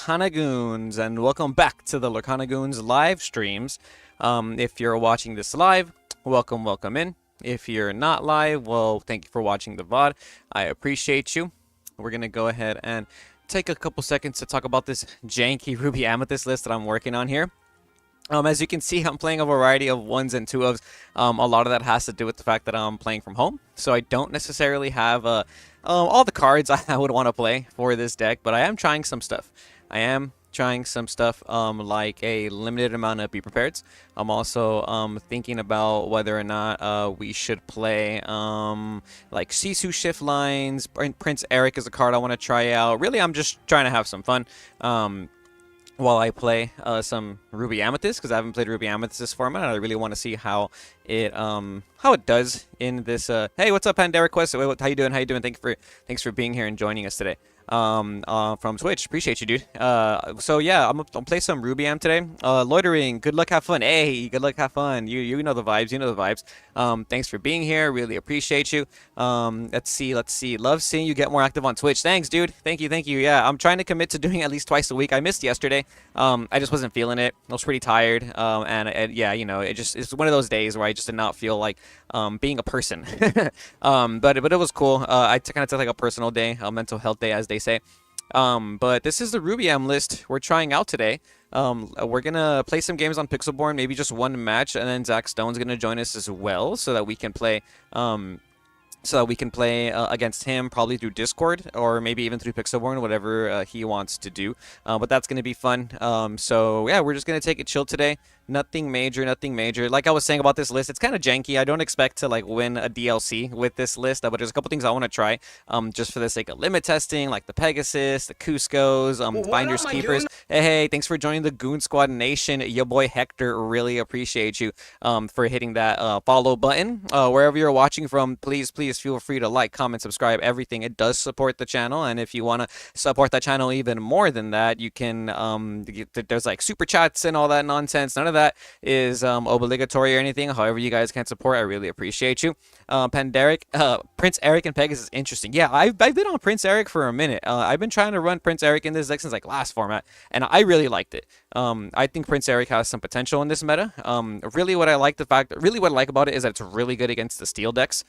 Lurkanagoons, and welcome back to the Lurkanagoons live streams. If you're watching this live, welcome in. If you're not live, well, thank you for watching the VOD. I appreciate you. We're gonna go ahead and take a couple seconds to talk about this janky Ruby Amethyst list that I'm working on here. As you can see, I'm playing a variety of ones and two ofs. A lot of that has to do with the fact that I'm playing from home, so I don't necessarily have all the cards I would want to play for this deck, but I am trying some stuff. I am trying some stuff like a limited amount of Be Prepareds. I'm also thinking about whether or not we should play like Sisu Shift Lines. Prince Eric is a card I want to try out. Really, I'm just trying to have some fun. While I play some Ruby Amethyst, because I haven't played Ruby Amethyst this format, and I really want to see how it does in this. Hey, what's up, Pandora Quest? How you doing? How you doing? Thanks for being here and joining us today. From Twitch, appreciate you, dude. So yeah, I'm gonna play some Ruby Am today. Loitering, good luck, have fun. Hey, good luck, have fun. You know the vibes. You know the vibes. Thanks for being here. Really appreciate you. Let's see. Love seeing you get more active on Twitch. Thanks, dude. Thank you. Yeah, I'm trying to commit to doing at least twice a week. I missed yesterday. I just wasn't feeling it. I was pretty tired. And yeah, you know, it's one of those days where I just did not feel like being a person. But it was cool. I kind of took like a personal day, a mental health day, as they say. But this is the Ruby Am list we're trying out today. We're gonna play some games on Pixelborn, maybe just one match, and then Zach Stone's gonna join us as well, so that we can play against him, probably through Discord or maybe even through Pixelborn, whatever he wants to do. But that's going to be fun. So yeah, we're just going to take it chill today. Nothing major. Like I was saying about this list, it's kind of janky. I don't expect to like win a DLC with this list, but there's a couple things I want to try just for the sake of limit testing, like the Pegasus, the Cuscos, Finders Keepers. Hey, thanks for joining the Goon Squad Nation. Your boy Hector, really appreciate you for hitting that follow button. Wherever you're watching from, please feel free to like, comment, subscribe, everything. It does support the channel, and if you want to support the channel even more than that, you can there's like super chats and all that nonsense. None of that is obligatory or anything. However you guys can support, I really appreciate you. Prince Eric and Pegasus is interesting. Yeah, I've been on Prince Eric for a minute. I've been trying to run Prince Eric in this deck since like last format, and I really liked it. I think Prince Eric has some potential in this meta. Really what I like about it is that it's really good against the steel decks.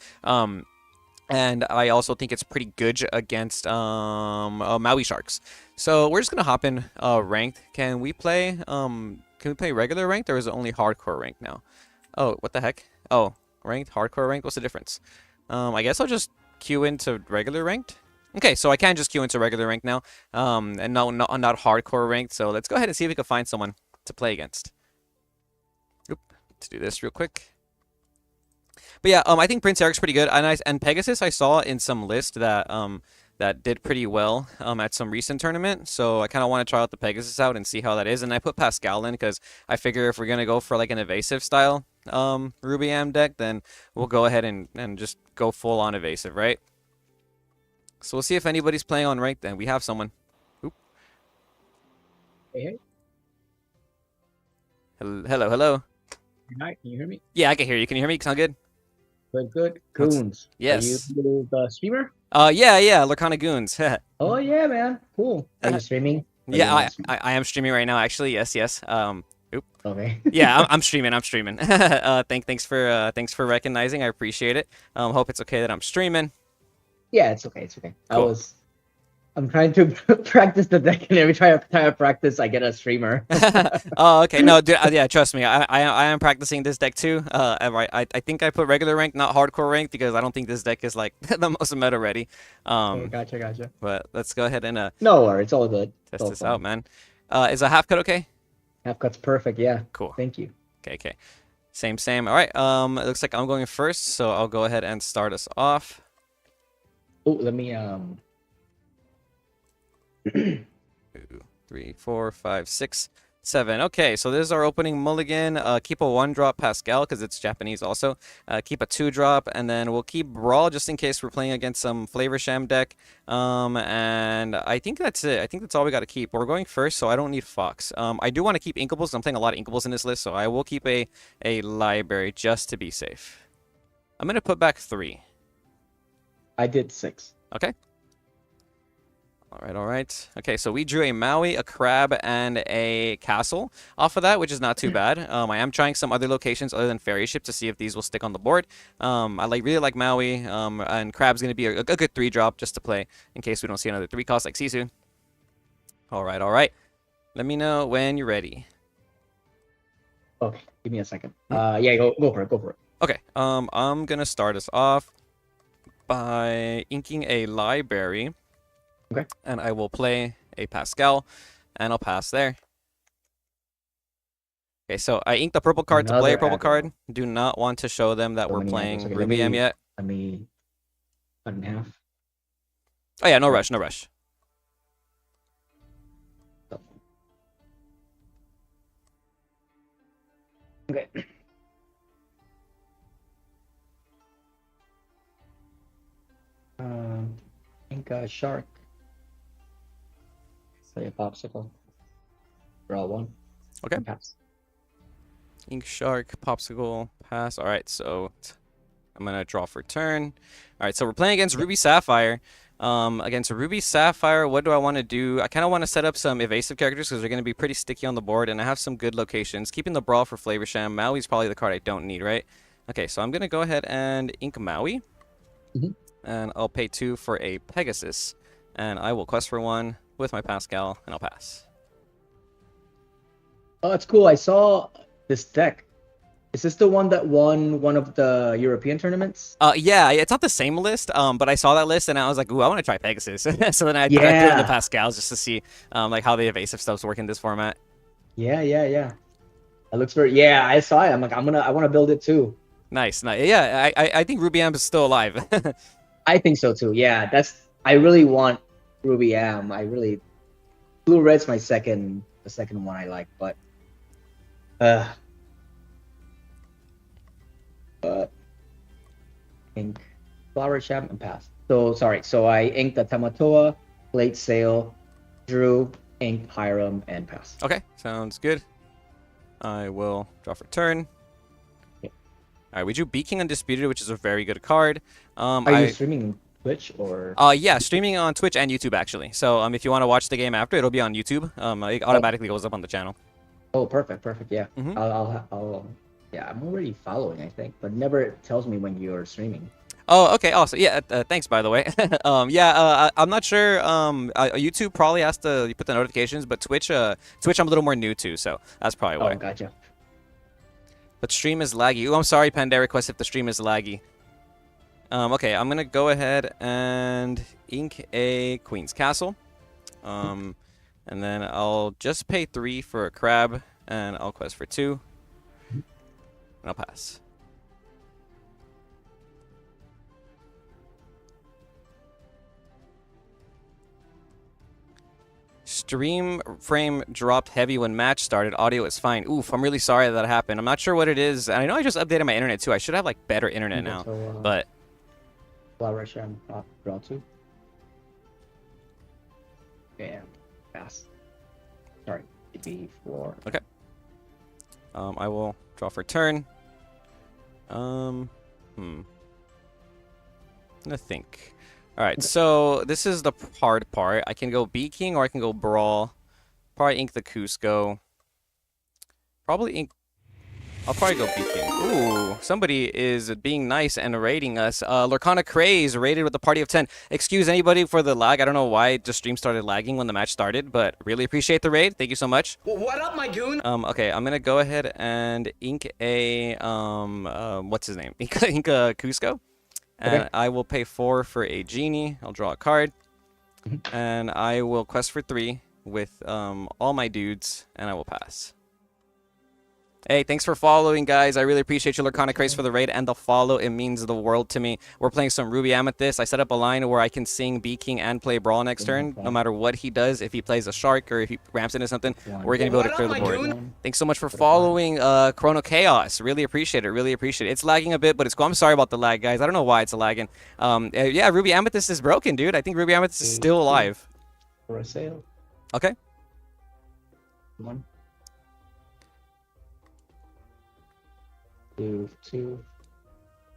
And I also think it's pretty good against Maui Sharks. So we're just gonna hop in ranked. Can we play regular ranked, or is it only hardcore ranked now? Oh, what the heck? Oh, ranked, hardcore ranked. What's the difference? I guess I'll just queue into regular ranked. Okay, so I can just queue into regular ranked now, and not hardcore ranked. So let's go ahead and see if we can find someone to play against. Oop, let's do this real quick. But yeah, I think Prince Eric's pretty good, and Pegasus I saw in some list that that did pretty well at some recent tournament. So I kind of want to try out the Pegasus out and see how that is. And I put Pascal in because I figure if we're gonna go for like an evasive style Ruby Am deck, then we'll go ahead and just go full on evasive, right? So we'll see if anybody's playing on ranked. Then we have someone. Oop. Hey. Hello. Hi, can you hear me? Yeah, I can hear you. Can you hear me? Sound good? Good. Goons. Yes. Are you the streamer? Yeah, Lurkana Goons. Oh yeah, man. Cool. Are you streaming? Yeah, I am streaming right now, actually. Yes. Oop. Okay. Yeah, I'm streaming. Thanks for recognizing. I appreciate it. Hope it's okay that I'm streaming. Yeah, it's okay. Cool. I'm trying to practice the deck, and every time I practice, I get a streamer. Oh, okay. No, dude, yeah, trust me. I am practicing this deck too. I think I put regular rank, not hardcore rank, because I don't think this deck is like the most meta ready. Okay, gotcha. But let's go ahead and no worries, it's all good. Test this out, man. Is a half cut okay? Half cut's perfect. Yeah. Cool. Thank you. Okay. Same. All right. It looks like I'm going first, so I'll go ahead and start us off. Oh, let me 2, 3, 4, 5, 6, 7. Okay, so this is our opening mulligan. Keep a 1-drop Pascal because it's Japanese also. Keep a 2-drop, and then we'll keep Brawl just in case we're playing against some Flavor Sham deck. And I think that's it. I think that's all we got to keep. We're going first, so I don't need Fox. I do want to keep Inkables. I'm playing a lot of Inkables in this list, so I will keep a library just to be safe. I'm going to put back 3. I did 6. Okay. All right, all right. Okay, so we drew a Maui, a crab, and a castle off of that, which is not too bad. I am trying some other locations other than ferry ship to see if these will stick on the board. I really like Maui, and crab's going to be a good 3-drop just to play in case we don't see another 3 cost like Sisu. All right, all right. Let me know when you're ready. Okay, give me a second. Yeah, go for it. Go for it. Okay, I'm gonna start us off by inking a library. Okay. And I will play a Pascal, and I'll pass there. Okay, so I inked the purple card to play a Another purple aggro. card. Do not want to show them that So we're many playing angles. Okay, Ruby M yet. let me cut in half. Oh yeah, no rush, no rush. Okay. Ink a shark. Play a popsicle. Draw one. Okay. Pass. Ink Shark, Popsicle, pass. All right, so I'm gonna draw for turn. All right, so we're playing against Ruby Sapphire. Against Ruby Sapphire, what do I want to do? I kind of want to set up some evasive characters because they're going to be pretty sticky on the board, and I have some good locations. Keeping the Brawl for Flavor Sham. Maui's probably the card I don't need, right? Okay, so I'm going to go ahead and ink Maui. And I'll pay 2 for a Pegasus. And I will quest for 1 with my Pascal, and I'll pass. Oh, that's cool. I saw this deck. Is this the one that won one of the European tournaments? Yeah, it's not the same list, but I saw that list and I was like, ooh, I want to try Pegasus. So then I threw in the Pascals just to see like how the evasive stuffs work in this format. Yeah. It looks very. Yeah, I saw it. I'm like, I want to build it too. Nice. Yeah, I think Ruby Am is still alive. I think so too. Yeah, I really want Ruby Am. Blue Red's the second one I like, but ink Flower Sham and pass. So sorry. So I inked the Tamatoa, Late Sail, drew, inked Hiram, and pass. Okay, sounds good. I will draw for turn. Yeah. All right, we drew Beaking Undisputed, which is a very good card. Are you streaming Twitch or? Yeah, streaming on Twitch and YouTube actually. So if you want to watch the game after, it'll be on YouTube. It automatically goes up on the channel. Oh, perfect. Yeah. Mm-hmm. I'll. Yeah, I'm already following, I think, but never tells me when you're streaming. Oh, okay. Awesome. Yeah. Thanks, by the way. I'm not sure. YouTube probably has to put the notifications, but Twitch, I'm a little more new to, so that's probably why. Oh, gotcha. But stream is laggy. Ooh, I'm sorry, Panda request if the stream is laggy. Okay, I'm gonna go ahead and ink a Queen's Castle. And then I'll just pay 3 for a crab, and I'll quest for 2. And I'll pass. Stream frame dropped heavy when match started. Audio is fine. Oof, I'm really sorry that happened. I'm not sure what it is. And I know I just updated my internet too. I should have like better internet now. So, but Flower Sham, draw 2. And pass. Sorry, B4. Okay. I will draw for turn. I'm gonna think. All right, so this is the hard part. I can go Beaking or I can go Brawl. Probably ink the Cusco. I'll probably go Beaking. Ooh, somebody is being nice and rating us. Lurkana Craze rated with a party of 10. Excuse anybody for the lag. I don't know why the stream started lagging when the match started, but really appreciate the raid. Thank you so much. Well, what up, my goon? Okay, I'm gonna go ahead and ink a what's his name? Ink a Cusco. And Okay. I will pay 4 for a genie. I'll draw a card. And I will quest for 3 with all my dudes, and I will pass. Hey, thanks for following, guys. I really appreciate you, Lurkana Craze, for the raid and the follow. It means the world to me. We're playing some Ruby Amethyst. I set up a line where I can sing Bee King and play Brawl next turn, no matter what he does. If he plays a Shark or if he ramps into something, we're going to be able to clear the board. Thanks so much for following Chrono Chaos. Really appreciate it. Really appreciate it. It's lagging a bit, but it's cool. I'm sorry about the lag, guys. I don't know why it's lagging. Yeah, Ruby Amethyst is broken, dude. I think Ruby Amethyst is still alive. For a sale. Okay. 1. 2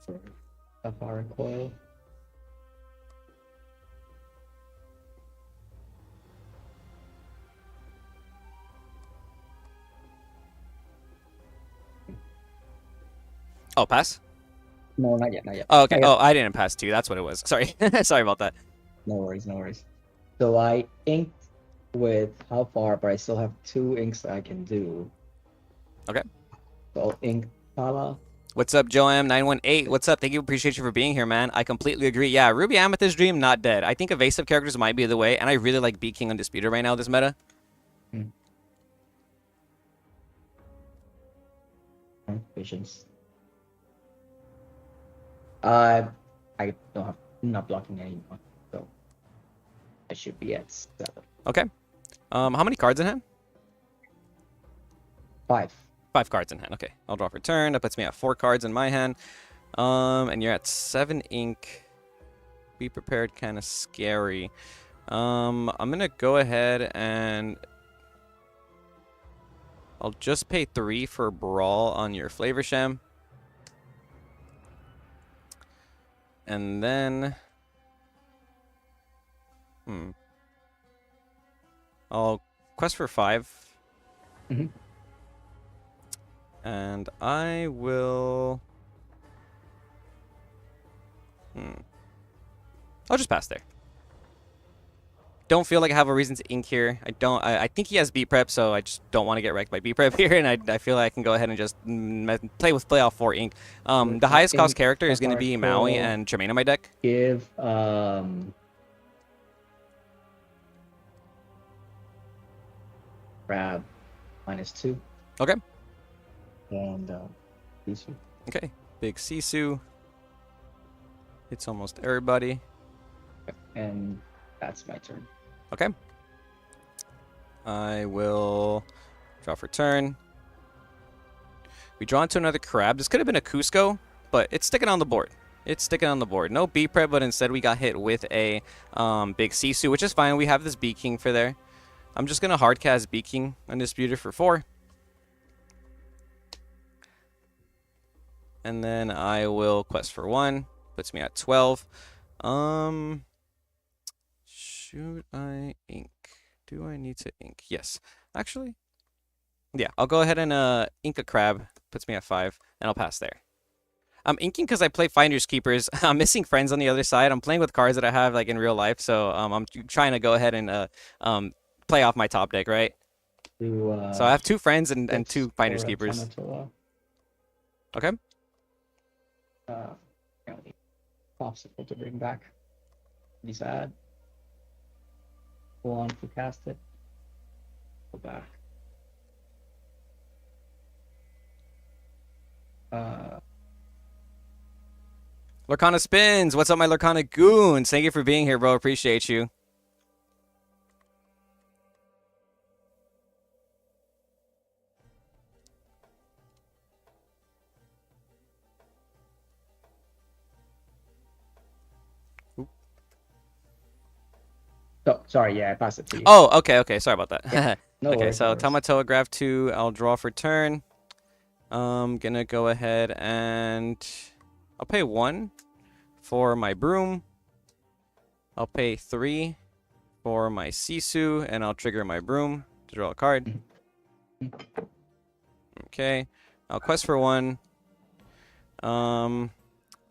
for Sapphire Coil. Oh, pass. No, not yet, not yet. Oh, okay. Not yet. Oh, I didn't pass two. That's what it was. Sorry. Sorry about that. No worries, no worries. So I inked with how far, but I still have 2 inks that I can do. Okay. So I'll ink Kala. What's up, Joam918? What's up? Thank you. Appreciate you for being here, man. I completely agree. Yeah, Ruby Amethyst Dream, not dead. I think evasive characters might be the way, and I really like Beat King Undisputed right now, this meta. Patience. I don't have, I'm not blocking anyone, so I should be at 7. Okay. How many cards in hand? 5. 5 cards in hand. Okay. I'll draw for turn. That puts me at 4 cards in my hand. And you're at 7 ink. Be prepared, kind of scary. I'm gonna go ahead and I'll just pay 3 for Brawl on your Flavor Sham. And then I'll quest for 5. Mhm. And I will I'll just pass there. Don't feel like I have a reason to ink here. I think he has beat prep, so I just don't want to get wrecked by beat prep here, and I feel like I can go ahead and just play with playoff 4 ink. The highest cost character is going to be Maui and Tremaine in my deck. Give grab -2 Okay. and Sisu. Okay. Big Sisu. Hits almost everybody. And that's my turn. Okay. I will draw for turn. We draw into another crab. This could have been a Cusco, but it's sticking on the board. It's sticking on the board. No B prep, but instead we got hit with a big Sisu, which is fine. We have this B King for there. I'm just going to hardcast B King Undisputed for 4. And then I will quest for 1. Puts me at 12. Should I ink? Do I need to ink? Yes. Actually, yeah, I'll go ahead and ink a crab. Puts me at 5, and I'll pass there. I'm inking because I play Finders Keepers. I'm missing friends on the other side. I'm playing with cards that I have like in real life, so I'm trying to go ahead and play off my top deck, right? So I have 2 friends and 2 Finders Keepers. Okay. Popsicle to bring back. Be sad. Go on to cast it. Go back. Lurkana Spins. What's up, my Lurkana goons? Thank you for being here, bro. Appreciate you. Oh, sorry, yeah, I passed it to you. Oh, okay. Sorry about that. Yeah. No okay, worries, so no worries. Tamatoa graph 2. I'll draw for turn. I'm gonna go ahead and I'll pay 1 for my broom. I'll pay 3 for my Sisu, and I'll trigger my broom to draw a card. Okay, I'll quest for 1.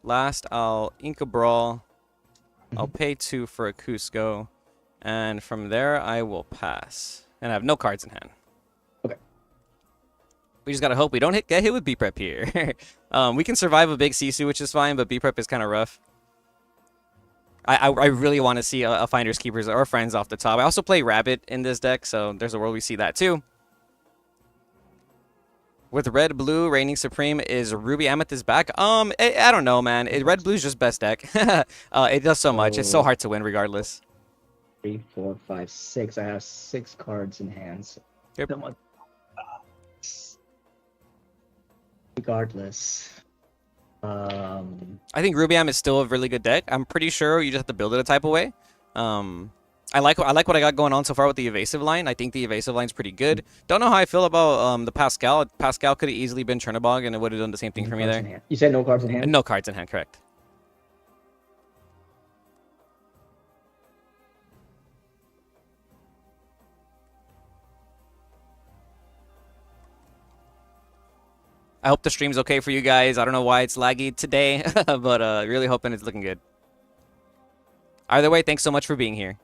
Last, I'll ink a Brawl. I'll pay 2 for a Cusco, and from there I will pass. And I have no cards in hand. Okay. We just gotta hope we don't get hit with B prep here. We can survive a big Sisu, which is fine, but B prep is kind of rough. I really want to see a Finders Keepers or Friends off the top. I also play Rabbit in this deck, so there's a world we see that too. With red blue reigning supreme, is Ruby Amethyst back? I don't know, man. Red blue's just best deck. It does so much. It's so hard to win regardless. 3, 4, 5, 6. I have 6 cards in hand. So Yep. Regardless. I think Ruby Am is still a really good deck. I'm pretty sure you just have to build it a type of way. I like what I got going on so far with the evasive line. I think the evasive line's pretty good. Don't know how I feel about the Pascal. Pascal could have easily been Chernobog, and it would have done the same thing for me there. You said no cards in hand? No cards in hand, correct. I hope the stream's okay for you guys. I don't know why it's laggy today, but really hoping it's looking good. Either way, thanks so much for being here.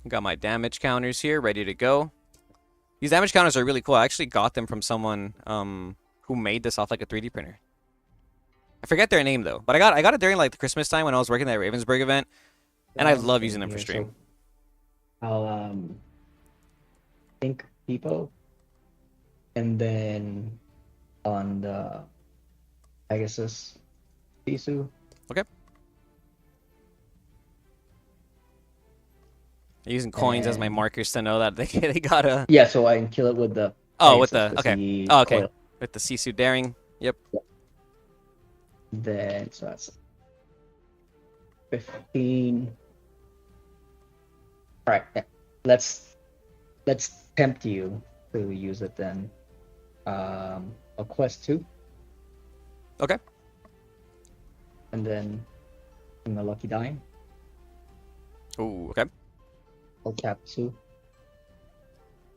Got my damage counters here, ready to go. These damage counters are really cool. I actually got them from someone who made this off like a 3D printer. I forget their name though, but I got it during like the Christmas time when I was working at Ravensburg event, and I love using them for stream. So I'll think people, and then on the Pegasus Sisu. Okay. I'm using coins as my markers to know that they got a. Yeah, so I can kill it with the. Oh, with the Pegasus, oh, okay. coil. With the Sisu daring. Yep. Then so that's 15. All right, yeah. let's tempt you to use it then. A quest 2. Okay. And then a lucky dime. Ooh, okay. I'll tap 2.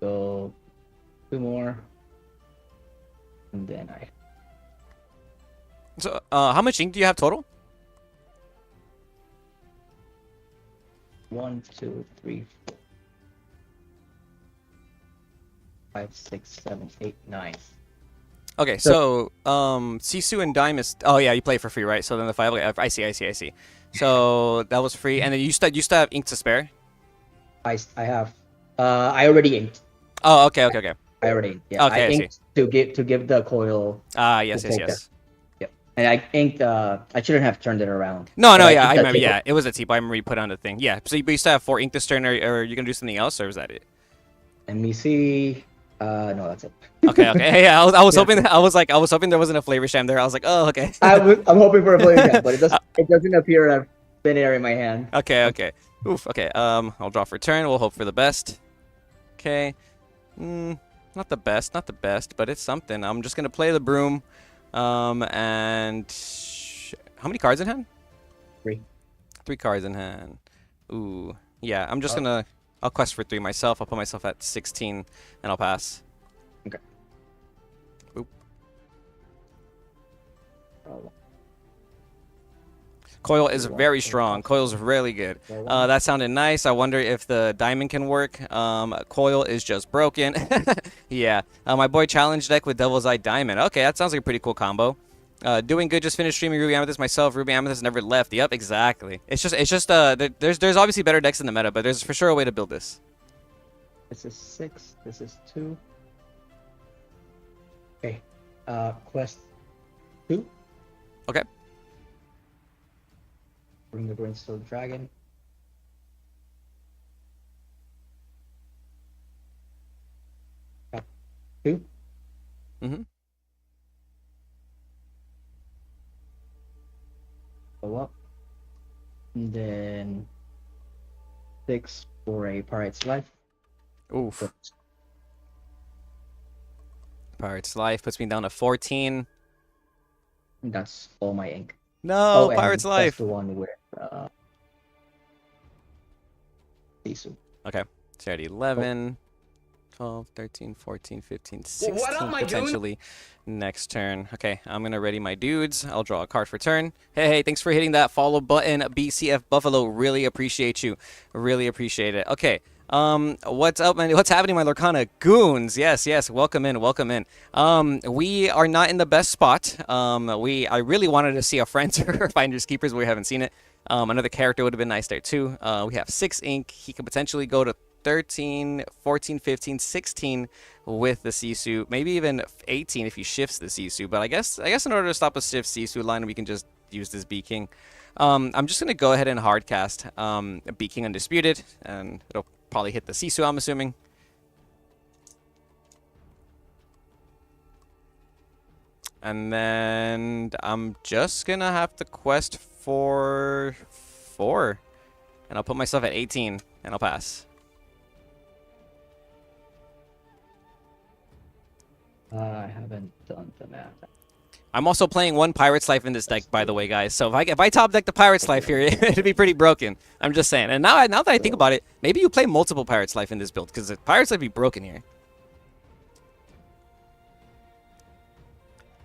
Go 2 more. And then I. So, how much ink do you have total? 1, 2, 3, 4, 5, 6, 7, 8, 9. Okay, so Sisu and Dime is. Oh yeah, you play for free, right? So then the 5. Okay, I see. So that was free, and then you still have ink to spare. I have. I already inked. Oh, okay. I already inked. Yeah. Okay, I inked to give the coil. Yes. Yep. And I inked. I shouldn't have turned it around. No, But yeah, I inked remember. the Yeah, it was a T-Bar. I remember you put on the thing. Yeah, so you still have 4 ink this turn, or you're gonna do something else, or was that it? Let me see. No, that's it. Okay. Yeah, I was hoping. I was hoping there wasn't a flavor sham there. I was like, oh, okay. I'm hoping for a flavor sham, but it doesn't appear in a thin air in my hand. Okay. Oof. Okay. I'll draw for turn. We'll hope for the best. Okay. Not the best, but it's something. I'm just gonna play the broom. And how many cards in hand? 3. 3 cards in hand. Ooh. Yeah. I'm just gonna. I'll quest for 3 myself. I'll put myself at 16, and I'll pass. Okay. Oop. Oh. Coil is very strong. Coil's really good. That sounded nice. I wonder if the diamond can work. Coil is just broken. Yeah. My boy challenge deck with Devil's Eye Diamond. Okay, that sounds like a pretty cool combo. Doing good. Just finished streaming Ruby Amethyst myself. Ruby Amethyst never left. Yep, exactly. It's just there's obviously better decks in the meta, but there's for sure a way to build this. This is 6. This is 2. Okay. Quest 2. Okay. Bring the Brimstone Dragon. Tap 2. Mm-hmm. Go up. And then 6 for a Pirate's Life. Oof. Pirate's Life puts me down to 14. And that's all my ink. No, Pirate's and Life. That's the one with Sisu. Okay. So at 11, 12, 13, 14, 15, 16 potentially next turn. Okay, I'm going to ready my dudes. I'll draw a card for turn. Hey, thanks for hitting that follow button, BCF Buffalo. Really appreciate you. Really appreciate it. Okay. What's up, man? What's happening, my Lorcana goons? Yes. Welcome in. We are not in the best spot. I really wanted to see a Friends or Finders Keepers, but we haven't seen it. Another character would have been nice there too. We have 6 ink. He could potentially go to 13, 14, 15, 16 with the Sisu. Maybe even 18 if he shifts the Sisu. But I guess in order to stop a shift Sisu line, we can just use this B King. I'm just gonna go ahead and hardcast B King Undisputed, and it'll probably hit the Sisu, I'm assuming. And then I'm just gonna have to quest for 4. And I'll put myself at 18, and I'll pass. I haven't done the math. I'm also playing 1 Pirate's Life in this deck, by the way, guys. So if I top deck the Pirate's Life here, it'd be pretty broken. I'm just saying. And now that I think about it, maybe you play multiple Pirate's Life in this build, because the Pirate's Life be broken here.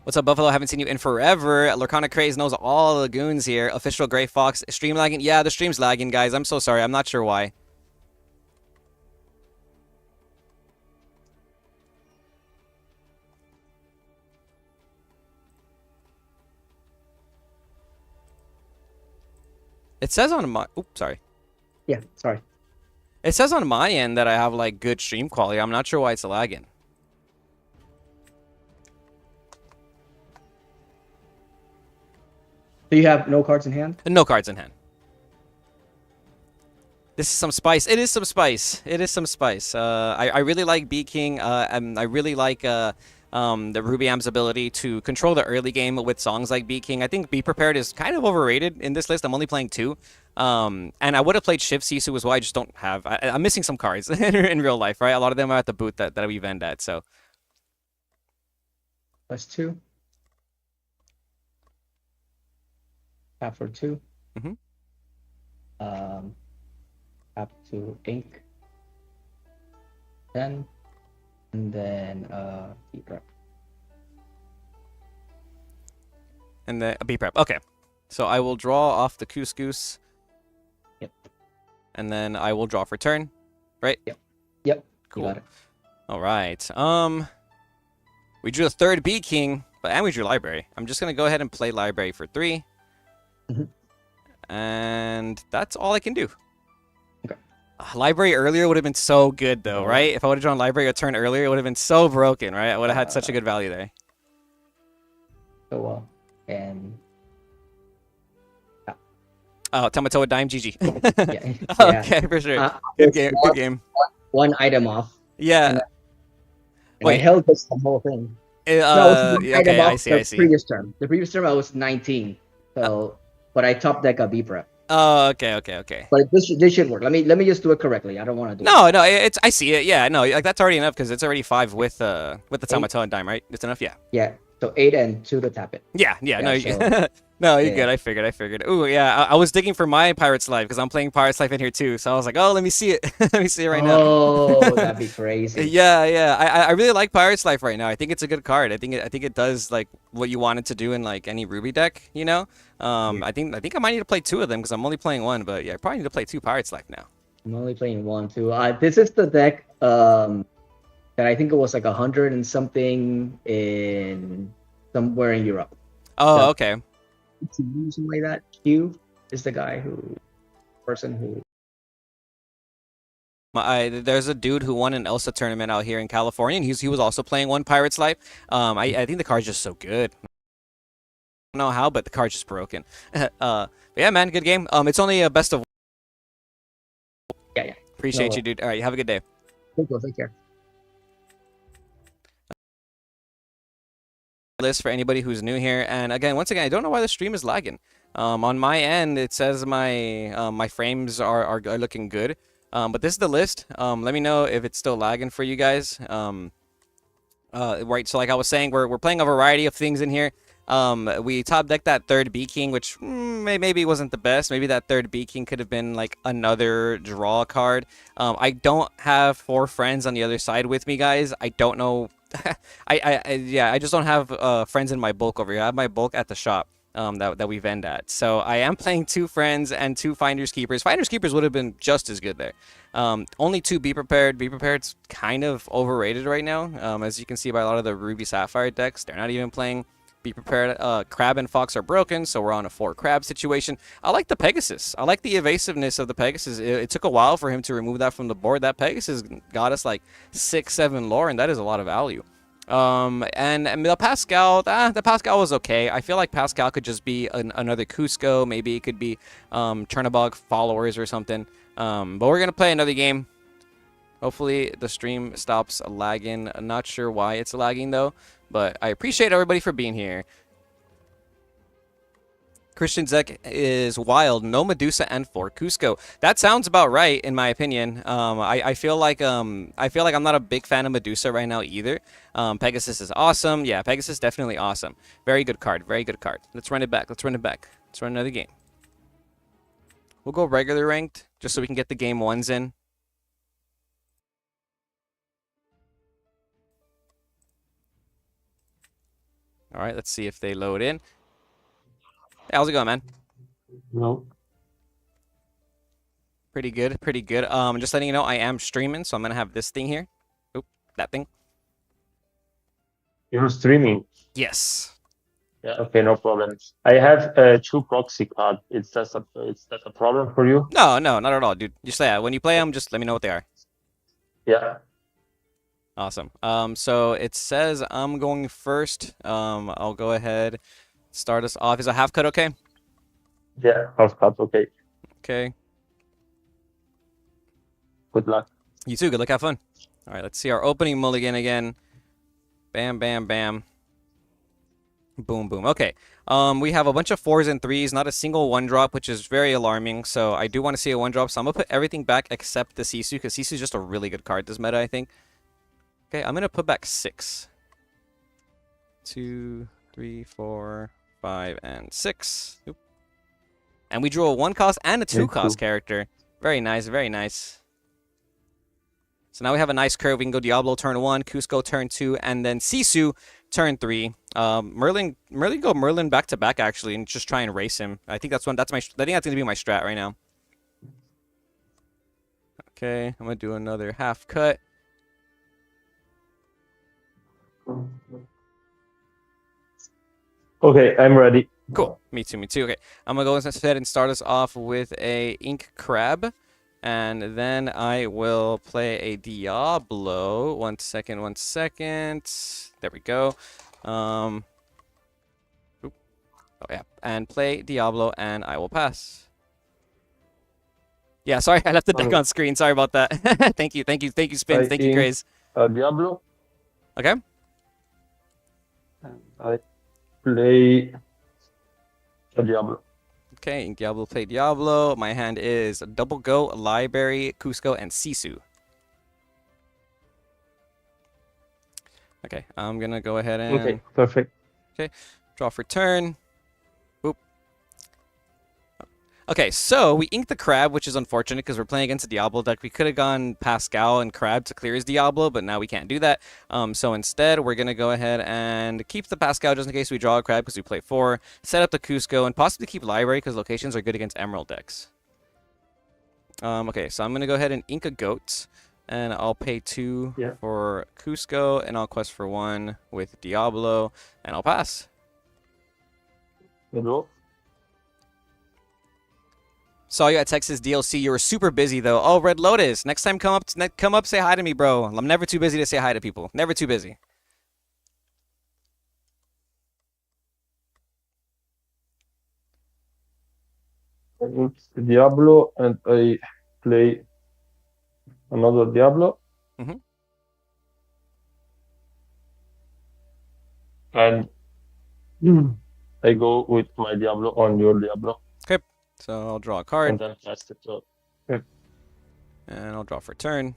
What's up, Buffalo? Haven't seen you in forever. Lurkana Craze knows all the goons here. Official Gray Fox. Stream lagging? Yeah, the stream's lagging, guys. I'm so sorry. I'm not sure why. It says on my... Oops, sorry. Yeah, sorry. It says on my end that I have, like, good stream quality. I'm not sure why it's lagging. Do you have no cards in hand? No cards in hand. This is some spice. It is some spice. It is some spice. I really like B King. And I really like the Ruby Am's ability to control the early game with songs like B King. I think Be Prepared is kind of overrated in this list. I'm only playing 2. And I would have played Shift Sisu as well. I just don't have. I'm missing some cards in real life, right? A lot of them are at the booth that we vend at. So +2. Tap for 2. Mm-hmm. Tap to ink. 10. And then B prep. And then B prep. Okay. So I will draw off the Couscous. Yep. And then I will draw for turn. Right? Yep. Cool. You got it. All right. We drew a 3rd B King, and we drew Library. I'm just gonna go ahead and play Library for 3. And that's all I can do. Okay. Library earlier would have been so good, though, right? If I would have drawn Library a turn earlier, it would have been so broken, right? I would have had such a good value there. So well, and oh, Tamatoa Dime, GG. yeah. Okay, for sure. Good game. Good game. One item off. Yeah. And I held this the whole thing. Okay, I see. Previous term. The previous term I was 19. So, but I top deck a B prep. Oh, okay. But this should work. Let me just do it correctly. I don't want to do No, it's I see it. Yeah, no, like that's already enough because it's already 5 with the Tamatoa and Dime, right? It's enough, yeah. Yeah. So 8 and 2 to tap it. Yeah. No, so, no, you're good. I figured. Ooh, yeah. I was digging for my Pirate's Life because I'm playing Pirate's Life in here too. So I was like, oh, let me see it. Let me see it right now. Oh, that'd be crazy. Yeah. I really like Pirate's Life right now. I think it's a good card. I think it does like what you want it to do in like any Ruby deck. You know. I think I might need to play 2 of them because I'm only playing 1. But yeah, I probably need to play 2 Pirate's Life now. I'm only playing 1 too. This is the deck that I think it was like 100 and something in somewhere in Europe. Oh, so, okay. Something like that. Q is the person who. There's a dude who won an Elsa tournament out here in California, and he was also playing 1 Pirate's Life. I think the card's just so good. I don't know how, but the card's just broken. But yeah, man, good game. It's only a best of. Yeah. Appreciate you, dude. All right, have a good day. Take care. List for anybody who's new here, and once again, I don't know why the stream is lagging. On my end, it says my frames are looking good. But this is the list. Let me know if it's still lagging for you guys. Right. So like I was saying, we're playing a variety of things in here. We top decked that 3rd B King, which maybe wasn't the best. Maybe that 3rd B King could have been like another draw card. I don't have 4 friends on the other side with me, guys. I don't know. I just don't have friends in my bulk over here. I have my bulk at the shop that we vend at. So I am playing 2 friends and 2 Finders Keepers. Finders Keepers would have been just as good there. Only 2 Be Prepared. Be Prepared's kind of overrated right now. As you can see by a lot of the Ruby Sapphire decks, they're not even playing Be Prepared. Crab and Fox are broken, so we're on a 4 Crab situation. I like the Pegasus. I like the evasiveness of the Pegasus. It took a while for him to remove that from the board. That Pegasus got us like 6-7 lore, and that is a lot of value. And the Pascal, the Pascal was okay. I feel like Pascal could just be another Cusco. Maybe it could be Chernobog followers or something. But we're gonna play another game. Hopefully the stream stops lagging. I'm not sure why it's lagging though, but I appreciate everybody for being here. Christian's deck is wild, no Medusa and 4 Cusco. That sounds about right in my opinion. I feel like I'm not a big fan of Medusa right now either. Pegasus is awesome. Yeah, Pegasus definitely awesome. Very good card. Very good card. Let's run it back. Let's run it back. Let's run another game. We'll go regular ranked just so we can get the game ones in. All right, let's see if they load in. Hey, how's it going, man? No, Pretty good, pretty good. Just letting you know, I am streaming, so I'm gonna have this thing here. Oop, that thing. you're streaming. Yes. Yeah, okay, no problem. I have two proxy cards. It's that a problem for you? No, no, not at all, dude. Just when you play them, just let me know what they are. Yeah, Awesome. So it says I'm going first. I'll go ahead, start us off. Is a half cut okay? yeah, half cut. Okay, Okay. good luck. You too. Good luck. Have fun. All right. Let's see our opening mulligan again. Bam, bam, bam. Boom, boom. Okay. We have a bunch of 4s and 3s, not a single 1-drop, which is very alarming. So I do want to see a 1-drop. So I'm gonna put everything back except the Sisu, because Sisu is just a really good card this meta, I think. Okay, I'm gonna put back 6. 2, 3, 4, 5, and 6. Oop. And we drew a 1-cost and a 2-cost character. Very nice, very nice. So now we have a nice curve. We can go Diablo turn 1, Cusco turn 2, and then Sisu turn 3. Merlin go Merlin back to back actually, and just try and race him. I think that's gonna be my strat right now. Okay, I'm gonna do another half cut. Okay, I'm ready. Cool. Me too, me too. Okay, I'm gonna go ahead and start us off with a Ink Crab. And then I will play a Diablo. One second, one second. There we go. Oh yeah, and play Diablo, and I will pass. Yeah, sorry, I left the deck on screen. Sorry about that. Thank you, Spins. Thank you, Grace. Diablo. Okay. I play a Diablo. Okay, Diablo play Diablo. My hand is Double Go, Library, Cusco, and Sisu. Okay, I'm gonna go ahead and Okay, perfect. draw for turn. Boop. Okay, so we inked the Crab, which is unfortunate because we're playing against a Diablo deck. We could have gone Pascal and Crab to clear his Diablo, but now we can't do that. So instead, we're going to go ahead and keep the Pascal just in case we draw a Crab because we play 4, set up the Cusco, and possibly keep Library because locations are good against Emerald decks. Okay, so I'm going to go ahead and ink a Goat, and I'll pay 2 for Cusco, and I'll quest for 1 with Diablo, and I'll pass. Hello. Saw you at Texas DLC. You were super busy though. Oh, Red Lotus. Next time come up, say hi to me, bro. I'm never too busy to say hi to people. Never too busy. It's Diablo, and I play another Diablo. Mhm. And I go with my Diablo on your Diablo. Okay. So I'll draw a card. And then cast it. So, and I'll draw for turn.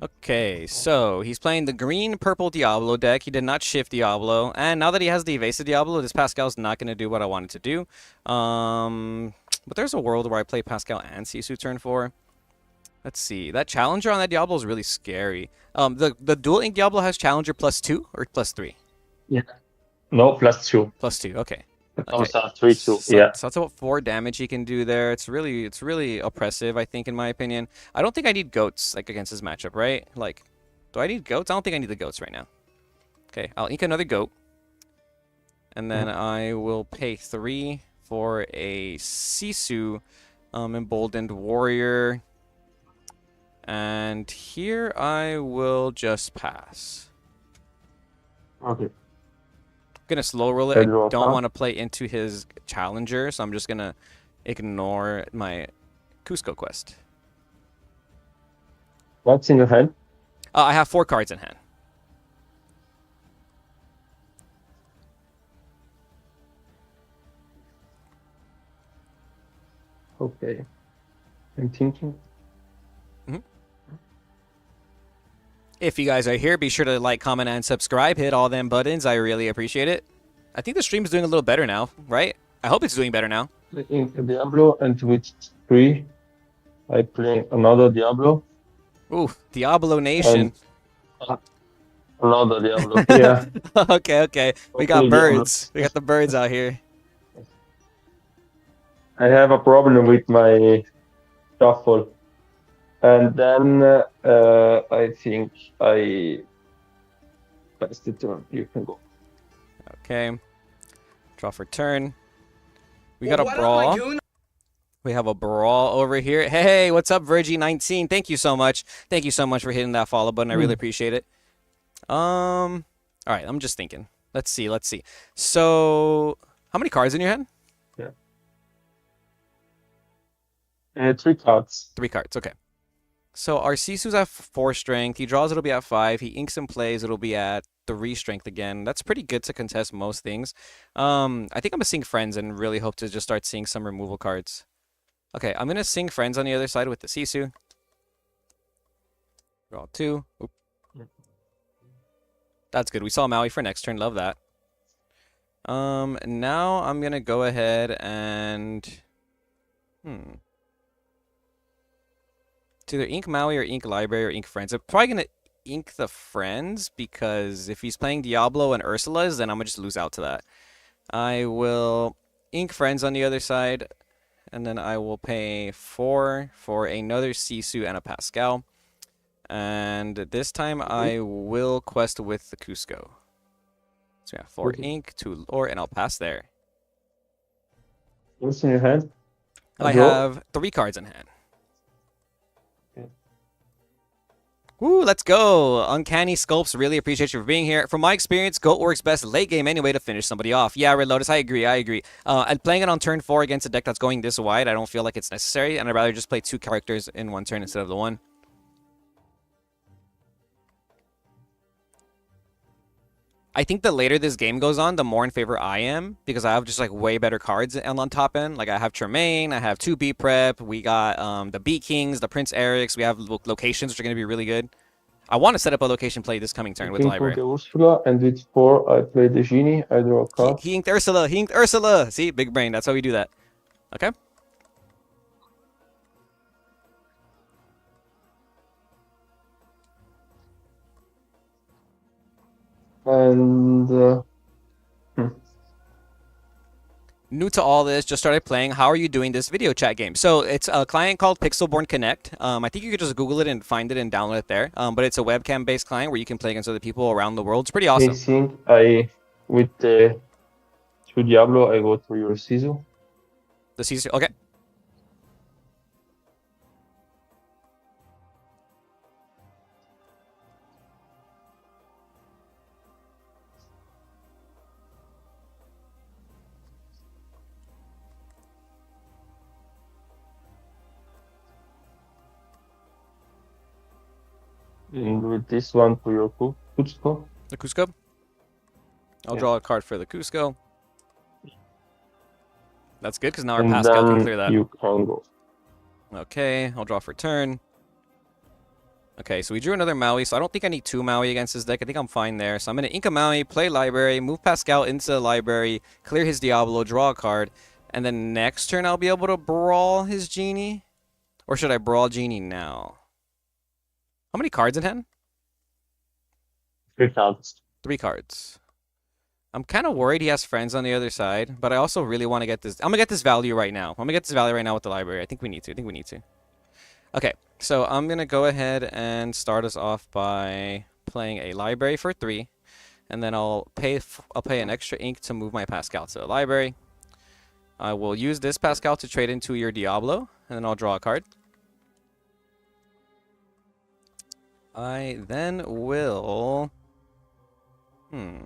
Okay, so he's playing the green-purple Diablo deck. He did not shift Diablo. And now that he has the evasive Diablo, this Pascal's not going to do what I wanted to do. But there's a world where I play Pascal and Sisu turn 4. Let's see. That Challenger on that Diablo is really scary. The Dual Ink Diablo has Challenger +2 or +3? yeah. No, +2. +2, okay. Comes out 3-2. So, Yeah. so that's about 4 damage he can do there. It's really oppressive, I think, in my opinion. I don't think I need goats like against this matchup, right? Like, do I need goats? I don't think I need the goats right now. Okay, I'll ink another goat. And then I will pay 3 for a Sisu Emboldened Warrior. And here I will just pass. Okay. Gonna slow roll it. I don't want to play into his challenger, so I'm just gonna ignore my Cusco quest. What's in your hand? I have 4 cards in hand. Okay. I'm thinking. If you guys are here, be sure to like, comment, and subscribe. Hit all them buttons. I really appreciate it. I think the stream's doing a little better now, right? I hope it's doing better now. In Diablo, and with 3, I play another Diablo Ooh, Diablo and Nation. another Diablo. Yeah, Okay, okay. We got okay, Diablo. birds. We got the birds out here. I have a problem with my shuffle, and then I think I passed the turn. You can go. Okay. Draw for turn. We got a brawl. We have a brawl over here. Hey, what's up, Virgie19? Thank you so much. Thank you so much for hitting that follow button. I really appreciate it. All right, I'm just thinking. Let's see, let's see. So, how many cards in your hand? Yeah. 3 cards. 3 cards, okay. So our Sisu's at 4 strength. He draws, it'll be at 5. He inks and plays, it'll be at 3 strength again. That's pretty good to contest most things. I think I'm gonna sing Friends and really hope to just start seeing some removal cards. Okay, I'm gonna sing Friends on the other side with the Sisu. Draw 2. Oop. That's good. We saw Maui for next turn. Love that. Now I'm gonna go ahead and it's either ink Maui or ink Library or ink Friends. I'm probably gonna ink the Friends because if he's playing Diablo and Ursula's, then I'm gonna just lose out to that. I will ink Friends on the other side, and then I will pay 4 for another Sisu and a Pascal. And this time I will quest with the Cusco. So we have 4 ink, 2 lore, and I'll pass there. What's in your hand? I have 3 cards in hand. Okay. Woo, let's go. Uncanny Sculpts, really appreciate you for being here. From my experience, Goat works best late game anyway to finish somebody off. Yeah, Red Lotus, I agree, I agree. And playing it on turn 4 against a deck that's going this wide, I don't feel like it's necessary, and I'd rather just play 2 characters in 1 turn instead of the 1. I think the later this game goes on, the more in favor I am, because I have just like way better cards on top end. Like I have Tremaine, I have 2 B prep, we got the Beat Kings, the Prince Erics, we have locations which are going to be really good. I want to set up a location play this coming turn with Library. The Ursula, and with 4 I play the Genie, I draw a card. He inked Ursula, he inked Ursula! See, big brain, that's how we do that. Okay? And New to all this, just started playing. How are you doing this video chat game? So it's a client called Pixelborn Connect. I think you could just Google it and find it and download it there. But it's a webcam-based client where you can play against other people around the world. It's pretty awesome. I think with the 2 Diablo, I go to your Sisu. The Caesar, okay. And with this one to your Cusco. The Cusco? I'll draw a card for the Cusco. That's good, because now our And Pascal can then clear that. you can go. Okay, I'll draw for turn. Okay, so we drew another Maui, so I don't think I need 2 Maui against this deck. I think I'm fine there. So I'm going to ink a Maui, play Library, move Pascal into the Library, clear his Diablo, draw a card, and then next turn I'll be able to brawl his Genie? Or should I brawl Genie now? How many cards in hand? 3 cards. 3 cards. I'm kind of worried he has friends on the other side, but I also really want to get this. I'm going to get this value right now. I'm going to get this value right now with the Library. I think we need to. Okay, so I'm going to go ahead and start us off by playing a Library for 3. And then I'll pay an extra ink to move my Pascal to the Library. I will use this Pascal to trade into your Diablo, and then I'll draw a card. I then will... 3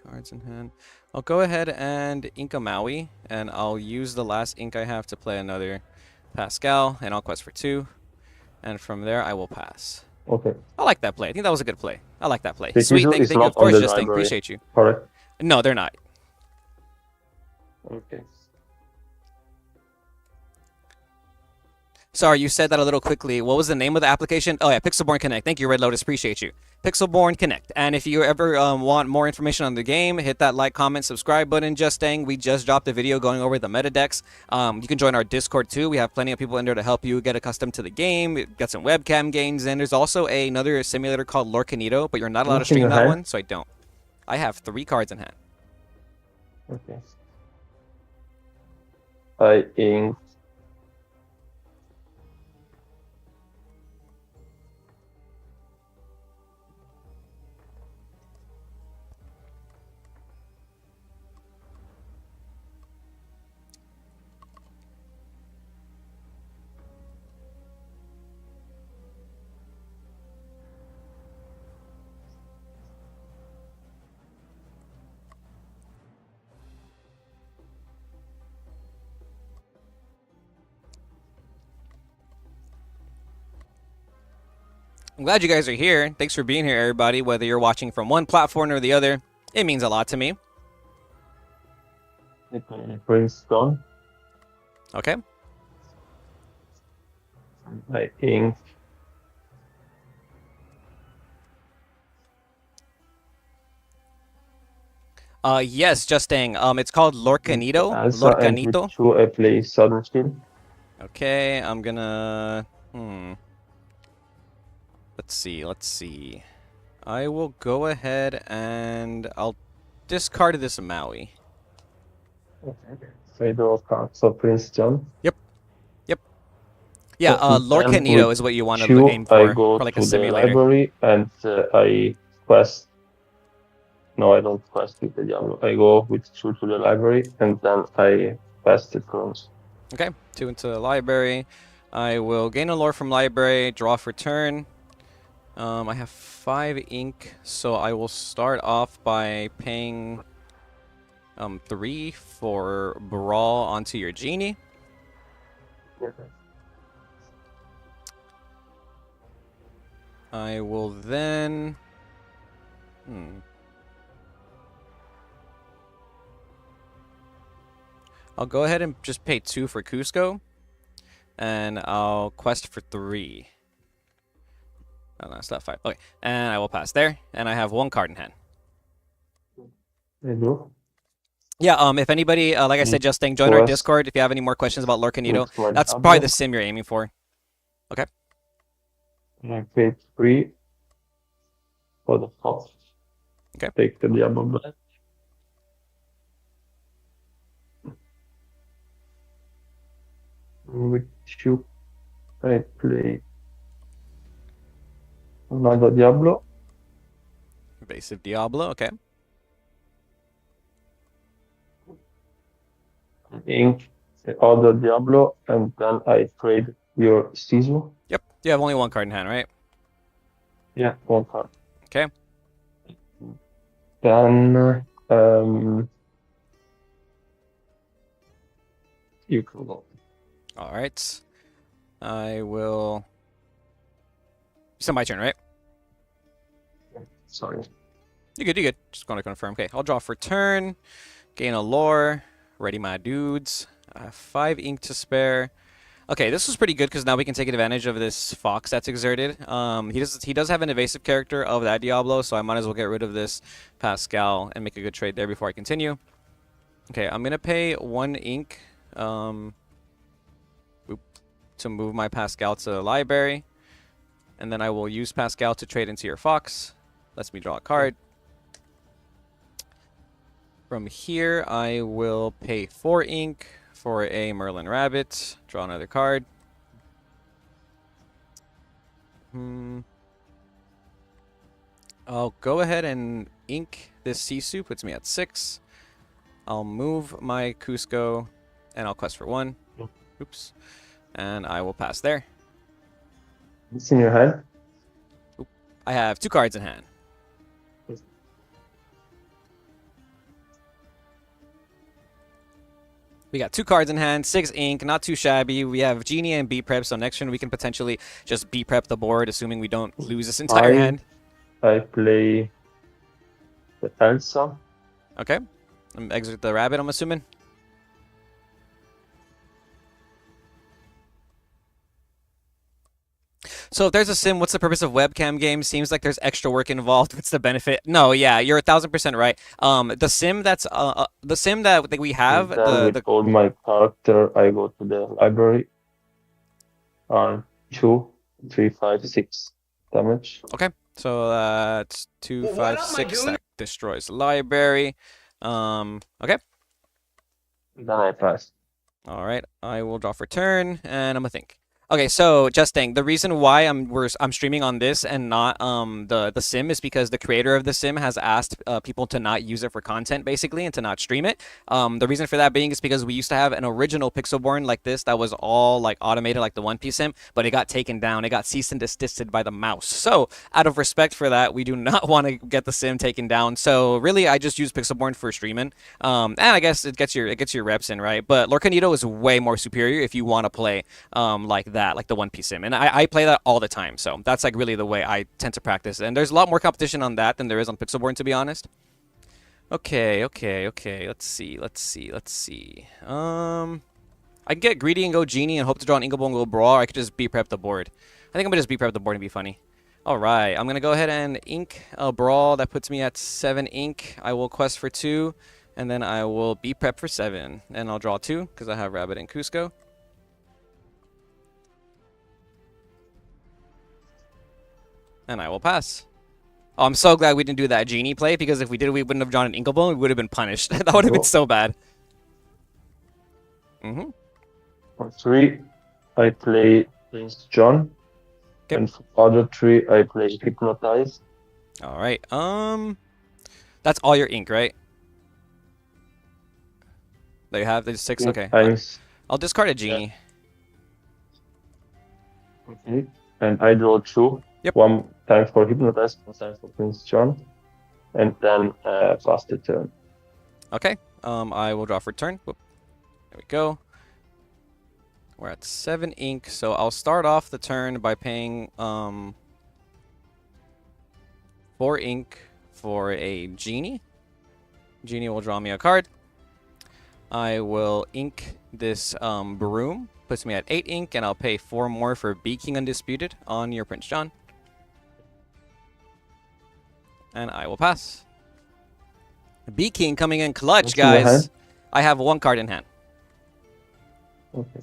cards in hand. I'll go ahead and ink a Maui, and I'll use the last ink I have to play another Pascal, and I'll quest for 2. And from there, I will pass. Okay. I like that play. I think that was a good play. I like that play. The Sweet, Sisu thank is you. not Of course, on the just Library. appreciate you. Correct. No, they're not. Okay. Sorry, you said that a little quickly. What was the name of the application? Oh yeah, Pixelborn Connect. Thank you, Red Lotus. Appreciate you. Pixelborn Connect. And if you ever want more information on the game, hit that like, comment, subscribe button. Just saying, we just dropped a video going over the meta decks. You can join our Discord too. We have plenty of people in there to help you get accustomed to the game. We've got some webcam games, and there's also another simulator called Lorcanito, but you're not allowed to What's in stream your that hand? one, so I don't. I have 3 cards in hand. Okay. I ink. I'm glad you guys are here. Thanks for being here, everybody. Whether you're watching from one platform or the other, it means a lot to me. Brimstone. Okay. I ink. Yes, just saying. It's called Lorcanito. Also, and with Lorcanito. 2 I play Sudden Shield. Okay, I'm gonna. Let's see. I will go ahead and I'll discard this Maui. Okay. I draw cards for Prince John. Yeah, And then Lorcanito with is what you want to 2, aim I for go like to a the simulator. library and I quest. No, I don't quest with the Diablo. I go with 2 to the library and then I quest the turns. Okay, 2 into the library. I will gain a lore from library, draw for turn. I have 5 ink, so I will start off by paying 3 for Brawl onto your genie. I will then... I'll go ahead and just pay 2 for Cusco, and I'll quest for 3. Oh, no, it's not 5. Okay, and I will pass there, and I have 1 card in hand. I do. Yeah, if anybody, like I said, just join our Quest. Discord if you have any more questions about Lorcanito. Looks like That's Diablo. probably the sim you're aiming for. I paid 3 for the fox. Okay. Take the Diablo Black. With 2, I play another Diablo. Evasive Diablo, okay. Ink the other Diablo, and then I trade your Sisu. Yep, you have only 1 card in hand, right? Yeah, 1 card. Okay. Then you can go. All right. I will... It's my turn, right? Sorry. You're good, you're good. Just going to confirm. Okay, I'll draw for turn. Gain a lore. Ready my dudes. I have 5 ink to spare. Okay, this was pretty good because now we can take advantage of this fox that's exerted. He does have an evasive character of that Diablo, so I might as well get rid of this Pascal and make a good trade there before I continue. Okay, I'm gonna pay 1 ink to move my Pascal to the library, and then I will use Pascal to trade into your fox. Lets me draw a card. From here, I will pay 4 ink for a Merlin Rabbit. Draw another card. I'll go ahead and ink this Sisu. Puts me at 6. I'll move my Cusco, and I'll quest for 1. Oops. And I will pass there. It's in your hand. I have 2 cards in hand. We got 2 cards in hand, 6 ink, not too shabby. We have Genie and B prep, so next turn we can potentially just B prep the board, assuming we don't lose this entire hand. I play the Elsa. Okay. Exit the rabbit, I'm assuming. So if there's a sim, what's the purpose of webcam games? Seems like there's extra work involved. What's the benefit? No, yeah, you're 1,000% right. The sim the sim that we have, And then with all my character, I go to the library. 2, 3, 5, 6 damage. Okay, so that's 2, 5, 6. That destroys the library. Okay. Then I pass. All right, I will draw for turn, and I'm gonna think. Okay, so Justin, the reason why I'm streaming on this and not the sim is because the creator of the sim has asked people to not use it for content basically and to not stream it. The reason for that being is because we used to have an original Pixelborn like this that was all like automated like the One Piece sim, but it got taken down. It got cease and desisted by the mouse. So out of respect for that, we do not want to get the sim taken down. So really, I just use Pixelborn for streaming. And I guess it gets your reps in, right? But Lorcanito is way more superior if you want to play like that, like the One Piece sim. And I play that all the time. So that's like really the way I tend to practice. And there's a lot more competition on that than there is on Pixelborn, to be honest. Okay. Let's see. I can get greedy and go Genie and hope to draw an Inkable and go Brawl, or I could just B-prep the board. I think I'm going to just B-prep the board and be funny. All right, I'm going to go ahead and ink a Brawl. That puts me at 7 ink. I will quest for 2, and then I will B-prep for 7. And I'll draw 2, because I have Rabbit and Cusco. And I will pass. Oh, I'm so glad we didn't do that Genie play, because if we did, we wouldn't have drawn an Inkable, and we would have been punished. That would have been so bad. For 3, I play Prince John. Okay. And for other 3, I play Hypnotize. All right. That's all your ink, right? There you have. There's 6. Okay. I'll discard a Genie. Yeah. Okay. And I draw 2. Yep. 1 time for Hypnotize, 1 time for Prince John. And then pass the turn. Okay. I will draw for turn. Whoop. There we go. We're at 7 ink, so I'll start off the turn by paying 4 ink for a Genie. Genie will draw me a card. I will ink this Broom. Puts me at 8 ink, and I'll pay 4 more for Bee King Undisputed on your Prince John. And I will pass. Bee King coming in clutch, What's in your guys. hand? I have 1 card in hand. Okay.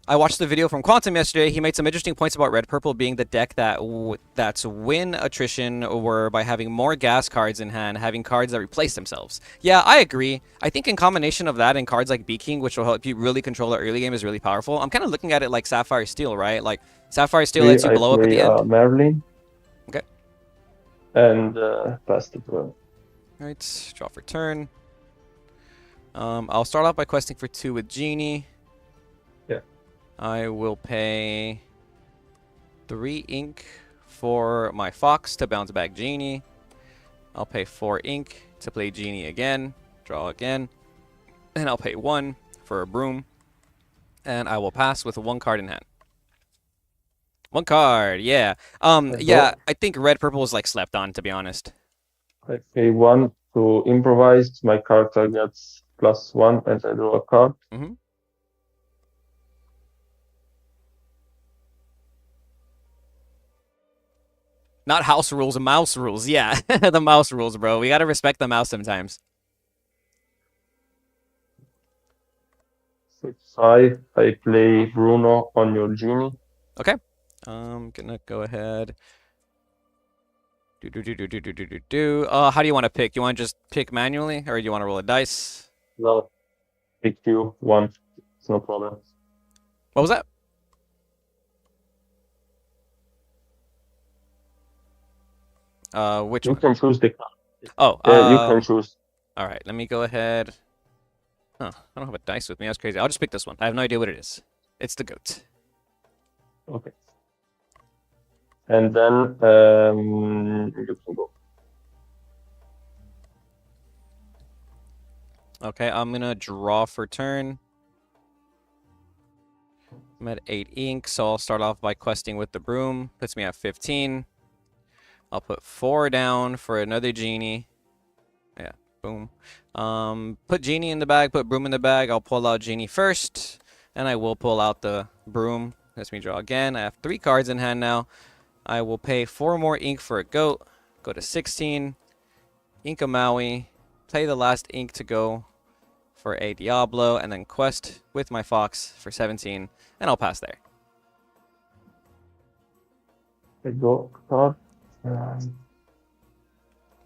I watched the video from Quantum yesterday. He made some interesting points about Red Purple being the deck that's win attrition or by having more gas cards in hand, having cards that replace themselves. Yeah, I agree. I think in combination of that and cards like Bee King, which will help you really control the early game, is really powerful. I'm kind of looking at it like Sapphire Steel, right? Like Sapphire Steel lets you blow up at the end. Merlin. Okay. And pass the turn. All right, draw for turn. I'll start off by questing for 2 with Genie. Yeah. I will pay 3 ink for my Fox to bounce back Genie. I'll pay 4 ink to play Genie again. Draw again. And I'll pay 1 for a Broom. And I will pass with 1 card in hand. 1 card, yeah. Yeah, I think Red Purple is like slept on, to be honest. I pay 1 to improvise. My character gets +1 and I draw a card. Not house rules, mouse rules. Yeah, the mouse rules, bro. We gotta respect the mouse sometimes. 6-5, I play Bruno on your Genie. Okay. I'm gonna go ahead. How do you want to pick? You want to just pick manually, or do you want to roll a dice? No, pick you 1. It's no problem. What was that? Which You one? can choose the card. Oh, you can choose. All right, let me go ahead. Huh, I don't have a dice with me. That's crazy. I'll just pick this one. I have no idea what it is. It's the goat. Okay. And then you can go. Okay, I'm gonna draw for turn. I'm at 8 ink, so I'll start off by questing with the Broom. Puts me at 15. I'll put 4 down for another Genie. Yeah, Boom. Put Genie in the bag, put Broom in the bag. I'll pull out Genie first, and I will pull out the Broom. Lets me draw again. I have 3 cards in hand now. I will pay 4 more ink for a goat. Go to 16. Ink a Maui. Play the last ink to go for a Diablo, and then quest with my Fox for 17, and I'll pass there. I go card.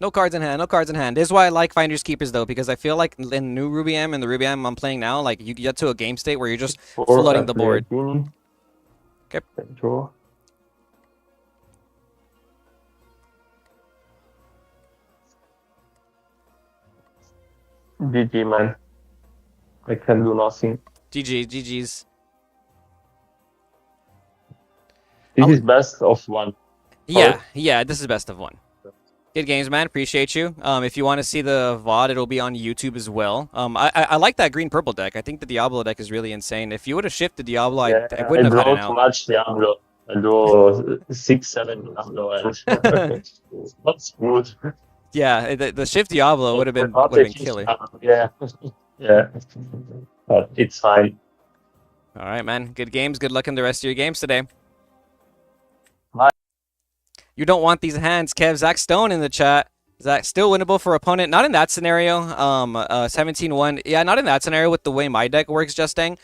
No cards in hand, no cards in hand. This is why I like Finders Keepers, though, because I feel like in new Ruby M and the Ruby M I'm playing now, like, you get to a game state where you're just flooding the board. Okay. Draw. GG, man. I can do nothing. GG's. This is best of 1. Yeah, this is best of 1. Good games, man. Appreciate you. If you want to see the VOD, it'll be on YouTube as well. I like that green-purple deck. I think the Diablo deck is really insane. If you would have shifted Diablo, I wouldn't have had it draw out. too much Diablo. I draw 6, 7 Diablo, and that's good. Yeah, the shift Diablo would have been killer. Yeah, yeah, but it's fine. All right, man. Good games. Good luck in the rest of your games today. Bye. You don't want these hands, Kev. Zach Stone in the chat. Zach, still winnable for opponent. Not in that scenario. 17-1. Yeah, not in that scenario with the way my deck works, Justang.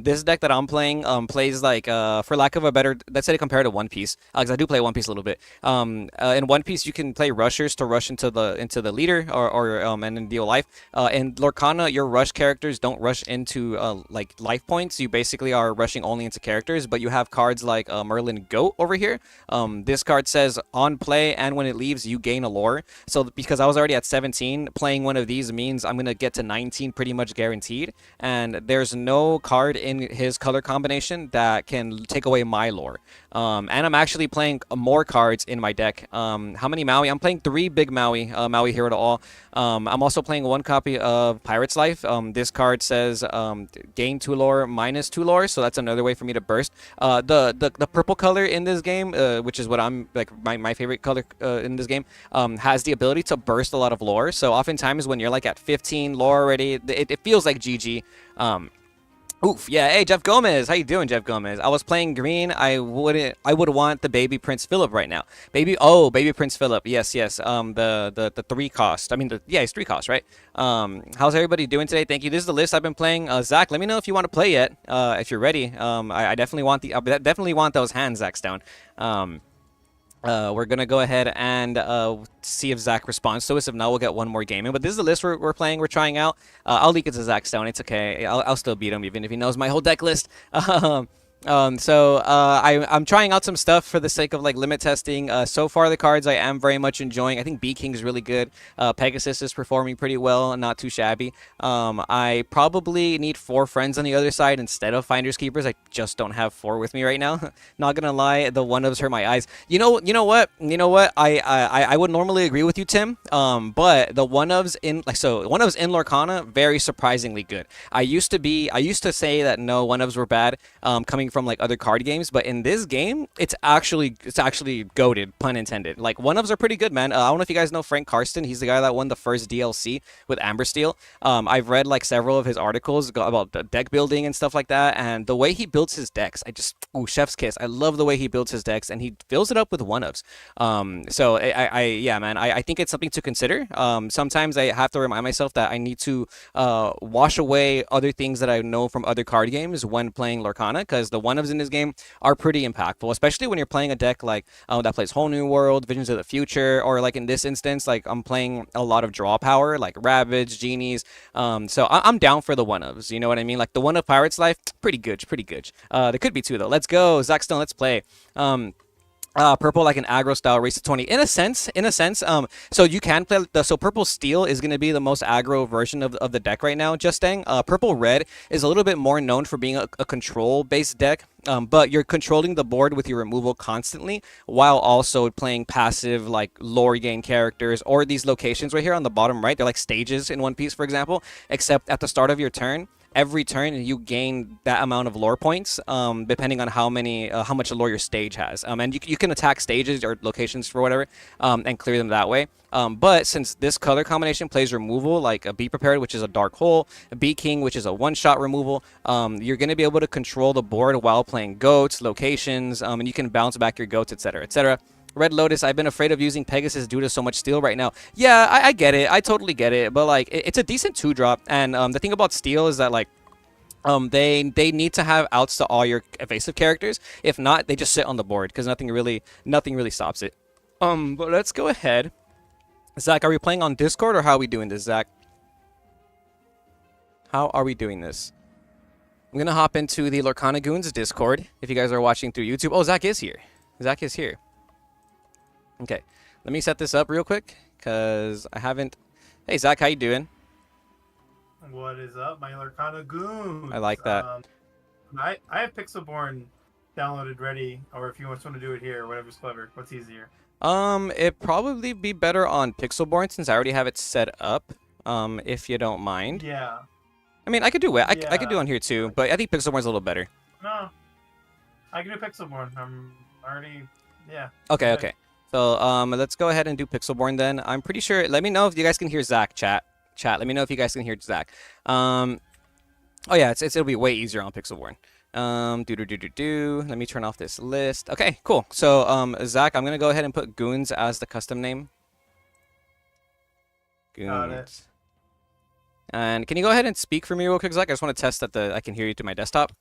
This deck that I'm playing plays like, for lack of a better, let's say compare to One Piece, because I do play One Piece a little bit. In One Piece, you can play rushers to rush into the leader or and then deal life. In Lorcana, your rush characters don't rush into like life points. You basically are rushing only into characters, but you have cards like Merlin Goat over here. This card says on play and when it leaves, you gain a lore. So because I was already at 17, playing one of these means I'm going to get to 19 pretty much guaranteed. And there's no card in his color combination that can take away my lore. And I'm actually playing more cards in my deck. How many Maui? I'm playing 3 big Maui, Maui Hero to All. I'm also playing 1 copy of Pirate's Life. This card says gain 2 lore, minus 2 lore, so that's another way for me to burst. The purple color in this game, which is what I'm like my favorite color in this game, has the ability to burst a lot of lore. So oftentimes when you're like at 15 lore already, it feels like GG. Oof, yeah. Hey, Jeff Gomez, how you doing, Jeff Gomez? I was playing green. I would want the baby Prince Philip right now. Baby Prince Philip. Yes. The 3 cost. I mean, it's 3 cost, right? How's everybody doing today? Thank you. This is the list I've been playing. Zach, let me know if you want to play yet. If you're ready. I definitely want those hands, Zach Stone. We're going to go ahead and see if Zach responds to us. If not, we'll get one more game in. But this is the list we're playing, we're trying out. I'll leak it to Zach Stone. It's okay. I'll still beat him, even if he knows my whole deck list. I'm trying out some stuff for the sake of like limit testing. So far the cards I am very much enjoying. I think B King is really good. Pegasus is performing pretty well, not too shabby. I probably need 4 friends on the other side instead of Finders Keepers. I just don't have 4 with me right now. Not gonna lie, the one-ups hurt my eyes. You know what? I would normally agree with you, Tim. But the one-ups in Lorcana, very surprisingly good. I used to say that no one-ups were bad, coming from like other card games, but in this game it's actually goated, pun intended. Like one-ups are pretty good, man. I don't know if you guys know Frank Karsten. He's the guy that won the first DLC with Amber Steel. I've read like several of his articles about deck building and stuff like that, and the way he builds his decks, chef's kiss. I love the way he builds his decks, and he fills it up with one-ups. So I think it's something to consider. Sometimes I have to remind myself that I need to wash away other things that I know from other card games when playing Lorcana, because the one-ups in this game are pretty impactful, especially when you're playing a deck like that plays Whole New World, Visions of the Future, or like in this instance, like I'm playing a lot of draw power, like Ravage, Genies. So I'm down for the one-ups, you know what I mean? Like the one of Pirate's Life, pretty good. There could be 2 though. Let's go, Zach Stone, let's play. Purple like an aggro style race to 20 in a sense. So you can play so purple steel is going to be the most aggro version of the deck right now, Justang. Purple red is a little bit more known for being a control based deck, but you're controlling the board with your removal constantly while also playing passive like lore gain characters, or these locations right here on the bottom right. They're like stages in One Piece, for example, except at the start of your turn, every turn you gain that amount of lore points, depending on how much lore your stage has. And you can attack stages or locations for whatever, and clear them that way. But since this color combination plays removal, like a Be Prepared, which is a dark hole, a Be King, which is a one-shot removal, you're going to be able to control the board while playing goats, locations, and you can bounce back your goats, etc., etc. Red Lotus, I've been afraid of using Pegasus due to so much steel right now. Yeah, I get it. I totally get it. But, like, it's a decent 2-drop. And the thing about steel is that, like, they need to have outs to all your evasive characters. If not, they just sit on the board because nothing really stops it. But let's go ahead. Zach, are we playing on Discord or how are we doing this, Zach? How are we doing this? I'm going to hop into the Lorcana Goons Discord if you guys are watching through YouTube. Oh, Zach is here. Zach is here. Okay, let me set this up real quick because I haven't. Hey, Zach, how you doing? What is up, my Lorcana Goons? I like that. I have Pixelborn downloaded ready, or if you just want to do it here, whatever's clever. What's easier? It'd probably be better on Pixelborn since I already have it set up. If you don't mind. Yeah. I mean, I could do it. I could do on here too, but I think Pixelborn's a little better. No, I can do Pixelborn. I'm already. Yeah. Okay. So let's go ahead and do Pixelborn then. I'm pretty sure. Let me know if you guys can hear Zach. Chat. Let me know if you guys can hear Zach. Oh yeah, it'll be way easier on Pixelborn. Let me turn off this list. Okay, cool. So Zach, I'm gonna go ahead and put Goons as the custom name. Goons. Got it. And can you go ahead and speak for me real quick, Zach? I just want to test that I can hear you through my desktop.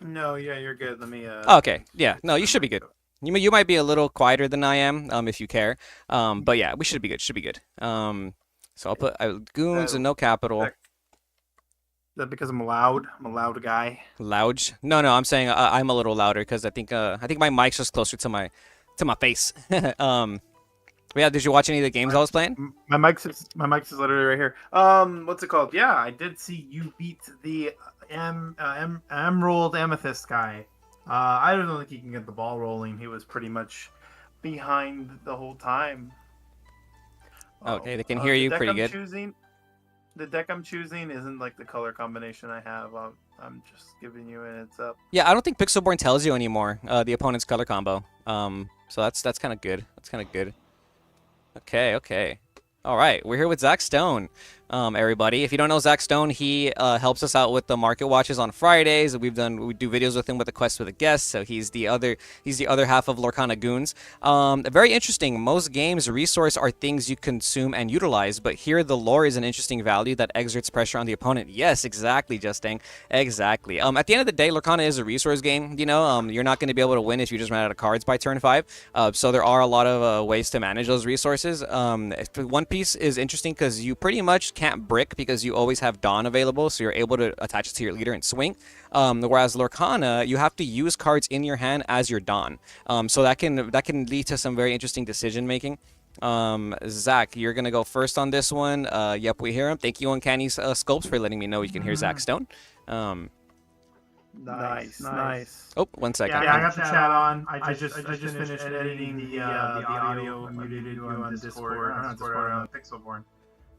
No, yeah, you're good. Let me. Oh, okay. Yeah. No, you should be good. You might be a little quieter than I am, if you care. But yeah, we should be good. Should be good. So I'll put Goons and no capital. Is that because I'm loud? I'm a loud guy. Loud? No, I'm saying I'm a little louder because I think my mic's just closer to my face. But yeah, did you watch any of the games I was playing? My mic's literally right here. What's it called? Yeah, I did see you beat the Emerald Amethyst guy. I don't think he can get the ball rolling. He was pretty much behind the whole time. Okay, they can hear you pretty good. The deck I'm choosing isn't like the color combination I have. I'm just giving you a heads up. Yeah, I don't think Pixelborn tells you anymore the opponent's color combo. So that's kind of good. That's kind of good. Okay. All right, we're here with Zach Stone, everybody. If you don't know Zach Stone, he helps us out with the market watches on Fridays. We do videos with him with the quest with a guest. So he's the other half of Lorcana Goons. Very interesting. Most games resource are things you consume and utilize, but here the lore is an interesting value that exerts pressure on the opponent. Yes, exactly, Justin. Exactly. At the end of the day, Lorcana is a resource game. You know, you're not going to be able to win if you just run out of cards by turn 5. So there are a lot of ways to manage those resources. One piece is interesting because you pretty much can't brick because you always have Dawn available, so you're able to attach it to your leader and swing. Whereas Lorcana, you have to use cards in your hand as your Dawn. So that can lead to some very interesting decision making. Zach, you're gonna go first on this one. Yep, we hear him. Thank you, Uncanny Sculpts, for letting me know you can hear Zach Stone. Nice. Oh, 1 second. Yeah, I got the chat on. I just finished editing the audio I muted you on Discord. Not Discord, on Pixelborn.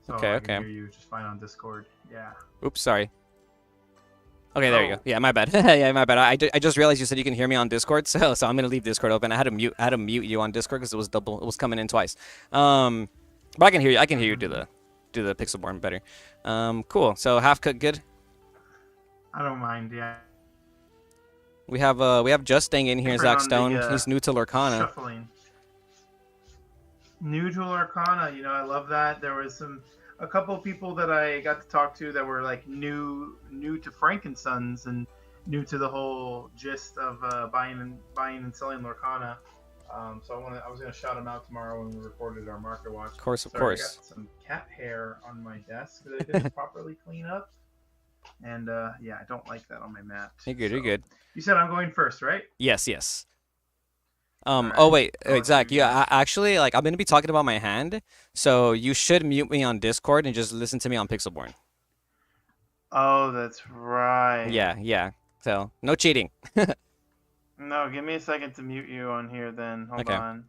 So Okay. I can hear you just fine on Discord. Yeah. Oops, sorry. Okay, there you go. Yeah, my bad. Yeah, my bad. I just realized you said you can hear me on Discord, so I'm gonna leave Discord open. I had to mute you on Discord because it was double. It was coming in twice. But I can hear you. I can hear you do the Pixelborn better. Cool. So half cut, good. I don't mind. Yeah. We have Justin in here, Zach On the, Stone. He's new to Lorcana. Shuffling. New to Lorcana, I love that. There was a couple of people that I got to talk to that were like new to Frankensons and new to the whole gist of buying and selling Lorcana. So I was gonna shout them out tomorrow when we recorded our market watch. Of course. I got some cat hair on my desk that I didn't properly clean up. And yeah, I don't like that on my mat. You're good. You're good. You said I'm going first, right? Yes. Right. Oh wait, Zach. Yeah, actually, like I'm gonna be talking about my hand, so you should mute me on Discord and just listen to me on Pixelborn. Oh, that's right. Yeah. So no cheating. No, give me a second to mute you on here then. Hold Okay. on.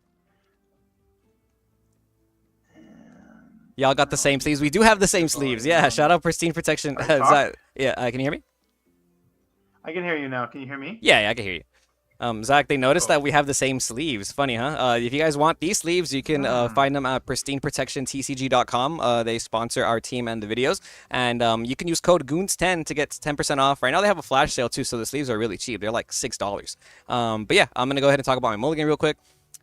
Y'all got the same sleeves. We do have the same sleeves. Yeah, shout out Pristine Protection. Are you talking? Yeah, can you hear me? I can hear you now. Can you hear me? Yeah, I can hear you. Zach, they noticed Cool. that we have the same sleeves. Funny, huh? If you guys want these sleeves, you can find them at pristineprotectiontcg.com. They sponsor our team and the videos. And you can use code GOONS10 to get 10% off. Right now they have a flash sale too, so the sleeves are really cheap. They're like $6. But yeah, I'm going to go ahead and talk about my mulligan real quick.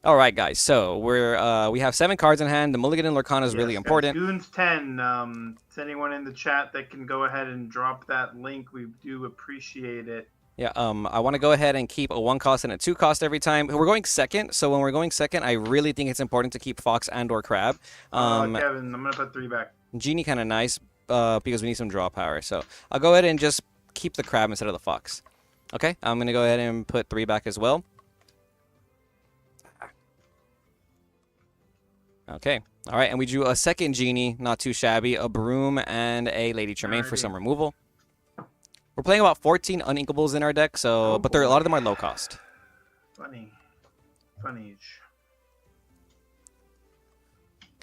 All right, guys. So we have 7 cards in hand. The mulligan in Lorcana is really important. Goons 10. Is anyone in the chat that can go ahead and drop that link? We do appreciate it. Yeah, I want to go ahead and keep a 1 cost and a 2 cost every time. We're going second, so when we're going second, I really think it's important to keep Fox and or Crab. Kevin, I'm going to put 3 back. Genie kind of nice because we need some draw power. So I'll go ahead and just keep the Crab instead of the Fox. Okay, I'm going to go ahead and put 3 back as well. Okay, all right, and we drew a second Genie, not too shabby, a Broom and a Lady Tremaine for some removal. We're playing about 14 uninkables in our deck, so but a lot of them are low cost. Funny.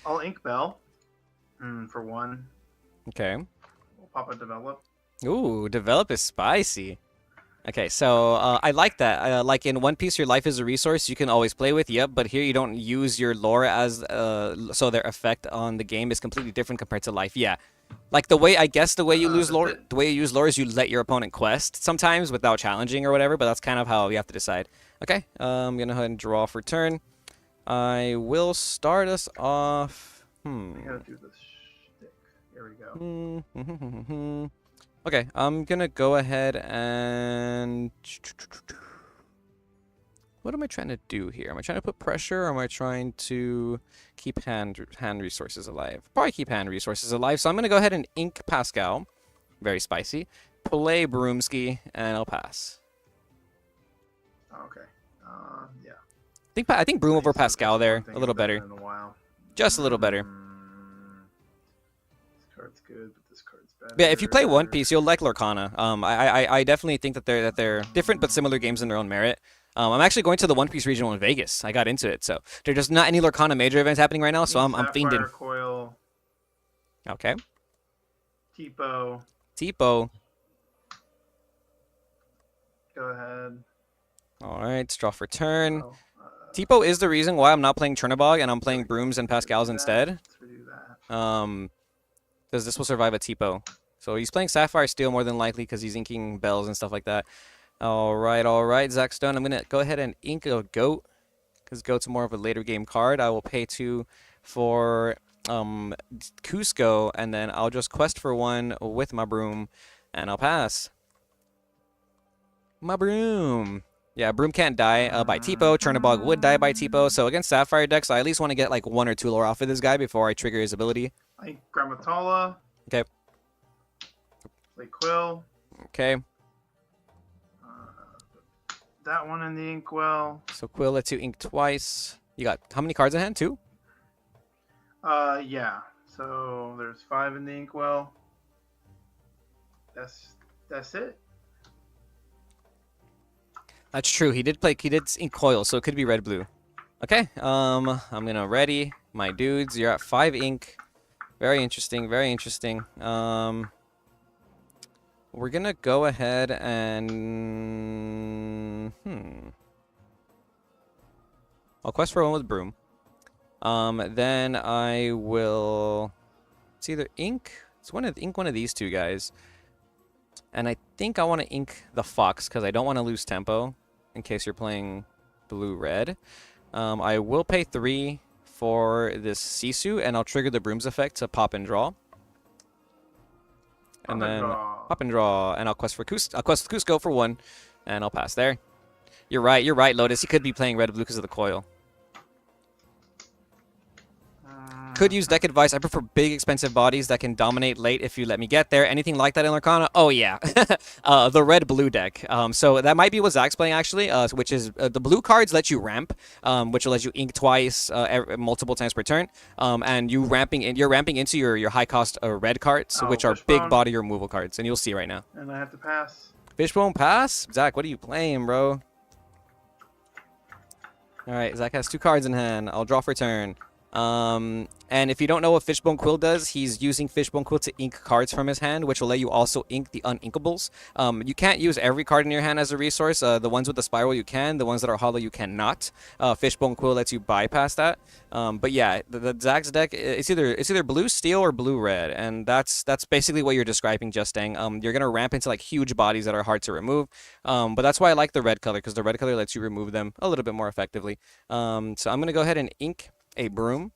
I'll ink Bell for 1. Okay. We'll pop a develop. Ooh, develop is spicy. Okay, so I like that. Like in One Piece, your life is a resource you can always play with. Yep, but here you don't use your lore as so their effect on the game is completely different compared to life. Yeah. Like the way you lose lore, the way you use lore is you let your opponent quest sometimes without challenging or whatever, but that's kind of how you have to decide. Okay, I'm gonna go ahead and draw for turn. I will start us off. I gotta do this stick. Here we go. Okay, I'm gonna go ahead and. What am I trying to do here? Am I trying to put pressure, or am I trying to keep hand resources alive? Probably keep hand resources alive. So I'm gonna go ahead and ink Pascal, very spicy. Play Broomski, and I'll pass. Okay. Yeah. I think Broom over Pascal there, a little better. Just a little better. This card's good, but this card's better. Yeah, if you play One Piece, you'll like Lorcana. I definitely think that they're different but similar games in their own merit. I'm actually going to the One Piece regional in Vegas. I got into it, so there's just not any Lorcana major events happening right now, so I'm fiending. Coil. Okay. Tipo. Tipo. Go ahead. All right, let's draw for turn. Tipo is the reason why I'm not playing Chernobog and I'm playing Brooms and Pascals instead. Let's redo that. Because this will survive a Tipo. So he's playing Sapphire Steel more than likely because he's inking bells and stuff like that. All right, Zach Stone. I'm going to go ahead and ink a Goat because Goat's more of a later game card. I will pay 2 for Cusco, and then I'll just quest for 1 with my Broom, and I'll pass. My Broom. Yeah, Broom can't die by Tipo. Chernobog would die by Tipo. So against Sapphire decks, I at least want to get like 1 or 2 lore off of this guy before I trigger his ability. I ink Grammatala. Okay. Play Quill. Okay. That one in the inkwell. So Quill lets you ink twice. You got how many cards in hand? 2? Yeah. So there's 5 in the inkwell. That's it. That's true. He did ink coil, so it could be red blue. Okay. I'm gonna ready my dudes. You're at 5 ink. Very interesting. Very interesting. We're gonna go ahead and I'll quest for 1 with Broom. Then I will. It's either ink. Ink one of these 2 guys. And I think I want to ink the Fox because I don't want to lose tempo in case you're playing blue-red. I will pay 3 for this Sisu, and I'll trigger the Broom's effect to pop and draw. And then pop and draw, and I'll quest Cusco for 1, and I'll pass there. You're right, Lotus. He could be playing red-blue because of the coil. Could use deck advice. I prefer big, expensive bodies that can dominate late if you let me get there. Anything like that in Lorcana? Oh, yeah. The red-blue deck. So that might be what Zach's playing, actually, which is the blue cards let you ramp, which will let you ink twice, multiple times per turn. And you're ramping into your high-cost red cards, which are big body removal cards. And you'll see right now. And I have to pass. Fishbone pass? Zach, what are you playing, bro? All right, Zach has 2 cards in hand. I'll draw for turn. And if you don't know what Fishbone Quill does, he's using Fishbone Quill to ink cards from his hand, which will let you also ink the uninkables. You can't use every card in your hand as a resource. The ones with the spiral you can, the ones that are hollow you cannot. Fishbone Quill lets you bypass that. But yeah, the Zach's deck, it's either blue steel or blue red, and that's basically what you're describing, Justang. You're gonna ramp into like huge bodies that are hard to remove. But that's why I like the red color, because the red color lets you remove them a little bit more effectively. So I'm gonna go ahead and ink a broom,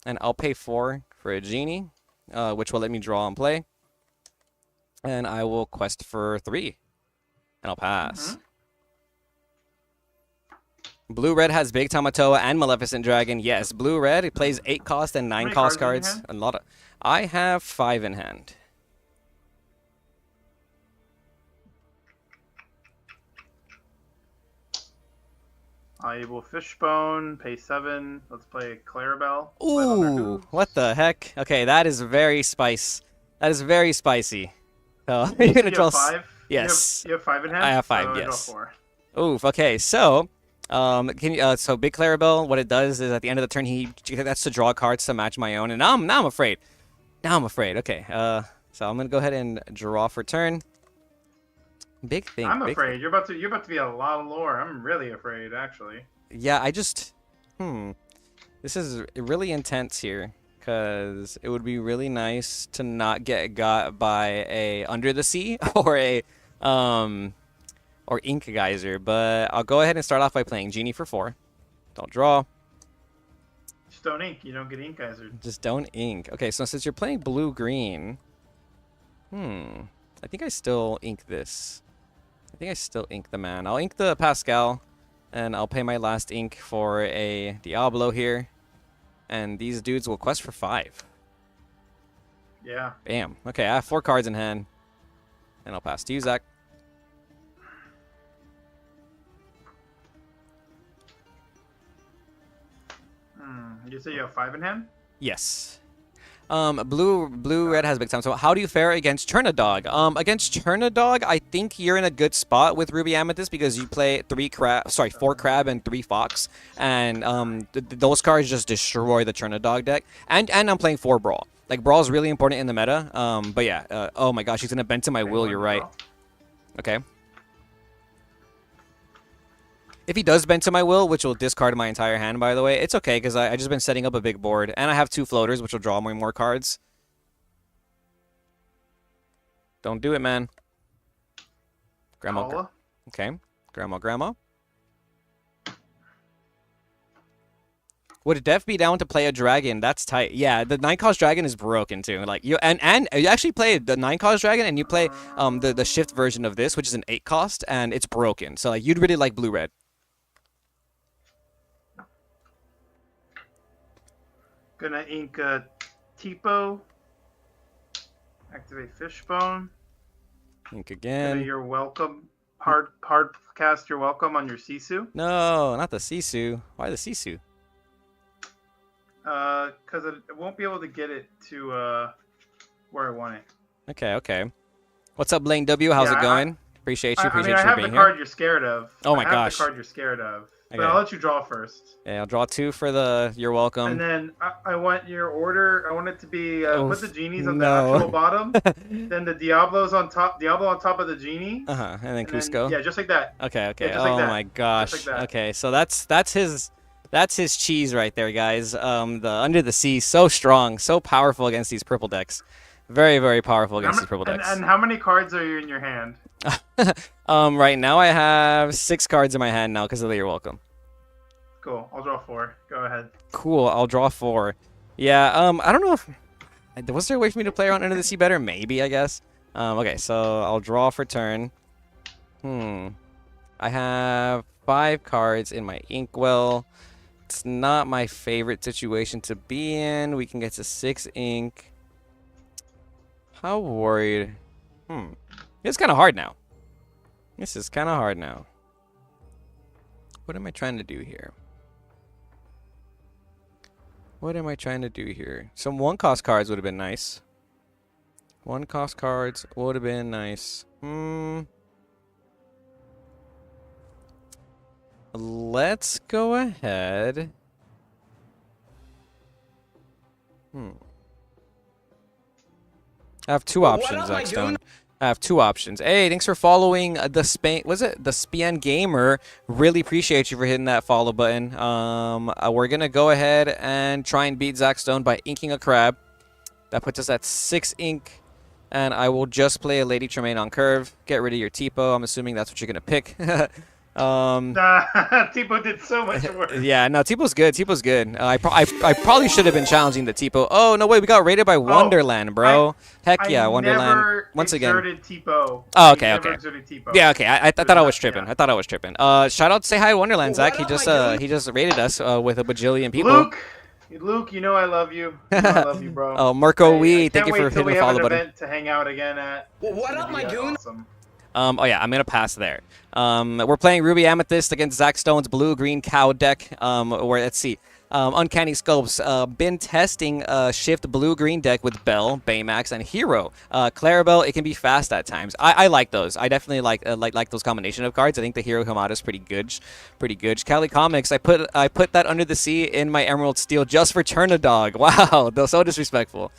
and I'll pay 4 for a genie, which will let me draw and play. And I will quest for 3, and I'll pass. Blue-red has Big Tamatoa and Maleficent Dragon. Yes, blue-red, it plays 8 cost and 9 cost cards. A lot of. I have 5 in hand. I will Fishbone, pay 7. Let's play Clarabelle. Ooh, what the heck? Okay, that is very spicy. That is very spicy. So you're gonna draw 5? Yes. You have 5 in hand? I have 5, so yes. I draw 4. Oof. Okay, so can you so Big Clarabelle, what it does is at the end of the turn that's to draw cards to match my own, and now I'm afraid. Now I'm afraid. Okay. So I'm gonna go ahead and draw for turn. Big thing. I'm big afraid. You're about to be a lot of lore. I'm really afraid, actually. Yeah, I just this is really intense here, because it would be really nice to not get got by a Under the Sea or a or Ink Geyser, but I'll go ahead and start off by playing Genie for 4. Don't draw. Just don't ink. You don't get ink geyser. Just don't ink. Okay, so since you're playing blue-green, I think I still ink this. I think I still ink the man. I'll ink the Pascal, and I'll pay my last ink for a Diablo here. And these dudes will quest for 5. Yeah. Bam. Okay, I have 4 cards in hand. And I'll pass to you, Zach. You say you have 5 in hand? Yes. Blue-red has big time. So how do you fare against Chernadog? Against Chernadog, I think you're in a good spot with Ruby Amethyst, because you play 4 crab and 3 fox, and those cards just destroy the Chernadog deck. And I'm playing 4 brawl. Like, brawl is really important in the meta. But yeah. Oh my gosh, he's gonna bend to my will. You're right. Okay. If he does bend to my will, which will discard my entire hand, by the way, it's okay, because I just been setting up a big board. And I have 2 floaters, which will draw more cards. Don't do it, man. Grandma. Okay. Grandma. Would Def be down to play a dragon? That's tight. Yeah, the 9-cost dragon is broken, too. Like, you actually play the 9-cost dragon, and you play the shift version of this, which is an 8-cost, and it's broken. So, like, you'd really like blue-red. Gonna ink Tipo. Activate Fishbone. Ink again. You're welcome. Hard cast. You're welcome on your Sisu. No, not the Sisu. Why the Sisu? Because it won't be able to get it to where I want it. Okay. What's up, Blaine W? How's it going? Appreciate you. Appreciate I you have being the here. card you're scared of. Oh my I have gosh. the card you're scared of. But Okay. I'll let you draw first. Yeah, I'll draw 2 for the you're welcome. And then I want your order. I want it to be put the genies on the no. actual bottom. Then the Diablo's on top. Diablo on top of the genie. And then Cusco. Yeah, just like that. Okay. Yeah, just Oh like that. my gosh. Just like that. Okay, so that's his cheese right there, guys. The Under the Sea, so strong, so powerful against these purple decks. Very, very powerful against these purple decks. And how many cards are you in your hand? Right now I have 6 cards in my hand now because of the you're welcome. Cool. I'll draw 4. Go ahead. Cool. I'll draw 4. Yeah. I don't know if was there a way for me to play around Under the Sea better? Maybe, I guess. Okay. So I'll draw for turn. I have 5 cards in my inkwell. It's not my favorite situation to be in. We can get to 6 ink. How worried? It's kind of hard now. This is kind of hard now. What am I trying to do here? What am I trying to do here? Some 1-cost cards would have been nice. 1-cost cards would have been nice. Let's go ahead I have two options, Zachstone. I have two options. Hey, thanks for following the Spain. Was it the Spian Gamer? Really appreciate you for hitting that follow button. We're gonna go ahead and try and beat Zachstone by inking a crab. That puts us at 6 ink, and I will just play a Lady Tremaine on curve. Get rid of your Tipo. I'm assuming that's what you're gonna pick. Tipo did so much work. Yeah, no, Tipo's good. Tipo's good. I probably should have been challenging the Tipo. Oh no, wait, we got raided by Wonderland, bro. Heck yeah, Wonderland. Never Once again. Tipo. Oh, okay, I okay. never exerted Tipo. Yeah, okay. I thought I was tripping. Yeah. I thought I was tripping. Shout out, say hi to Wonderland, Zach. He just raided us with a bajillion people. Luke, you know I love you. You know I love you, bro. Oh, Marco Wee, thank you for hitting the follow button. Event to hang out again at. What up, my goon? Awesome. Oh yeah, I'm gonna pass there. We're playing Ruby Amethyst against Zach Stone's blue-green cow deck. Where let's see, Uncanny Scopes. Been testing shift blue-green deck with Belle, Baymax, and Hero. Clarabelle, it can be fast at times. I like those. I definitely like those combination of cards. I think the Hero Hamada is pretty good. Pretty good. Cali Comics. I put that Under the Sea in my Emerald Steel just for Turnadog. Wow, they're so disrespectful.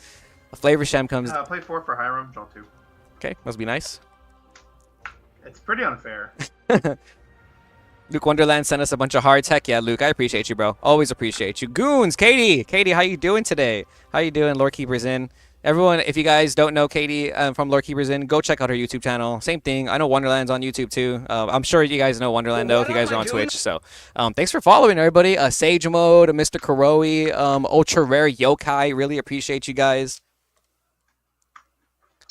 Flavor Sham comes. Play 4 for Hiram. Draw 2. Okay, must be nice. It's pretty unfair. Luke Wonderland sent us a bunch of hearts. Heck yeah, Luke. I appreciate you, bro. Always appreciate you. Goons, Katie. Katie, how you doing today? How you doing, Lore Keepers In? Everyone, if you guys don't know Katie from Lore Keepers In, go check out her YouTube channel. Same thing. I know Wonderland's on YouTube too. I'm sure you guys know Wonderland though if you guys are on Twitch. So thanks for following everybody. Sage Mode, Mr. Kuroe, Ultra Rare Yokai. Really appreciate you guys.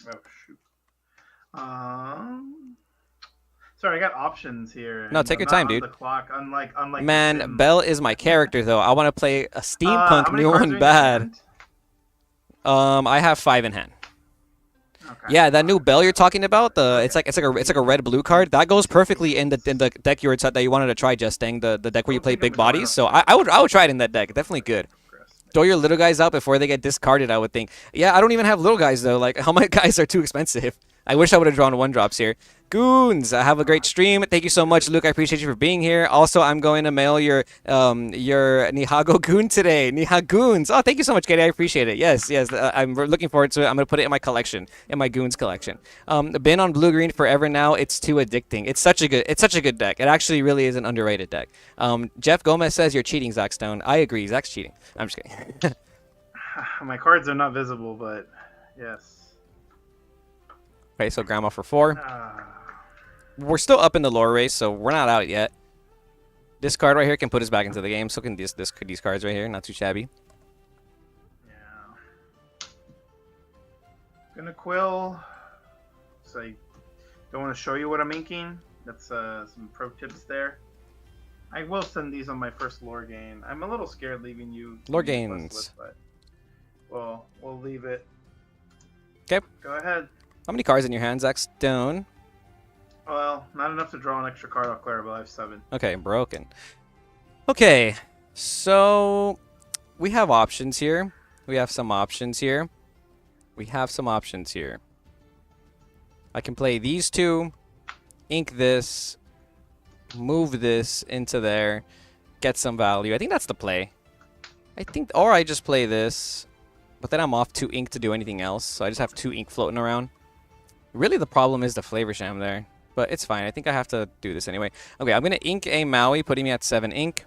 Oh shoot. Sorry, I got options here. No, take your time, dude. The clock, unlike Man, Belle is my character though. I want to play a steampunk new one bad. I have 5 in hand. Okay. Yeah, that new Belle you're talking about, it's like a red blue card. That goes perfectly in the deck that you wanted to try, Jesting, the deck where you play big bodies. So I would try it in that deck. Definitely good. Throw your little guys out before they get discarded, I would think. Yeah, I don't even have little guys though. Like, how many guys are too expensive? I wish I would have drawn 1-drops here. Goons, have a great stream. Thank you so much, Luke. I appreciate you for being here. Also, I'm going to mail your Nihago Goon today. Nihagoons. Oh, thank you so much, Katie. I appreciate it. Yes. I'm looking forward to it. I'm going to put it in my collection, in my Goons collection. Been on blue-green forever now. It's too addicting. It's such a good deck. It actually really is an underrated deck. Jeff Gomez says you're cheating, Zach Stone. I agree. Zach's cheating. I'm just kidding. My cards are not visible, but yes. Okay, so Grandma for 4. We're still up in the lore race, so we're not out yet. This card right here can put us back into the game. So can these cards right here. Not too shabby. Yeah. Gonna quill. So I don't want to show you what I'm inking. That's some pro tips there. I will send these on my first lore game. I'm a little scared leaving you. Lore games. List, but we'll leave it. Okay. Go ahead. How many cards in your hand, Zach Stone? Well, not enough to draw an extra card off Clarabelle. I have 7. Okay, broken. Okay, so we have options here. We have some options here. I can play these 2, ink this, move this into there, get some value. I think that's the play. Or I just play this, but then I'm off 2 ink to do anything else. So I just have 2 ink floating around. Really, the problem is the Flavor Sham there. But it's fine. I think I have to do this anyway. Okay, I'm going to ink a Maui, putting me at 7 ink.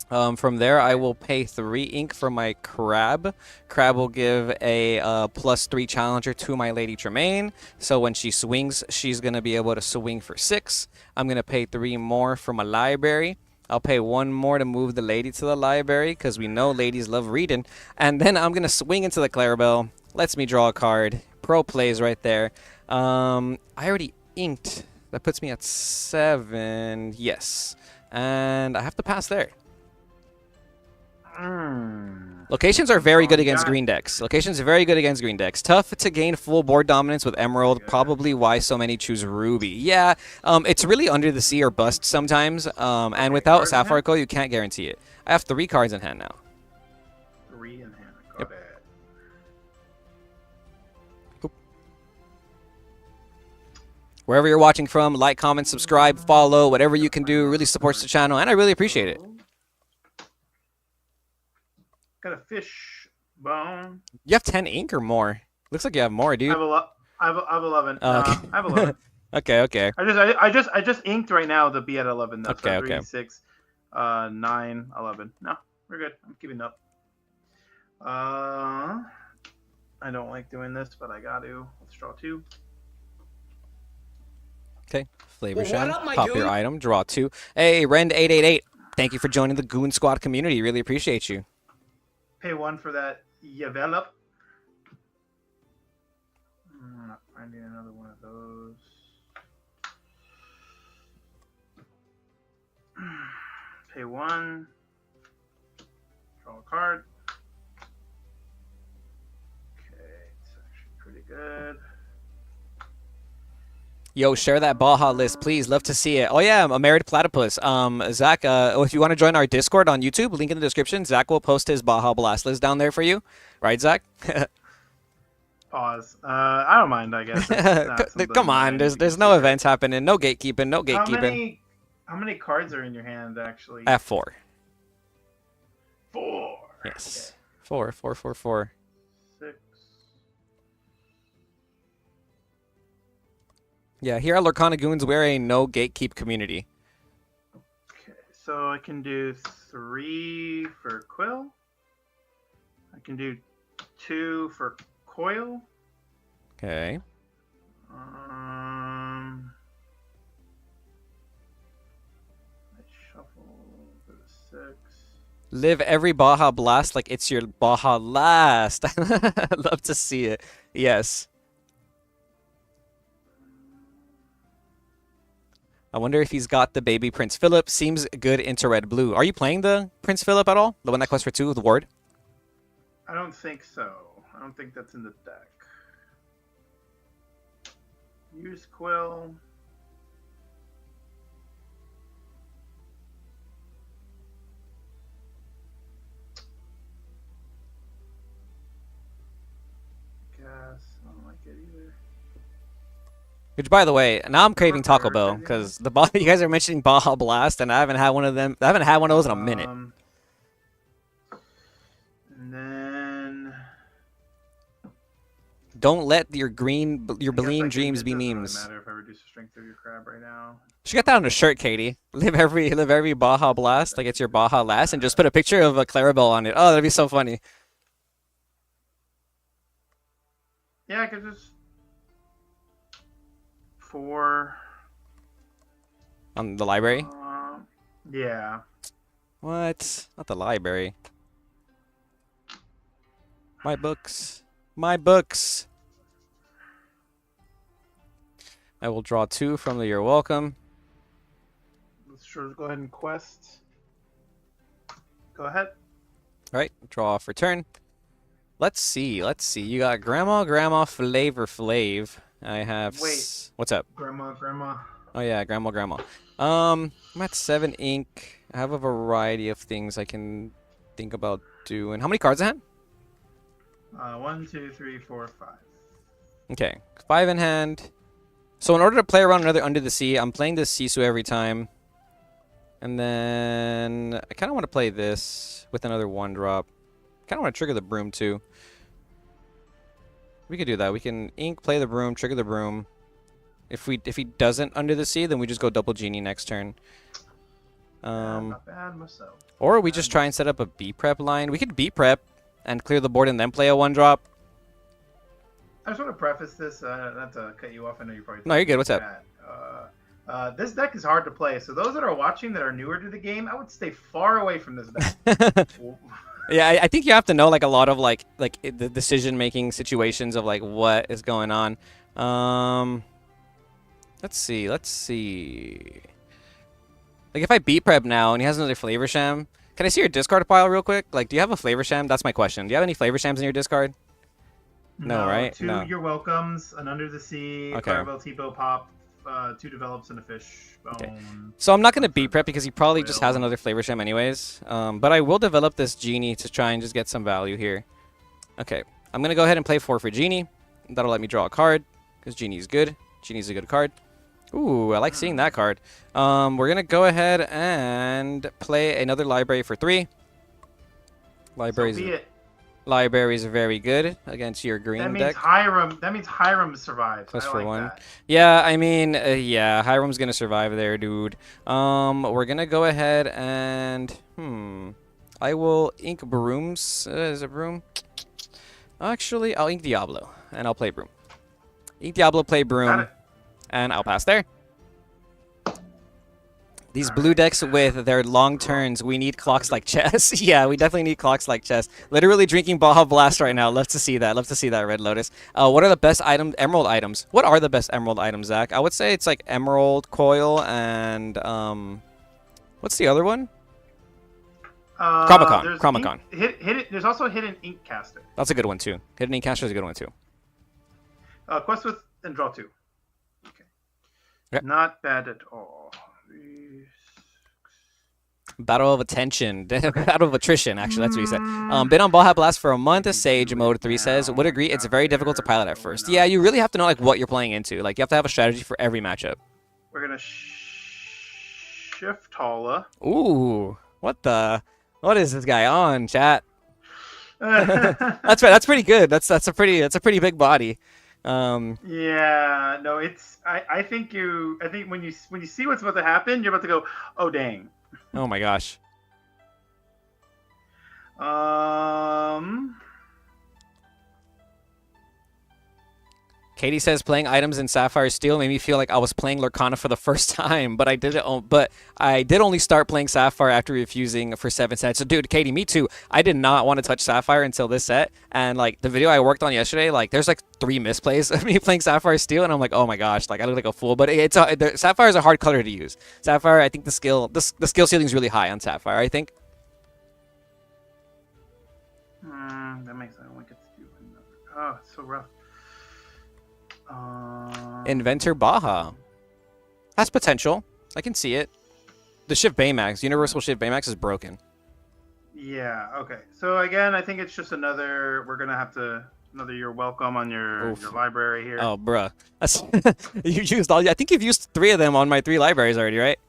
From there, I will pay 3 ink for my Crab. Crab will give a +3 challenger to my Lady Tremaine. So when she swings, she's going to be able to swing for 6. I'm going to pay 3 more for my library. I'll pay 1 more to move the lady to the library, because we know ladies love reading. And then I'm going to swing into the Clarabelle. Lets me draw a card. Pro plays right there. I already inked. That puts me at 7. Yes. And I have to pass there. Locations are very good against green decks. Tough to gain full board dominance with Emerald. Probably why so many choose Ruby. Yeah, it's really under the sea or bust sometimes. And without Sapphire Coil, you can't guarantee it. I have 3 cards in hand now. 3 in hand. Got Yep. it. Wherever you're watching from, like, comment, subscribe, follow, whatever you can do. Really supports the channel, and I really appreciate it. Got a fish Bone. You have 10 ink or more? Looks like you have more, I dude. have I have 11. Oh, okay. I have 11. Okay. I just inked right now to be at 11 though. Okay, So 3, okay. 6, 9, 11. No, we're good. I'm keeping up. I don't like doing this, but I got to. Let's draw 2. Okay. Flavor Well, what Sham. up, my Pop your dude? item. Draw 2. Hey, Rend888. Thank you for joining the Goon Squad community. Really appreciate you. Pay 1 for that Yavelop. I'm not finding another one of those. Pay 1. Draw a card. Okay, it's actually pretty good. Yo, share that Baja list, please. Love to see it. Oh yeah, I'm a married platypus. Zach, if you want to join our Discord on YouTube, link in the description. Zach will post his Baja Blast list down there for you. Right, Zach? Pause. I don't mind, I guess. It's not something Come that I on, need there's to no consider. events happening. No gatekeeping. No gatekeeping. How many cards are in your hand, actually? F4. 4. Yes. 4. 6. Yeah, here at Lorcana Goons, we're a no gatekeep community. Okay, so I can do 3 for Quill. I can do 2 for Coil. Okay. I shuffle for the 6. Live every Baja Blast like it's your Baja last. I'd love to see it. Yes. I wonder if he's got the baby Prince Philip. Seems good into red blue. Are you playing the Prince Philip at all? The one that costs for 2 with Ward? I don't think so. I don't think that's in the deck. Use Quill. Guess I don't like it either. Which, by the way, now I'm craving Taco Prefer Bell to, because you guys are mentioning Baja Blast, and I haven't had one of them. I haven't had one of those in a minute. And then Don't let your I guess I Bleen can- dreams it be doesn't really memes. matter if I reduce the strength of your crab right now. Should get that on a shirt, Katie. Live every Baja Blast like it's your Baja last, and just put a picture of a Clarabelle on it. Oh, that'd be so funny. Yeah, I could just 4. On the library? Yeah. What? Not the library. My books. My books. I will draw 2 from the You're Welcome. Let's sure go ahead and quest. Go ahead. All right, draw for turn. Let's see. You got Grandma, Flavor Flav. I have. Wait. What's up? Grandma. Oh yeah, Grandma. I'm at 7 ink. I have a variety of things I can think about doing. How many cards I had? 1, 2, 3, 4, 5. Okay, 5 in hand. So in order to play around another Under the Sea, I'm playing this Sisu every time. And then I kind of want to play this with another 1-drop. Kind of want to trigger the Broom too. We could do that. We can ink, play the Broom, trigger the Broom. If he doesn't Under the Sea, then we just go double Genie next turn. Not bad myself. Or we just try and set up a B prep line. We could B prep and clear the board and then play a 1-drop. I just want to preface this, not to cut you off. I know you're probably. No, you're good. What's up? This deck is hard to play, so those that are watching that are newer to the game, I would stay far away from this deck. Yeah, I think you have to know like a lot of like the decision making situations of like what is going on. Let's see. Like if I beat prep now and he has another Flavor Sham, can I see your discard pile real quick? Like, do you have a Flavor Sham? That's my question. Do you have any Flavor Shams in your discard? No, right? 2 No. You're Welcomes, an Under the Sea, Okay. Clarabelle, Tipo, Pop, 2 Develops, and a Fish Bone. Okay. So I'm not going to beat prep because he probably just has another Flavor Sham anyways. But I will develop this Genie to try and just get some value here. Okay. I'm going to go ahead and play 4 for Genie. That'll let me draw a card because Genie's good. Genie's a good card. Ooh, I like seeing that card. We're going to go ahead and play another library for 3. Libraries. So be it. library is very good against your That green means deck. Hiram. That means Hiram survives. Plus I for like one. that. Yeah, I mean, yeah, Hiram's gonna survive there, dude. We're gonna go ahead and I will ink brooms. Is it broom? Actually, I'll ink Diablo and I'll play broom. Ink Diablo, play Got broom, it. and I'll pass there. These All blue right. decks with their long turns, we need clocks like chess. Yeah, we definitely need clocks like chess. Literally drinking Baja Blast right now. Love to see that. Love to see that, Red Lotus. What are the best items? Emerald items. What are the best emerald items, Zach? I would say it's like Emerald Coil and what's the other one? Chromacon. There's Chromacon. There's also hidden ink caster. That's a good one too. Hidden Ink Caster is a good one too. Quest with and draw 2. Okay. Yep. Not bad at all. Battle of Attention. Battle of Attrition, actually. That's what he said. Been on Baja Blast for a month. Sage Mode 3 says, would agree it's very difficult to pilot at first. Yeah, you really have to know like what you're playing into. Like, you have to have a strategy for every matchup. We're going to shift Hala. Ooh. What the? What is this guy on, chat? Yeah, That's right. That's pretty good. That's a pretty big body. no, it's I think when you see what's about to happen, you're about to go, "Oh dang." Oh my gosh. Katie says playing items in Sapphire Steel made me feel like I was playing Lorcana for the first time, but I did only start playing Sapphire after refusing for 7 sets. So dude, Katie, me too. I did not want to touch Sapphire until this set, and like the video I worked on yesterday, like there's like 3 misplays of me playing Sapphire Steel, and I'm like, oh my gosh, like I look like a fool. But Sapphire is a hard color to use. Sapphire, I think the skill ceiling is really high on Sapphire. I think. That makes sense. I only get to do another. Oh, it's so rough. Inventor Baja. Has potential. I can see it. The Shift Baymax, Universal Shift Baymax is broken. Yeah. Okay. So again, I think it's just another. We're gonna have to another. You're welcome on your library here. Oh, bruh. That's you used all. I think you've used 3 of them on my 3 libraries already, right?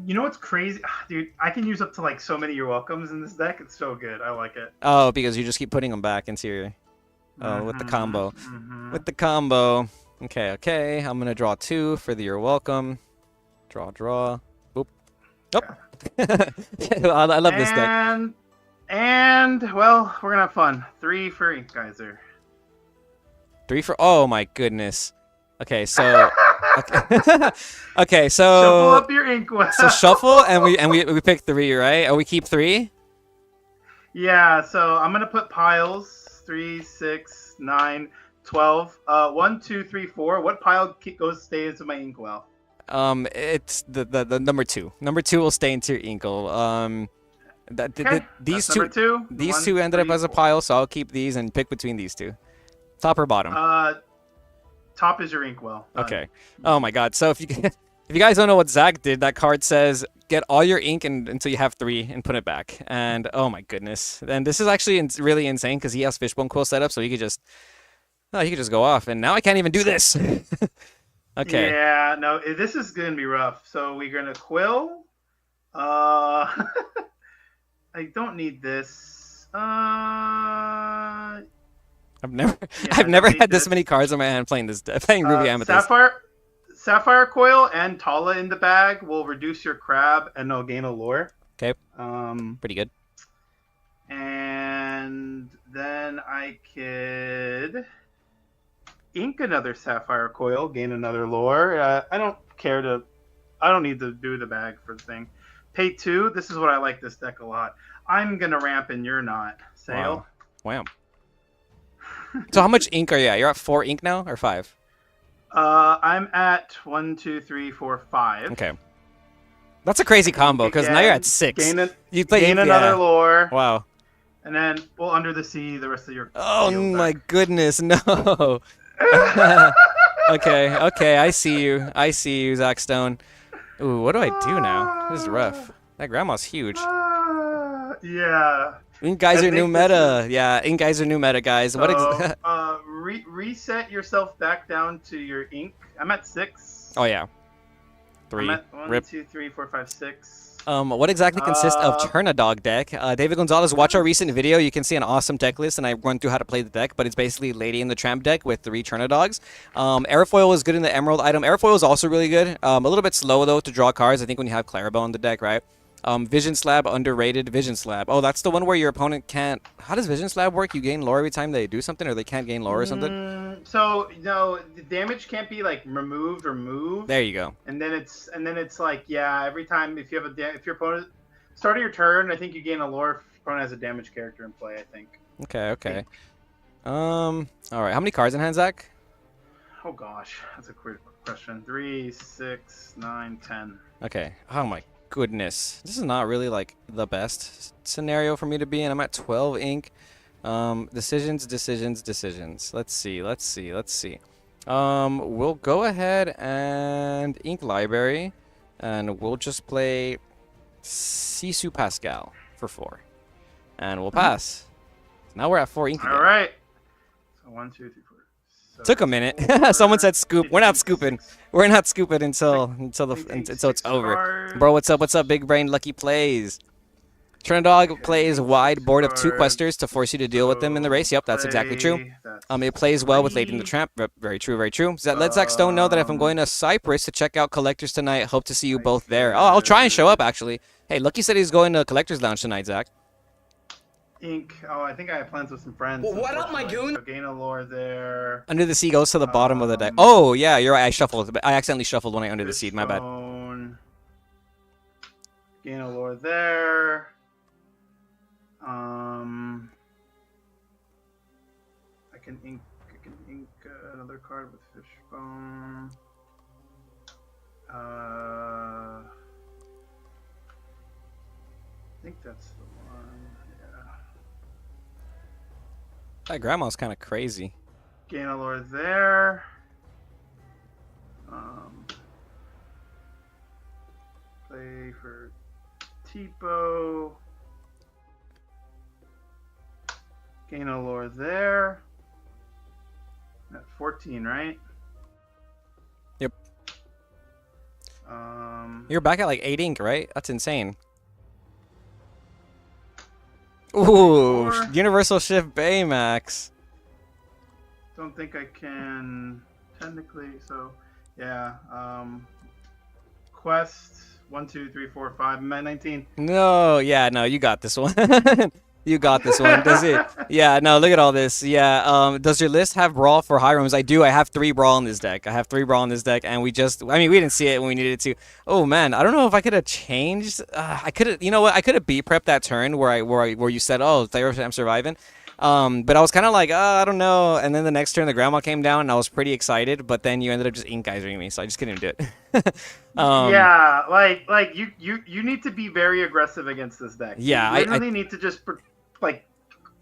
You know what's crazy, dude? I can use up to like so many you're welcomes in this deck. It's so good. I like it. Oh, because you just keep putting them back into your. Oh, with the combo. With the combo. Okay. I'm gonna draw 2 for the you're welcome. Draw. Oop. Nope. I love this deck. And well, we're gonna have fun. 3 for Ink Geyser. 3 for. Oh my goodness. Okay, so. Okay, so. Shuffle up your inkwell. So shuffle, and we pick 3, right? Or we keep 3. Yeah. So I'm gonna put piles. 3, 6, 9, 12. 1, 2, 3, 4. What pile stays into my inkwell? It's the number 2. Number 2 will stay into your inkle. These That's two. number 2. These 1, 2 ended 3, up as a 4. pile, so I'll keep these and pick between these 2. Top or bottom? Top is your inkwell. Done. Okay. Oh my God. So if you guys don't know what Zach did, that card says get all your ink until you have 3 and put it back. And oh my goodness. And this is actually really insane because he has Fishbone Quill set up, so he could just go off. And now I can't even do this. Okay. Yeah. No, this is gonna be rough. So we're gonna quill. I don't need this. I've never had this many cards in my hand playing Ruby Amethyst. Sapphire Coil and Tala in the bag will reduce your crab and they'll gain a lore. Okay. Pretty good. And then I could ink another Sapphire Coil, gain another lore. I don't need to do the bag for the thing. Pay 2. This is what I like this deck a lot. I'm gonna ramp and you're not. Sail. Wow. So how much ink are you at? You're at 4 ink now or 5? I'm at 1, 2, 3, 4, 5. Okay. That's a crazy combo because now you're at 6. Gain another lore. Wow. And then, under the sea, the rest of your. Oh my goodness, no. Okay, I see you, Zach Stone. Ooh, what do I do now? This is rough. That grandma's huge. Yeah. Ink Geyser new meta. Yeah, Ink Geyser new meta, guys. So, reset yourself back down to your ink. I'm at 6. Oh yeah. 3. I'm at 1, Rip. 2, 3, 4, 5, 6. What exactly consists of Chernadog deck? David Gonzalez, watch our recent video. You can see an awesome deck list, and I run through how to play the deck, but it's basically Lady in the Tramp deck with 3 Chernadogs. Airfoil is good in the Emerald item. Airfoil is also really good. A little bit slow, though, to draw cards, I think, when you have Clarabelle on the deck, right? Vision Slab, underrated. Vision Slab. Oh, that's the one where your opponent can't... How does Vision Slab work? You gain lore every time they do something, or they can't gain lore or something? So, no, the damage can't be, like, removed or moved. There you go. And then it's like, yeah, every time if you have if your opponent start of your turn, I think you gain a lore if your opponent has a damage character in play, I think. Okay. All right. How many cards in hand, Zach? Oh gosh, that's a quick question. 3, 6, 9, 10. Okay. Oh my goodness. This is not really like the best scenario for me to be in. I'm at 12 ink. Decisions. Let's see. We'll go ahead and ink library, and we'll just play Sisu Pascal for 4, and we'll pass. So now we're at 4 ink. All right. So 1, 2, 3, 4. So Took a minute. Someone said scoop. We're not scooping. We're not scooping until it's over. Bro, what's up? What's up, Big Brain Lucky Plays? Chernadog plays wide board of 2 questers to force you to deal with them in the race. Yep, that's exactly true. It plays well with Lady in the Tramp. Very true, very true. Let Zach Stone know that if I'm going to Cyprus to check out Collectors tonight, hope to see you both there. Oh, I'll try and show up, actually. Hey, Lucky said he's going to Collectors Lounge tonight, Zach. Ink. Oh, I think I have plans with some friends. Well, what up, my goon? So gain a lore there. Under the Sea goes to the bottom of the deck. Oh, yeah, you're right. I shuffled. I accidentally shuffled when I Under the Sea. My bad. Gain a lore there. I can ink another card with Fishbone. I think that's the one. Yeah. That grandma's kind of crazy. Gain a lore there. Play for Tipo. Gain a lore there. At 14, right? Yep. You're back at like 8 ink, right? That's insane. Ooh, Universal Shift Baymax. Don't think I can technically. So, yeah. Quest 1, 2, 3, 4, 5. I'm at 19. No, yeah, no, you got this one. You got this one. Does it? Yeah, no, look at all this. Yeah, does your list have Brawl for high rooms? I do. I have 3 Brawl in this deck. And we didn't see it when we needed to. Oh, man, I don't know if I could have changed. I could have, you know what? I could have B-prepped that turn where you said, oh, I'm surviving. But I was kind of like, I don't know. And then the next turn, the grandma came down, and I was pretty excited. But then you ended up just ink geysering me, so I just couldn't do it. Yeah, like you need to be very aggressive against this deck. Yeah, you really need to just like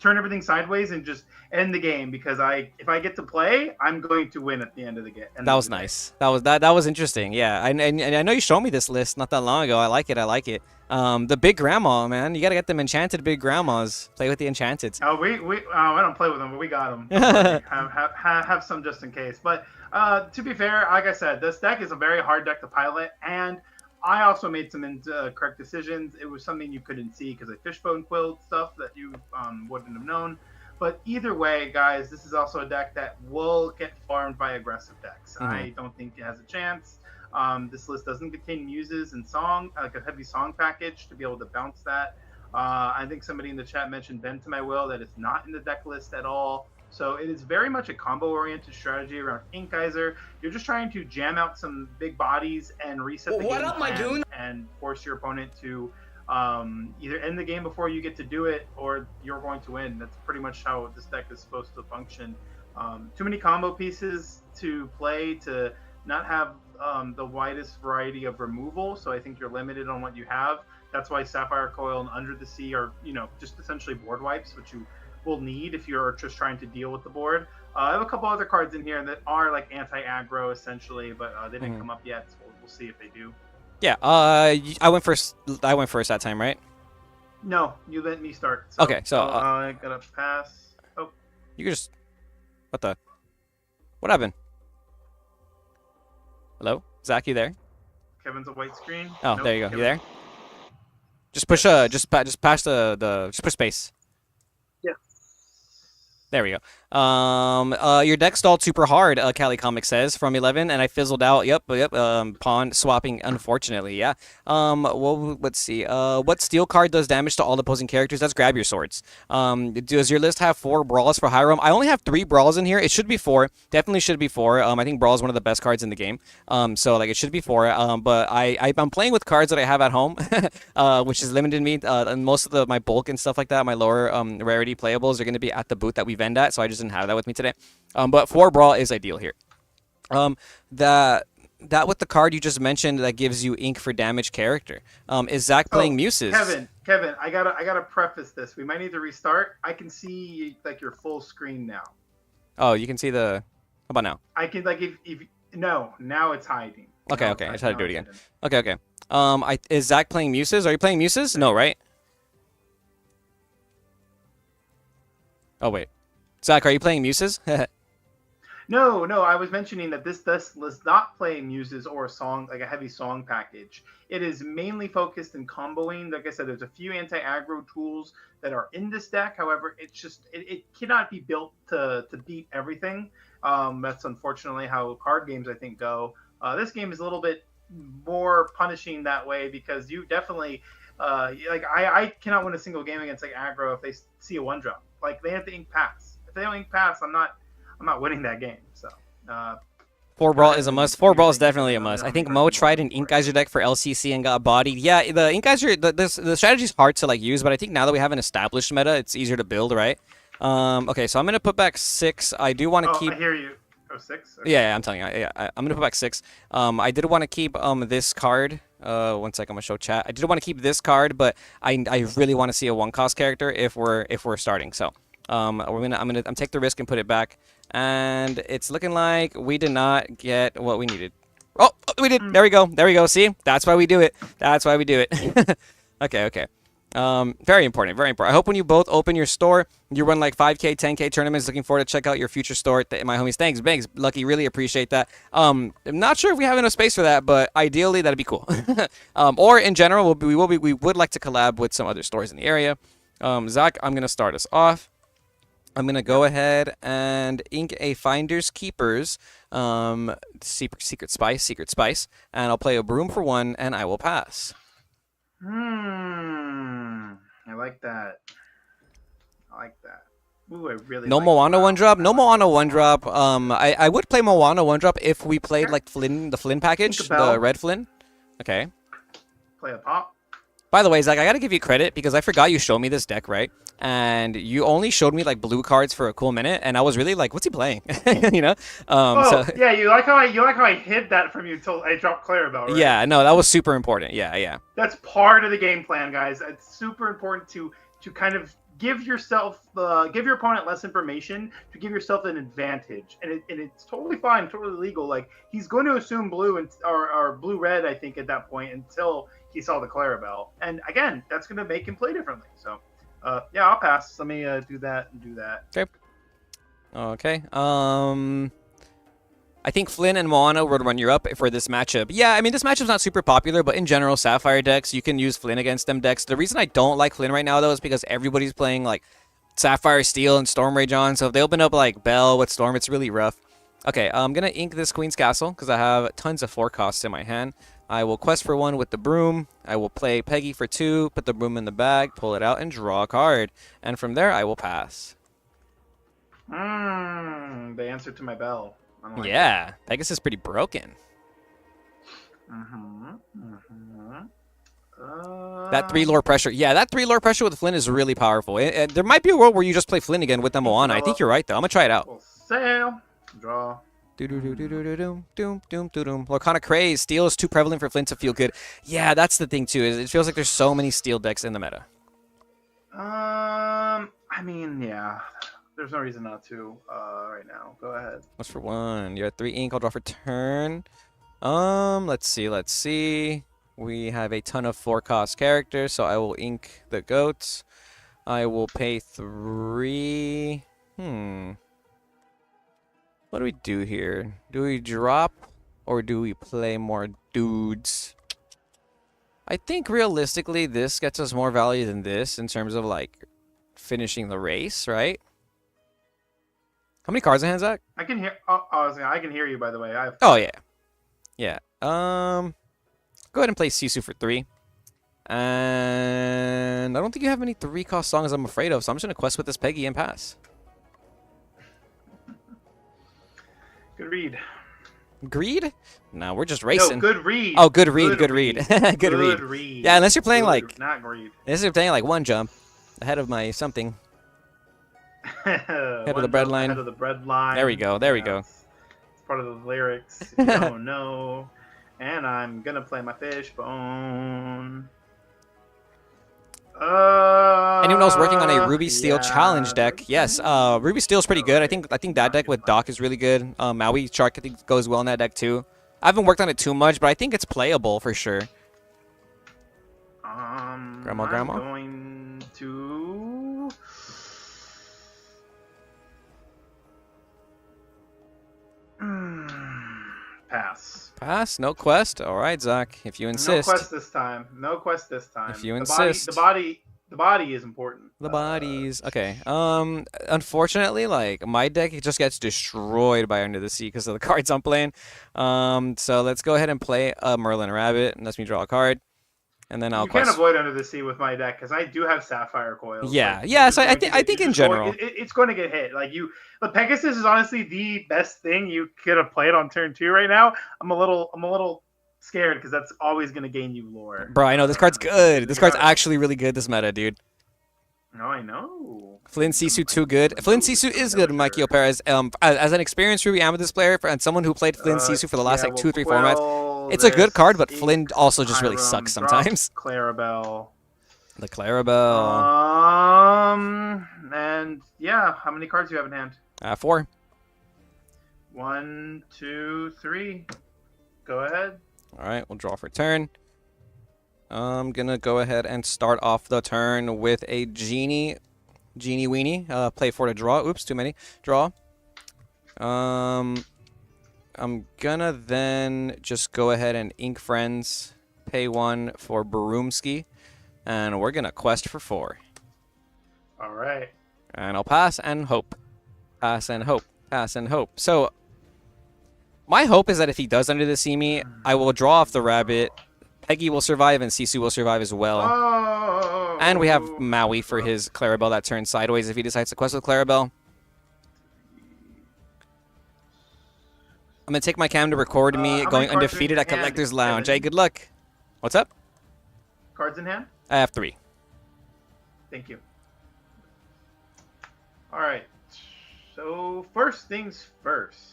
turn everything sideways and just end the game, because if I get to play, I'm going to win at the end of the game. That was nice. That was interesting. Yeah, and I know you showed me this list not that long ago. I like it. The big grandma, man. You gotta get them enchanted big grandmas. Play with the enchanted. Oh, I don't play with them, but we got them. have some just in case. But to be fair, like I said, this deck is a very hard deck to pilot, and I also made some incorrect decisions. It was something you couldn't see because I fishbone quilled stuff that you wouldn't have known. But either way, guys, this is also a deck that will get farmed by aggressive decks. Mm-hmm. I don't think it has a chance. This list doesn't contain muses and song, like a heavy song package to be able to bounce that. I think somebody in the chat mentioned Bend to My Will. That is not in the deck list at all. So it is very much a combo-oriented strategy around Ink Geyser. You're just trying to jam out some big bodies and reset the game and force your opponent to either end the game before you get to do it, or you're going to win. That's pretty much how this deck is supposed to function. Too many combo pieces to play to not have the widest variety of removal, so I think you're limited on what you have. That's why Sapphire Coil and Under the Sea are, just essentially board wipes, which you will need if you're just trying to deal with the board. I have a couple other cards in here that are like anti-aggro essentially, but they didn't come up yet, so we'll see if they do. Yeah, I went first that time, right? No, you let me start. So, okay, so I gotta pass. Oh, you can just. What happened? Hello, Zach, you there? Kevin's a white screen. Oh, nope, there you go. Kevin. You there? Just push just pass the just push space. Yeah. There we go. Your deck stalled super hard, Cali Comic says, from 11, and I fizzled out. Yep. Pawn swapping, unfortunately, yeah. Well, let's see. What steel card does damage to all opposing characters? That's grab your swords. Does your list have 4 brawls for high realm? I only have 3 brawls in here. It should be 4. Definitely should be 4. I think brawl is one of the best cards in the game. So like it should be 4. But I'm playing with cards that I have at home, which has limited me. And most of my bulk and stuff like that, my lower rarity playables are going to be at the booth that we vend at. So I just didn't have that with me today. But 4 brawl is ideal here. That with the card you just mentioned that gives you ink for damage character. Is Zach playing Muses? Kevin, I gotta preface this. We might need to restart. I can see like your full screen now. Oh, you can see the. How about now? I can like if no, now it's hiding. Okay, Now okay. I it's try to do it hiding. again. Okay. Is Zach playing Muses? Are you playing Muses? No, right? Oh wait, Zach, are you playing Muses? No, I was mentioning that this does not play muses or a song like a heavy song package. It is mainly focused in comboing. Like I said, there's a few anti-aggro tools that are in this deck. However, it's just it cannot be built to beat everything. That's unfortunately how card games I think go. This game is a little bit more punishing that way because you definitely like I cannot win a single game against like aggro if they see a 1-drop. Like they have to ink pass. If they don't ink pass, I'm not winning that game. So 4 brawl is a must. 4 brawl is definitely a must. I think Mo tried an Ink Geyser deck for LCC and got bodied. Yeah, the Ink Geyser, the strategy is hard to like use, but I think now that we have an established meta, it's easier to build, right? Okay, so I'm gonna put back 6. I do want to keep. I hear you. Oh, 6? Okay. Yeah, I'm telling you. I'm gonna put back 6. I did want to keep this card. One sec, I'm gonna show chat. I did want to keep this card, but I really want to see a 1-cost character if we're starting. So I'm gonna take the risk and put it back. And it's looking like we did not get what we needed. Oh, we did. There we go. See, that's why we do it. Okay. Very important. I hope when you both open your store, you run like 5K, 10K tournaments. Looking forward to check out your future store. My homies, thanks, Lucky, really appreciate that. I'm not sure if we have enough space for that, but ideally that'd be cool. Or in general, we would like to collab with some other stores in the area. Zach, I'm gonna start us off. I'm going to go ahead and ink a Finders Keepers Secret Spice, and I'll play a Broom for 1, and I will pass. I like that. Ooh, I really No like Moana that. 1-drop? No Moana 1-drop. I would play Moana 1-drop if we played like Flynn, the Flynn package, the red Flynn. Okay. Play a pop. By the way, Zach, I gotta give you credit because I forgot you showed me this deck, right? And you only showed me like blue cards for a cool minute, and I was really like, "What's he playing?" you know? Yeah, you like how I hid that from you until I dropped Clarabelle, right? Yeah, no, that was super important. Yeah. That's part of the game plan, guys. It's super important to kind of give your opponent less information to give yourself an advantage, and it's totally fine, totally legal. Like he's going to assume blue or blue red, I think, at that point until he saw the Clarabelle, and again, that's going to make him play differently. So, yeah, I'll pass. Let me do that and do that. Okay. I think Flynn and Moana would run you up for this matchup. Yeah, I mean, this matchup's not super popular, but in general, Sapphire decks, you can use Flynn against them decks. The reason I don't like Flynn right now, though, is because everybody's playing, like, Sapphire Steel and Storm Rage on, so if they open up, like, Bell with Storm, it's really rough. Okay, I'm going to ink this Queen's Castle, because I have tons of 4 costs in my hand. I will quest for 1 with the Broom. I will play Peggy for 2, put the Broom in the bag, pull it out, and draw a card. And from there, I will pass. The answer to my bell. Yeah, Pegasus is pretty broken. That 3 lore pressure. Yeah, that 3 lore pressure with Flynn is really powerful. There might be a world where you just play Flynn again with the Moana. I think you're right, though. I'm going to try it out. Full sail. Draw. Lorcana Craze. Steel is too prevalent for Flynn to feel good. Yeah, that's the thing, too. Is it feels like there's so many steel decks in the meta. I mean, yeah. There's no reason not to right now. Go ahead. What's for 1? You're at 3 ink. I'll draw for turn. Let's see. We have a ton of 4-cost characters, so I will ink the goats. I will pay 3. What do we do here? Do we drop or do we play more dudes? I think realistically, this gets us more value than this in terms of like finishing the race, right? How many cards in hand, Zach? I can hear. I can hear you. By the way, I have. Oh yeah, yeah. Go ahead and play Sisu for 3. And I don't think you have any 3-cost songs I'm afraid of, so I'm just gonna quest with this Peggy and pass. Good read. Greed? No, we're just No, racing. good read. Oh, good read, good read. Good read. read. Yeah, unless you're playing Good, like, not greed. unless you're playing like one jump ahead of my something. Head of the bread line. Head of the bread line. There we go, there we go. It's part of the lyrics. If you don't know. And I'm gonna play my fishbone. Anyone else working on a Ruby Steel yeah. challenge deck? Yes, Ruby Steel's pretty good. I think that deck with Doc is really good. Maui Shark I think goes well in that deck too. I haven't worked on it too much, but I think it's playable for sure. Grandma. I'm going to. Pass. Pass? No quest? Alright, Zach, if you insist. No quest this time. No quest this time. If you the insist. The body is important. The bodies. Okay. Unfortunately, like, my deck just gets destroyed by Under the Sea because of the cards I'm playing. So let's go ahead and play a Merlin Rabbit. And lets me draw a card. And then I'll You can't quest. avoid Under the Sea with my deck because I do have Sapphire Coils. Yeah, Like, yeah. it's So going to I get- think it's in just going- general. it's going to get hit. But Pegasus is honestly the best thing you could have played on turn 2 right now. I'm a little scared because that's always going to gain you lore. Bro, I know this card's good. This You card's gotta- actually really good this meta, dude. No, I know. Flynn Sisu too good. Flynn Sisu is good, Mikey Perez. As an experienced Ruby Amethyst player and someone who played Flynn Sisu for the last like 2 or 3 formats, it's a good card, but Flynn also just really sucks sometimes. Clarabelle. The Clarabelle. And yeah, how many cards do you have in hand? 4. 1, 2, 3. Go ahead. All right, we'll draw for turn. I'm gonna go ahead and start off the turn with a Genie Weenie. Play 4 to draw. Oops, too many. Draw. I'm gonna then just go ahead and Ink Friends. Pay 1 for Broomski. And we're gonna quest for 4. All right. And I'll pass and hope. Pass and hope. Pass and hope. So, my hope is that if he does Under the Sea me, I will draw off the rabbit. Peggy will survive and Sisu will survive as well. Oh. And we have Maui for his Clarabelle that turns sideways if he decides to quest with Clarabelle. I'm going to take my cam to record me how going many cards undefeated in at hand, Collector's Lounge. Kevin? Hey, good luck. What's up? Cards in hand? I have 3. Thank you. All right. So first things first.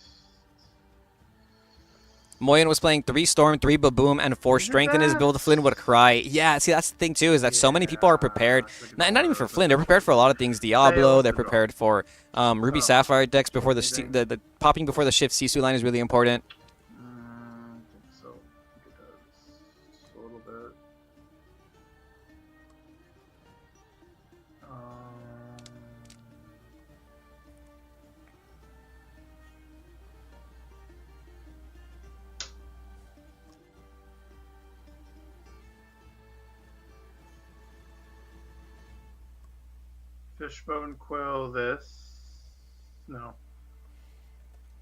Moyen was playing 3 Storm, 3 Baboom, and 4 Strength in his build. Flynn would cry. Yeah, see, that's the thing, too, is that so many people are prepared. Not even for Flynn. They're prepared for a lot of things. Diablo. They're prepared for Ruby Sapphire decks before the popping before the shift Sisu line is really important. I think so. I think it does. A little bit. Fishbone Quill this. No.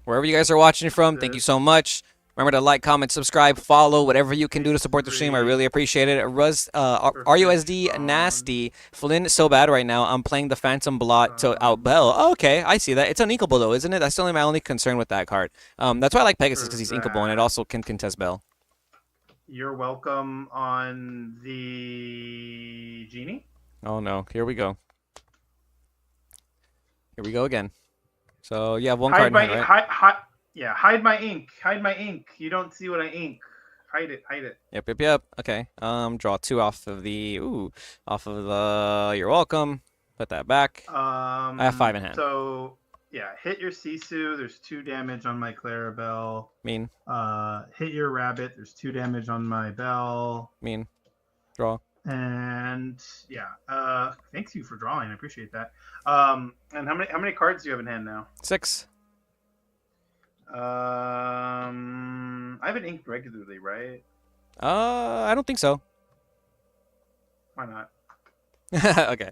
Wherever you guys are watching from, thank you so much. Remember to like, comment, subscribe, follow, whatever you can do to support the stream. I really appreciate it. RUSD Nasty. Flynn so bad right now. I'm playing the Phantom Blot to outbell. Oh, okay, I see that. It's un inkable though, isn't it? That's only my only concern with that card. That's why I like Pegasus because he's inkable and it also can contest Bell. You're welcome on the Genie. Oh no, here we go. Here we go again. So you have one card in hand, right? Hide my ink. Hide my ink. You don't see what I ink. Hide it. Hide it. Yep. Okay. Draw 2 off of the you're welcome. Put that back. I have 5 in hand. So yeah, hit your Sisu. There's 2 damage on my Clarabelle. Mean. Hit your rabbit. There's 2 damage on my bell. Mean. Draw. And yeah, thanks you for drawing. I appreciate that. And how many cards do you have in hand now? 6. I haven't inked regularly, right? I don't think so. Why not? Okay.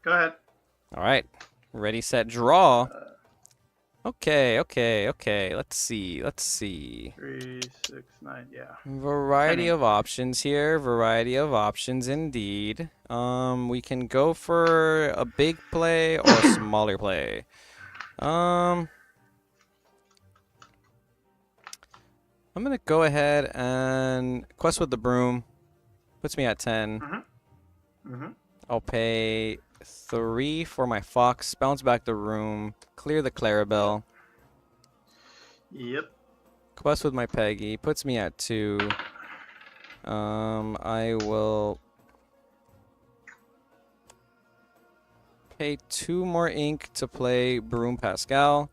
Go ahead. All right. Ready, set, draw. Uh, Okay. Let's see. 3, 6, 9. Yeah. Variety 10. of options here. Variety of options indeed. We can go for a big play or a smaller play. I'm gonna go ahead and quest with the broom. Puts me at 10. Mm-hmm. I'll pay 3 for my fox. Bounce back the room. Clear the Clarabelle. Yep. Quest with my Peggy. Puts me at 2. I will pay 2 more ink to play Broom Pascal.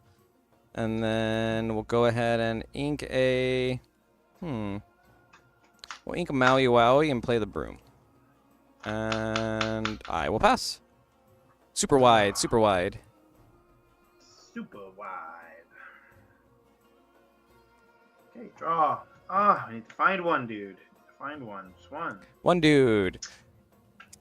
And then we'll go ahead and ink a... We'll ink a Maui Wowie and play the Broom. And I will pass. Super wide. Super wide. Okay, draw. I need to find one, dude. Find one. Just one. One dude.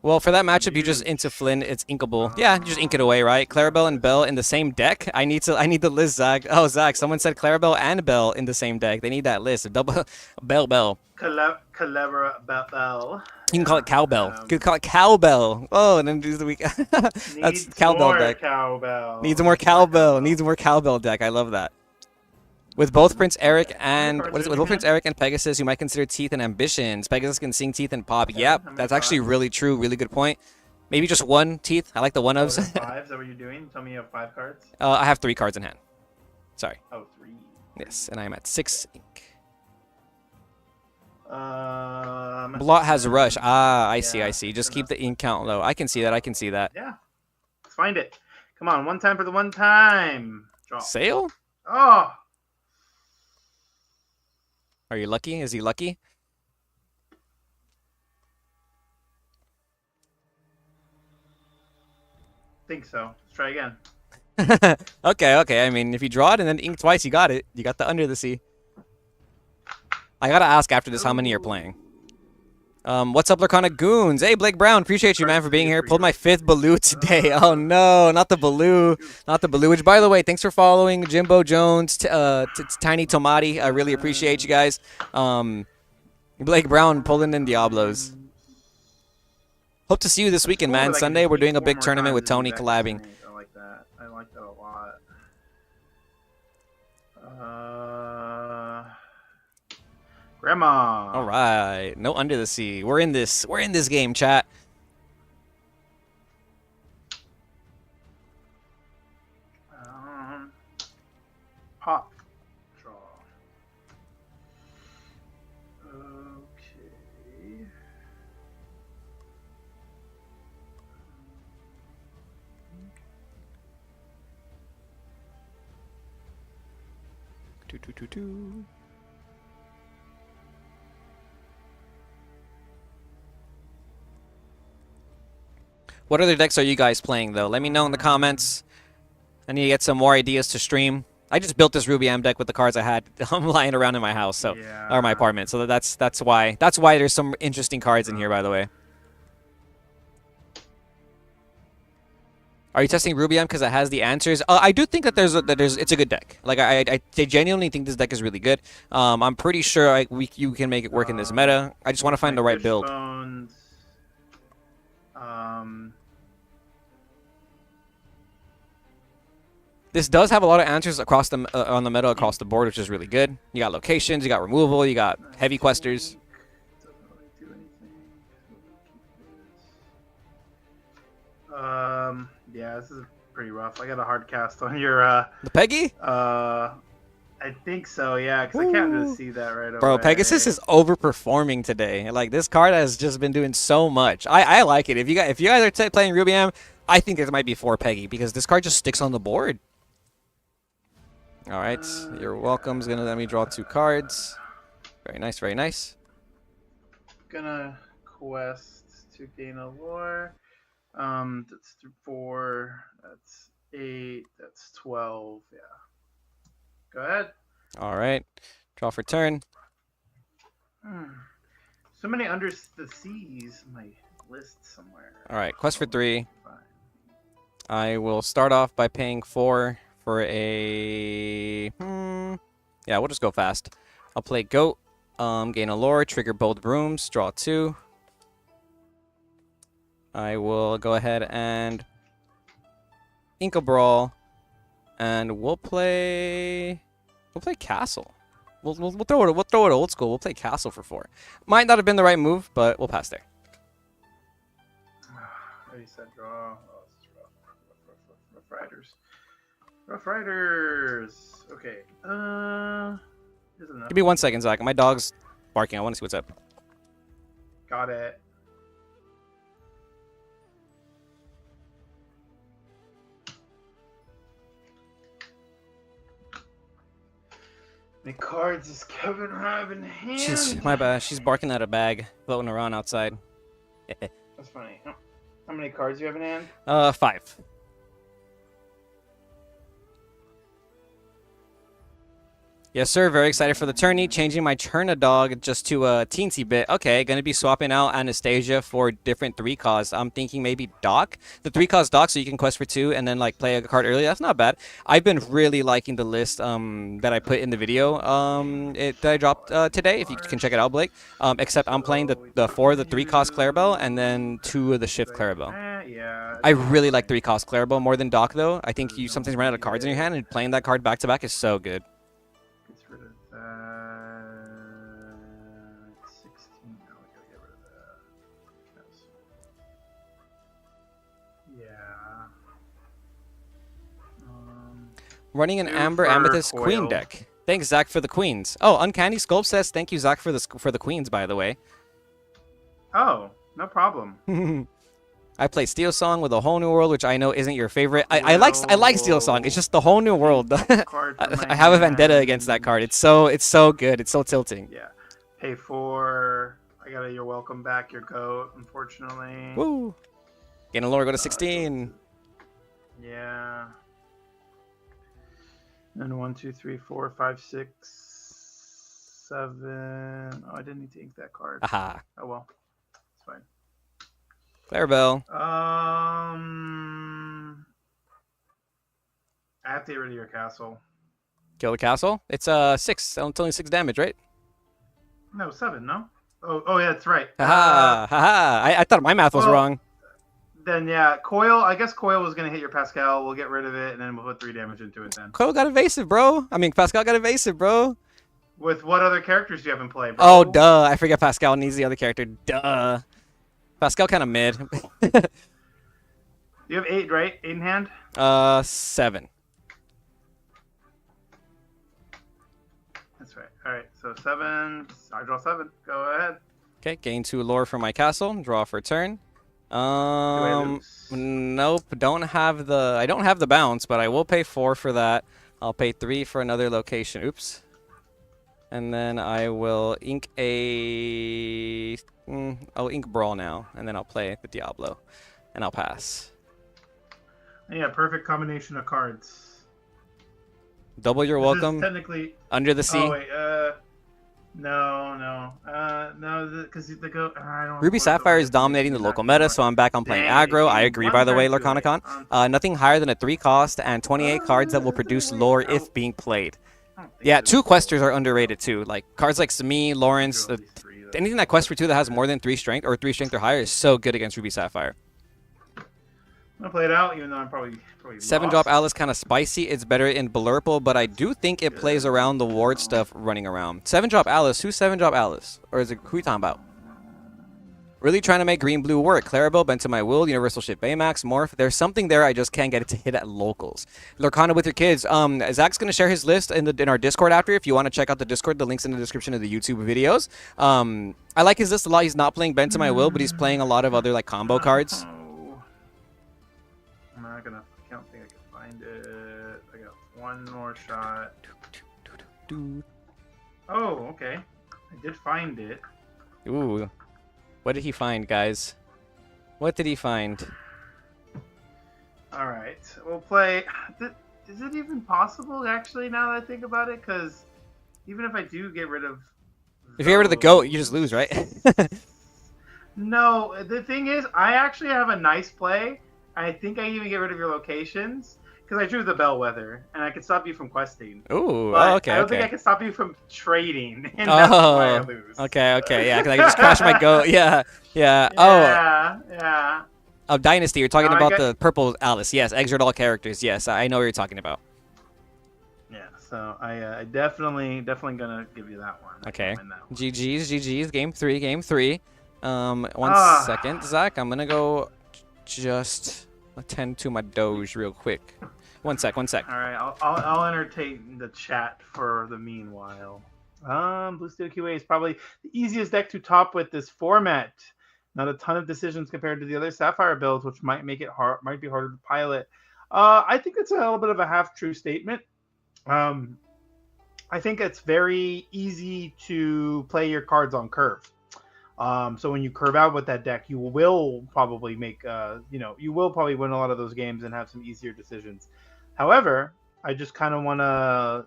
Well, for that matchup, you just into Flynn. It's inkable. Yeah, you just ink it away, right? Clarabelle and Bell in the same deck. I need the list, Zach. Oh, Zach, someone said Clarabelle and Bell in the same deck. They need that list. Double Bell. Clever Bell. You can call it Cowbell. You could call it Cowbell. Oh, and then do the week. That's Needs Cowbell more deck. Cowbell. Needs more Cowbell. Needs more Cowbell deck. I love that. With both Prince Eric and With both Prince Eric and Pegasus, you might consider Teeth and Ambitions. Pegasus can sing Teeth and pop. Yep, that's actually really true. Really good point. Maybe just one Teeth. I like the one ofs. 5? Is that what you're doing? Tell me you have 5 cards. I have 3 cards in hand. Sorry. Oh, 3. Yes, and I'm at 6 ink. Um. Blot has Rush. Ah, I Yeah, see. Just fair keep the ink count low. I can see that. Yeah. Let's find it. Come on, one time for the one time. Draw. Sale? Oh. Are you lucky? Is he lucky? Think so. Let's try again. Okay. I mean, if you draw it and then ink twice, you got it. You got the Under the Sea. I gotta ask after this how many you're playing. What's up, Lurkana Goons? Hey, Blake Brown, appreciate you, man, for being here. Pulled my 5th Baloo today. Oh, no, not the Baloo. Which, by the way, thanks for following Jimbo Jones, Tiny Tomati. I really appreciate you guys. Blake Brown pulling in Diablos. Hope to see you this weekend, man. Sunday, we're doing a big tournament with Tony collabing. I like that. I like that a lot. Grandma. All right, no Under the Sea. We're in this game, chat. Pop. Draw. Okay. Two. What other decks are you guys playing, though? Let me know in the comments. I need to get some more ideas to stream. I just built this Ruby M deck with the cards I had lying around in my house, so or my apartment. So that's why there's some interesting cards in here, by the way. Are you testing Ruby M because it has the answers? I do think that it's a good deck. Like I genuinely think this deck is really good. I'm pretty sure you can make it work in this meta. I just want to find the right build. This does have a lot of answers across the on the meta across the board, which is really good. You got locations, you got removal, you got heavy questers. Yeah, this is pretty rough. I got a hard cast on your the Peggy. I think so, yeah, because I can't really see that right away. Bro, Pegasus is overperforming today. Like, this card has just been doing so much. I like it. If you guys are playing Ruby M, I think it might be for Peggy because this card just sticks on the board. All right, your welcome's gonna let me draw 2 cards. Very nice, very nice. Gonna quest to gain a lore. That's 4. That's 8. That's 12. Yeah. Go ahead. All right. Draw for turn. So many under the seas. My list somewhere. All right, quest for 3. Fine. I will start off by paying 4 for a... Yeah, we'll just go fast. I'll play Goat, gain a lore, trigger both brooms, draw 2. I will go ahead and ink a brawl, and we'll play Castle. We'll throw it old school. We'll play Castle for 4. Might not have been the right move, but we'll pass there. I already said draw. Oh, this is rough. Rough Riders. Rough Riders. Okay. Here's enough. Give me 1 second, Zach. My dog's barking. I want to see what's up. Got it. The cards does Kevin have in hand? My bad. She's barking at a bag floating around outside. That's funny. How many cards do you have in hand? 5. Yes, sir. Very excited for the tourney. Changing my Cherna dog just to a teensy bit. Okay, going to be swapping out Anastasia for different 3-cost. I'm thinking maybe Doc. The 3-cost Doc, so you can quest for 2 and then like play a card early. That's not bad. I've been really liking the list that I put in the video that I dropped today. If you can check it out, Blake. Except I'm playing the 4 of the 3-cost Clarabelle and then 2 of the Shift Clarabelle. Yeah. I really like 3-cost Clarabelle more than Doc though. I think you sometimes run out of cards in your hand and playing that card back to back is so good. Gets rid of that. 16. Now we gotta get rid of that. Yeah. Running an Two Amber for Amethyst foil. Queen deck. Thanks, Zach, for the queens. Oh, Uncanny Sculpt says thank you, Zach, for the queens, by the way. Oh, no problem. I play Steel Song with a Whole New World, which I know isn't your favorite. I like Steel Song. It's just the Whole New World. Card from my I have a vendetta hand. against that card. It's so good. It's so tilting. Yeah. Pay 4. I got a you're welcome back, your goat, unfortunately. Woo! Gain a lore, go to 16. Yeah. And 1, 2, 3, 4, 5, 6, 7. Oh, I didn't need to ink that card. Aha. Oh well. It's fine. Clarabelle. I have to get rid of your castle. Kill the castle. It's 6. It's only 6 damage, right? No, 7, no? Oh yeah, that's right. Haha. Haha. I thought my math was well, wrong. Then yeah, Coil. I guess Coil was gonna hit your Pascal. We'll get rid of it, and then we'll put 3 damage into it then. Coil got evasive, bro. I mean, Pascal got evasive, bro. With what other characters do you have in play, bro? Oh, duh. I forget Pascal needs the other character. Duh. Pascal kind of mid. You have 8, right? 8 in hand? 7. That's right. Alright, so 7. I draw 7. Go ahead. Okay, gain 2 lore for my castle. Draw for turn. Do I lose? Nope. I don't have the bounce, but I will pay 4 for that. I'll pay 3 for another location. Oops. And then I will ink a... I'll ink Brawl now, and then I'll play the Diablo. And I'll pass. Yeah, perfect combination of cards. Double your This is welcome. technically... Under the Sea. Oh, wait, no, because the go. I don't. Ruby Sapphire is dominating the local meta, so I'm back on playing Dang, aggro. I you agree, won by the way, turn 2, Lorcanicon. Nothing higher than a 3-cost and 28 cards that will produce lore if being played. Yeah, 2 questers are underrated too. Like cards like Sami, Lawrence, anything that quests for 2 that has more than 3 strength or 3 strength or higher is so good against Ruby Sapphire. I'm gonna play it out, even though I'm probably 7-drop lost. Alice kind of spicy. It's better in Blurple, but I do think it plays around the ward stuff running around. 7-drop Alice. Who's 7-drop Alice? Or is it who you talking about? Really trying to make green-blue work. Clarabelle, Bent to My Will, Universal Ship Baymax, Morph. There's something there, I just can't get it to hit at locals. Lorcana with your kids. Zach's going to share his list in our Discord after. If you want to check out the Discord, the link's in the description of the YouTube videos. I like his list a lot. He's not playing Bent to My Will, but he's playing a lot of other like combo cards. I'm not gonna. I don't think I can find it. I got one more shot. Oh, okay. I did find it. Ooh. What did he find, guys? What did he find? All right, we'll play. Is it even possible, actually, now that I think about it? Because even if I do get rid of If you're rid of the goat, you just lose, right? No, the thing is, I actually have a nice play. I think I even get rid of your locations because I drew the bellwether, and I can stop you from questing. Ooh, But oh, okay, I don't think I okay. can stop you from trading, and that's why I Oh, lose. okay, yeah, because I can just crash my goat. Yeah, yeah. Oh, Yeah. Dynasty, you're talking No, I about got- the purple Alice. Yes, exert all characters. Yes, I know what you're talking about. Yeah, so I definitely gonna give you that one. I Okay. can't win that one. GG's, game three. One Ah. second, Zach. I'm gonna go just attend to my Doge real quick. One sec. All right, I'll entertain the chat for the meanwhile. Blue Steel QA is probably the easiest deck to top with this format. Not a ton of decisions compared to the other Sapphire builds, which might make it might be harder to pilot. I think it's a little bit of a half-true statement. I think it's very easy to play your cards on curve. So when you curve out with that deck, you will probably make, you will probably win a lot of those games and have some easier decisions. However, I just kind of want to,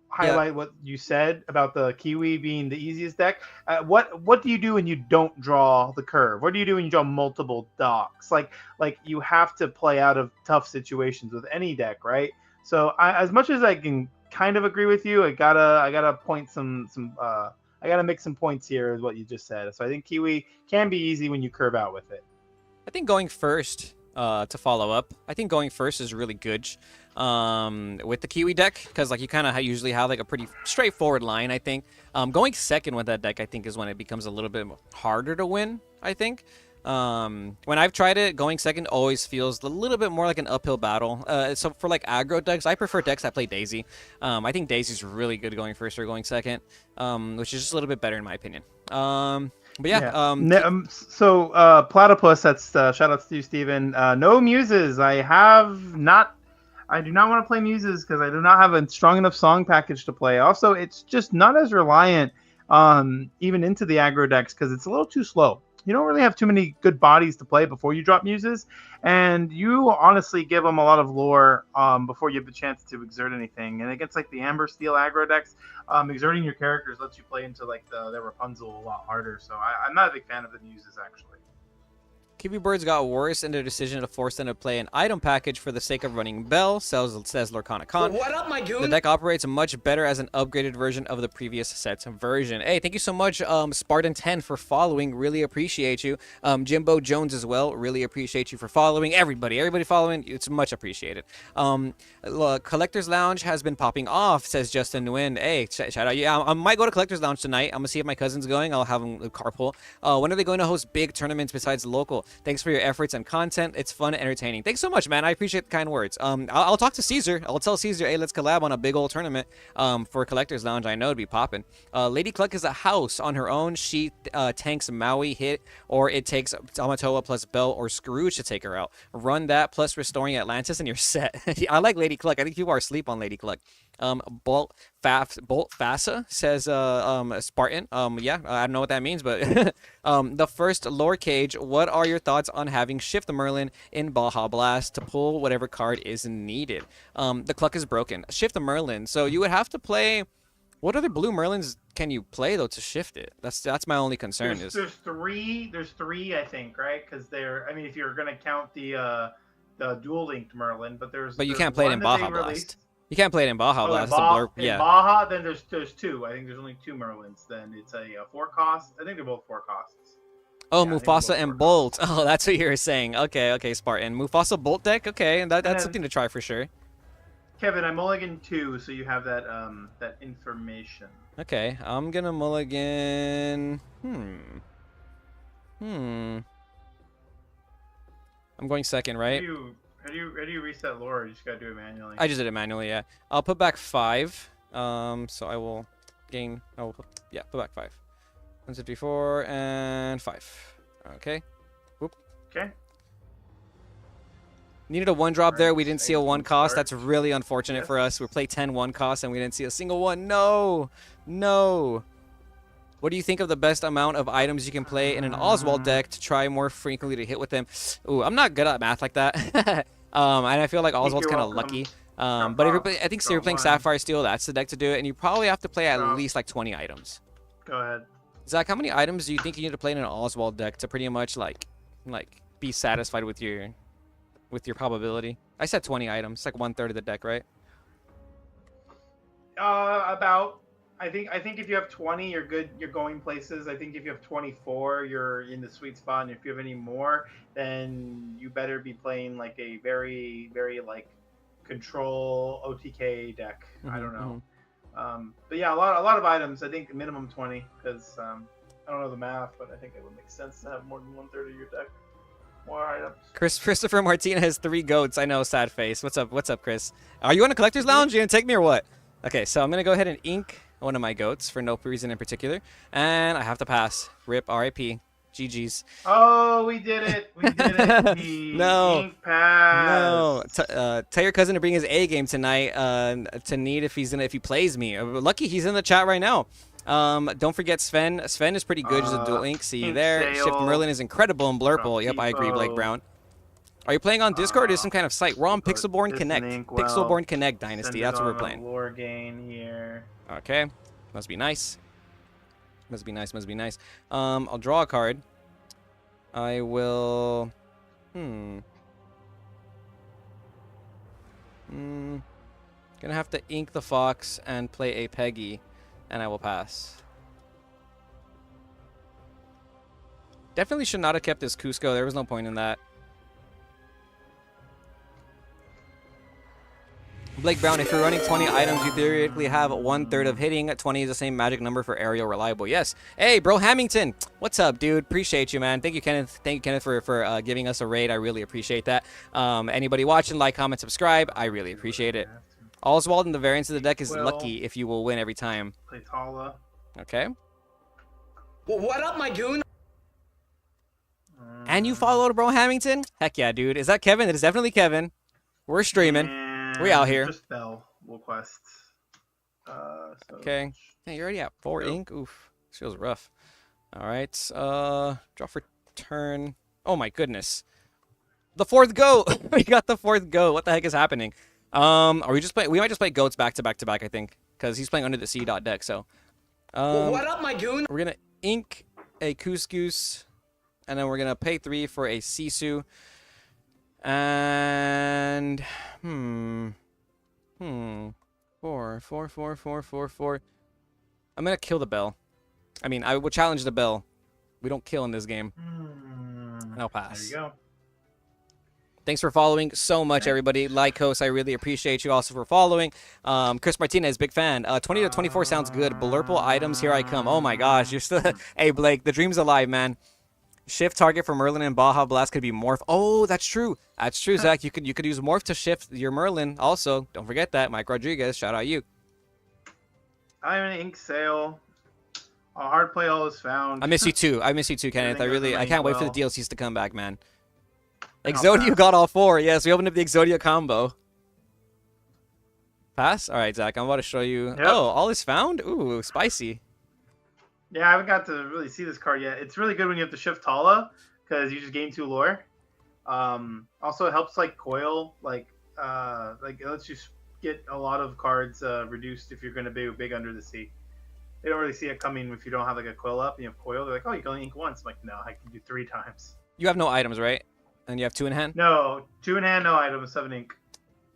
highlight what you said about the Kiwi being the easiest deck. What do you do when you don't draw the curve? What do you do when you draw multiple docks? Like you have to play out of tough situations with any deck, right? So as much as I can kind of agree with you, I gotta point I gotta make some points here, is what you just said. So I think Kiwi can be easy when you curve out with it. I think going first, to follow up, I think going first is really good with the Kiwi deck, because like you kind of usually have like a pretty straightforward line, I think. Going second with that deck, I think, is when it becomes a little bit harder to win, I think. When I've tried it, going second always feels a little bit more like an uphill battle. So for like aggro decks, I prefer decks that play Daisy. I think Daisy's really good going first or going second, which is just a little bit better in my opinion. But yeah. Platypus, that's shout outs to you, Steven. No muses. I do not want to play muses because I do not have a strong enough song package to play. Also, it's just not as reliant even into the aggro decks because it's a little too slow. You don't really have too many good bodies to play before you drop muses, and you honestly give them a lot of lore before you have the chance to exert anything. And against like the Amber Steel aggro decks, exerting your characters lets you play into like the Rapunzel a lot harder. So I'm not a big fan of the muses actually. Kiwi Birds got worse in their decision to force them to play an item package for the sake of running Bell, says Lorcana Khan. What up, my goon? The deck operates much better as an upgraded version of the previous set's version. Hey, thank you so much, Spartan10, for following. Really appreciate you. Jimbo Jones as well. Really appreciate you for following. Everybody following. It's much appreciated. Collector's Lounge has been popping off, says Justin Nguyen. Hey, shout out. Yeah, I might go to Collector's Lounge tonight. I'm going to see if my cousin's going. I'll have them carpool. When are they going to host big tournaments besides local? Thanks for your efforts and content. It's fun and entertaining. Thanks so much, man. I appreciate the kind words. I'll talk to Caesar. I'll tell Caesar, hey, let's collab on a big old tournament for Collector's Lounge. I know it'd be popping. Lady Cluck is a house on her own. She tanks Maui hit, or it takes Tamatoa plus Bell or Scrooge to take her out. Run that plus restoring Atlantis and you're set. I like Lady Cluck. I think people are asleep on Lady Cluck. Bolt Fasa says Spartan. Yeah, I don't know what that means, but the first lore cage. What are your thoughts on having Shift Merlin in Baja Blast to pull whatever card is needed? The Cluck is broken. Shift Merlin. So you would have to play. What other blue Merlins can you play though to shift it? That's my only concern. There's three, I think, right? Because if you're gonna count the dual linked Merlin, but you can't play it in Baja Blast. You can't play it in Baja Blast. In Baja, then there's two. I think there's only two Merlins. Then it's a 4 cost. I think they're both 4 costs. Oh, yeah, Mufasa and Bolt. Oh, that's what you were saying. Okay, Spartan. Mufasa Bolt deck. Okay, that's something to try for sure. Kevin, I mulligan 2, so you have that that information. Okay, I'm gonna mulligan. I'm going second, right? How do you reset lore? You just gotta do it manually. I just did it manually, yeah. I'll put back 5. So I will gain. Put back 5. 1, 2, 3, 4, and 5. Okay. Whoop. Okay. Needed a 1-drop there. We didn't see a 1 cost. That's really unfortunate for us. We played 10 1 costs and we didn't see a single one. No. What do you think of the best amount of items you can play in an Oswald deck to try more frequently to hit with them? Ooh, I'm not good at math like that. And I feel like Oswald's kind of lucky. But I think if you're playing Sapphire Steel, that's the deck to do it. And you probably have to play at least like 20 items. Go ahead. Zach, how many items do you think you need to play in an Oswald deck to pretty much like be satisfied with your probability? I said 20 items, like 1/3 of the deck, right? About. I think if you have 20, you're good. You're going places. I think if you have 24, you're in the sweet spot. And if you have any more, then you better be playing like a very, very like control OTK deck. I don't know. But yeah, a lot of items. I think minimum 20 because I don't know the math, but I think it would make sense to have more than 1/3 of your deck. More items. Christopher Martina has 3 goats. I know, sad face. What's up? What's up, Chris? Are you on a collector's lounge? You gonna take me or what? Okay, so I'm gonna go ahead and ink one of my goats for no reason in particular, and I have to pass. Rip, RIP, GG's. Oh, we did it! We did it! No. Ink pass. No, tell your cousin to bring his A game tonight. To need if he plays me. Lucky he's in the chat right now. Don't forget Sven. Sven is pretty good as a dual ink. See you there. Shift Merlin is incredible in Blurple. Yep, I agree, Blake Brown. Are you playing on Discord or some kind of site? We're on Pixelborn Connect. Pixelborn Connect Dynasty. That's what we're playing. Lore gain here. Okay. Must be nice. Must be nice. Must be nice. I'll draw a card. I will. Gonna have to ink the fox and play a Peggy, and I will pass. Definitely should not have kept this Cusco. There was no point in that. Blake Brown, if you're running 20 items, you theoretically have 1/3 of hitting. 20 is the same magic number for aerial reliable. Yes. Hey, bro, Hamilton. What's up, dude? Appreciate you, man. Thank you, Kenneth. Thank you, Kenneth, for giving us a raid. I really appreciate that. Anybody watching, like, comment, subscribe. I really appreciate it. Oswald in the variance of the deck is lucky if you will win every time. Play Tala. Okay. Well, what up, my goon? And you followed bro Hamilton? Heck yeah, dude. Is that Kevin? It is definitely Kevin. We're streaming. We out here. Just Bell will quest. So okay. Hey, you're already at 4 ink. Oof. This feels rough. All right. Draw for turn. Oh my goodness. The 4th goat. We got the 4th goat. What the heck is happening? Are we just playing? We might just play goats back to back to back. I think because he's playing under the C dot deck. So. Well, what up, my goon? We're gonna ink a Couscous, and then we're gonna pay 3 for a Sisu. And 4. I'm gonna kill the bell. I mean, I will challenge the bell. We don't kill in this game. And I'll pass. There you go. Thanks for following so much, everybody. Lycos, I really appreciate you also for following. Chris Martinez, big fan. 20 to 24 sounds good. Blurple items, here I come. Oh my gosh, you're still. Hey Blake, the dream's alive, man. Shift target for Merlin and Baja Blast could be Morph. Oh, that's true. That's true, Zach. You could use Morph to shift your Merlin. Also, don't forget that. Mike Rodriguez, shout out you. I'm an ink sale. A hard play all is found. I miss you too. I miss you too, Kenneth. I can't wait for the DLCs to come back, man. And Exodia got all 4. Yes, we opened up the Exodia combo. Pass? All right, Zach. I'm about to show you. Yep. Oh, all is found? Ooh, spicy. Yeah, I haven't got to really see this card yet. It's really good when you have to shift Tala because you just gain 2 lore. Also, it helps like coil, like it lets you get a lot of cards reduced if you're going to be big under the sea. They don't really see it coming if you don't have like a coil up and you have coil. They're like, oh, you can only ink once. I'm like, no, I can do 3 times. You have no items, right? And you have 2 in hand? No, 2 in hand, no items, 7 ink.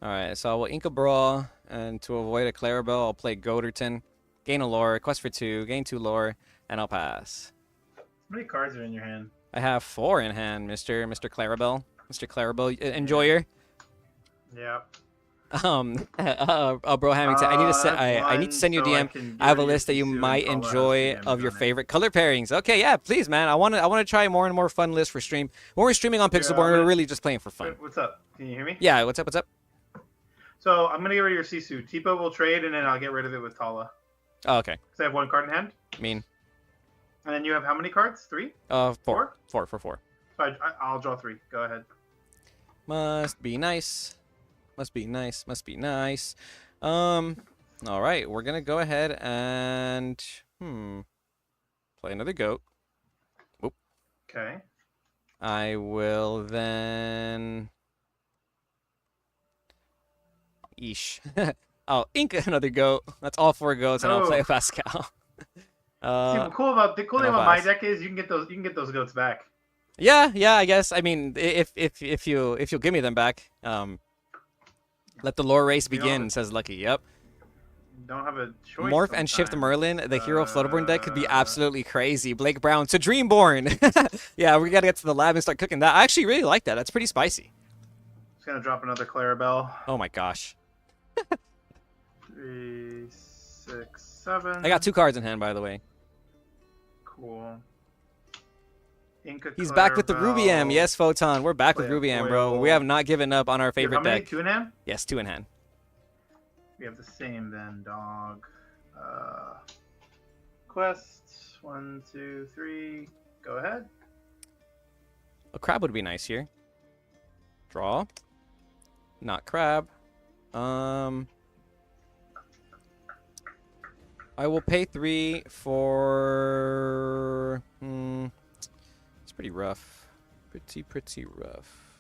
All right, so I will ink a Brawl, and to avoid a Clarabelle, I'll play Goderton. Gain a lore, quest for 2, gain 2 lore, and I'll pass. How many cards are in your hand? I have 4 in hand, Mr. Clarabelle. Mr. Clarabelle, enjoyer. Yeah. Bro Hamilton, I need to send you a DM. I have a list that you might enjoy of your favorite color pairings. Okay, yeah, please, man. I want to try more and more fun lists for stream. When we're streaming on Pixelborn, we're really just playing for fun. What's up? Can you hear me? Yeah, what's up? What's up? So I'm gonna get rid of your Sisu. Tipo will trade, and then I'll get rid of it with Tala. Oh, okay. Because I have 1 card in hand. Mean. And then you have how many cards? 3? 4. Four? 4. So I'll draw 3. Go ahead. Must be nice. Must be nice. Must be nice. All right, we're gonna go ahead and play another goat. Oop. Okay. I will then. Eesh. I'll ink another goat. That's all 4 goats, and I'll play a Pascal. See, Uh, the cool and thing I'll about my pass. deck is you can get those goats back. Yeah, yeah, I guess. I mean, if you'll give me them back, let the lore race You don't have begin, says Lucky. Yep. a choice Morph and Shift sometimes. Merlin, the hero Flutterborn deck could be absolutely crazy. Blake Brown to Dreamborn. Yeah, we gotta get to the lab and start cooking that. I actually really like that. That's pretty spicy. Just gonna drop another Clarabelle. Oh my gosh. 3, 6, 7. I got 2 cards in hand, by the way. Cool. Inca He's back with the Ruby M. Clarabelle. Yes, Photon. We're back with Play a Ruby M, bro. foil. We have not given up on our You have favorite how many? deck. 2 in hand? Yes, 2 in hand. We have the same then, dog. Quest 1, 2, 3. Go ahead. A crab would be nice here. Draw. Not crab. I will pay 3 for... it's pretty rough. Pretty rough.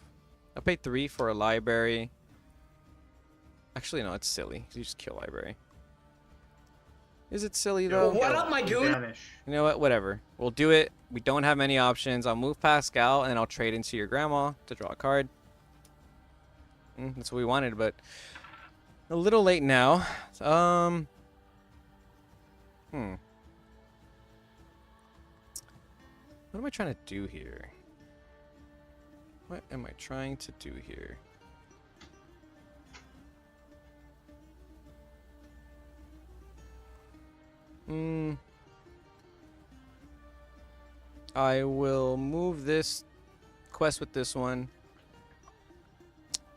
I'll pay 3 for a library. Actually, no, it's silly. You just kill library. Is it silly, though? What up, my goon? Vanish. You know what? Whatever. We'll do it. We don't have many options. I'll move Pascal, and then I'll trade into your grandma to draw a card. That's what we wanted, but a little late now. What am I trying to do here? What am I trying to do here? I will move this quest with this one.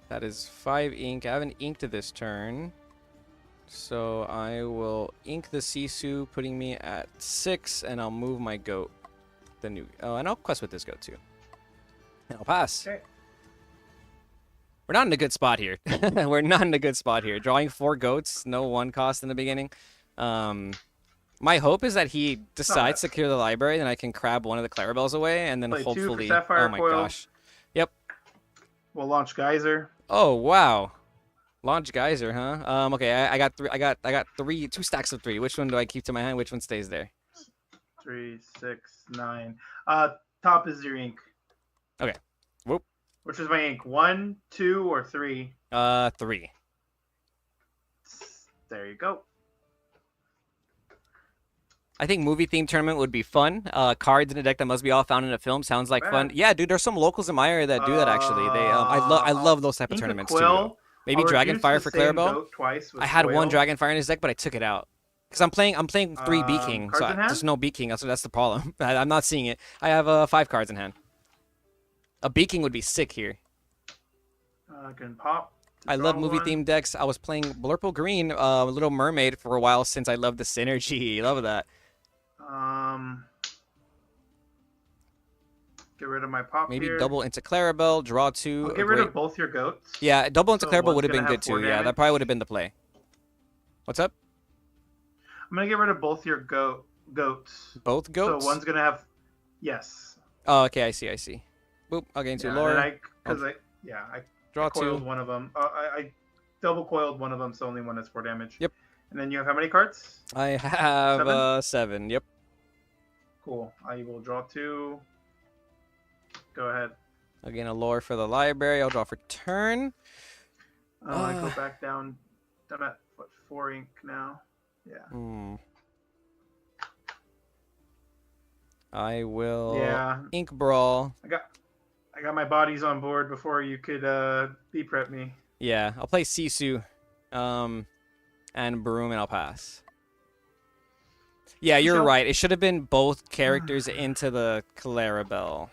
That is 5 ink. I haven't inked this turn. So I will ink the Sisu, putting me at 6, and I'll move my goat. The new and I'll quest with this goat too. And I'll pass. Okay. We're not in a good spot here. We're not in a good spot here. Drawing 4 goats, no 1 cost in the beginning. My hope is that he decides to clear the library, then I can crab one of the Clarabelles away, and then Play 2 for hopefully. Sapphire Oh my Coil. gosh. Yep. We'll launch Geyser. Oh wow. Launch Geyser, huh? Okay, I got 3. I got 2 stacks of 3. Which one do I keep to my hand? Which one stays there? 3, 6, 9. Top is your ink. Okay. Whoop. Which is my ink? 1, 2, or 3? 3. There you go. I think movie theme tournament would be fun. Cards in a deck that must be all found in a film sounds like fun. Bad. Yeah, dude, there's some locals in my area that do that actually. They I love those type of Inca tournaments Quill, too. Maybe I'll Dragonfire reduce for the same Clarabelle. goat twice with I had 1 Quill. Dragonfire in his deck, but I took it out. Because I'm playing 3 B King, Cards so in hand? there's no B King, so that's the problem. I'm not seeing it. I have 5 cards in hand. A B King would be sick here. Can pop. I Draw love movie one. themed decks. I was playing Blurple Green, Little Mermaid for a while since I love the synergy. Love that. Get rid of my pop Maybe here. double into Clarabelle, draw 2. I'll get rid of both your goats. Yeah, double into So Clarabelle one's would have been gonna have good too. 4 Yeah, that damage. probably would have been the play. What's up? I'm gonna get rid of both your goats. Both goats? So one's gonna have, yes. Oh, okay, I see. Boop, I'll get into Yeah, lore. and I Draw coiled 2. one of them. I double coiled one of them, so only one has 4 damage. Yep. And then you have how many cards? I have 7? 7. Yep. Cool. I will draw 2. Go ahead. Again, a lore for the library. I'll draw for turn. I go back down. I'm at what, 4 ink now. Yeah. I will Yeah. ink brawl. I got my bodies on board before you could B prep me. Yeah, I'll play Sisu, and Broom, and I'll pass. Yeah, you're So- right. It should have been both characters into the Clarabelle.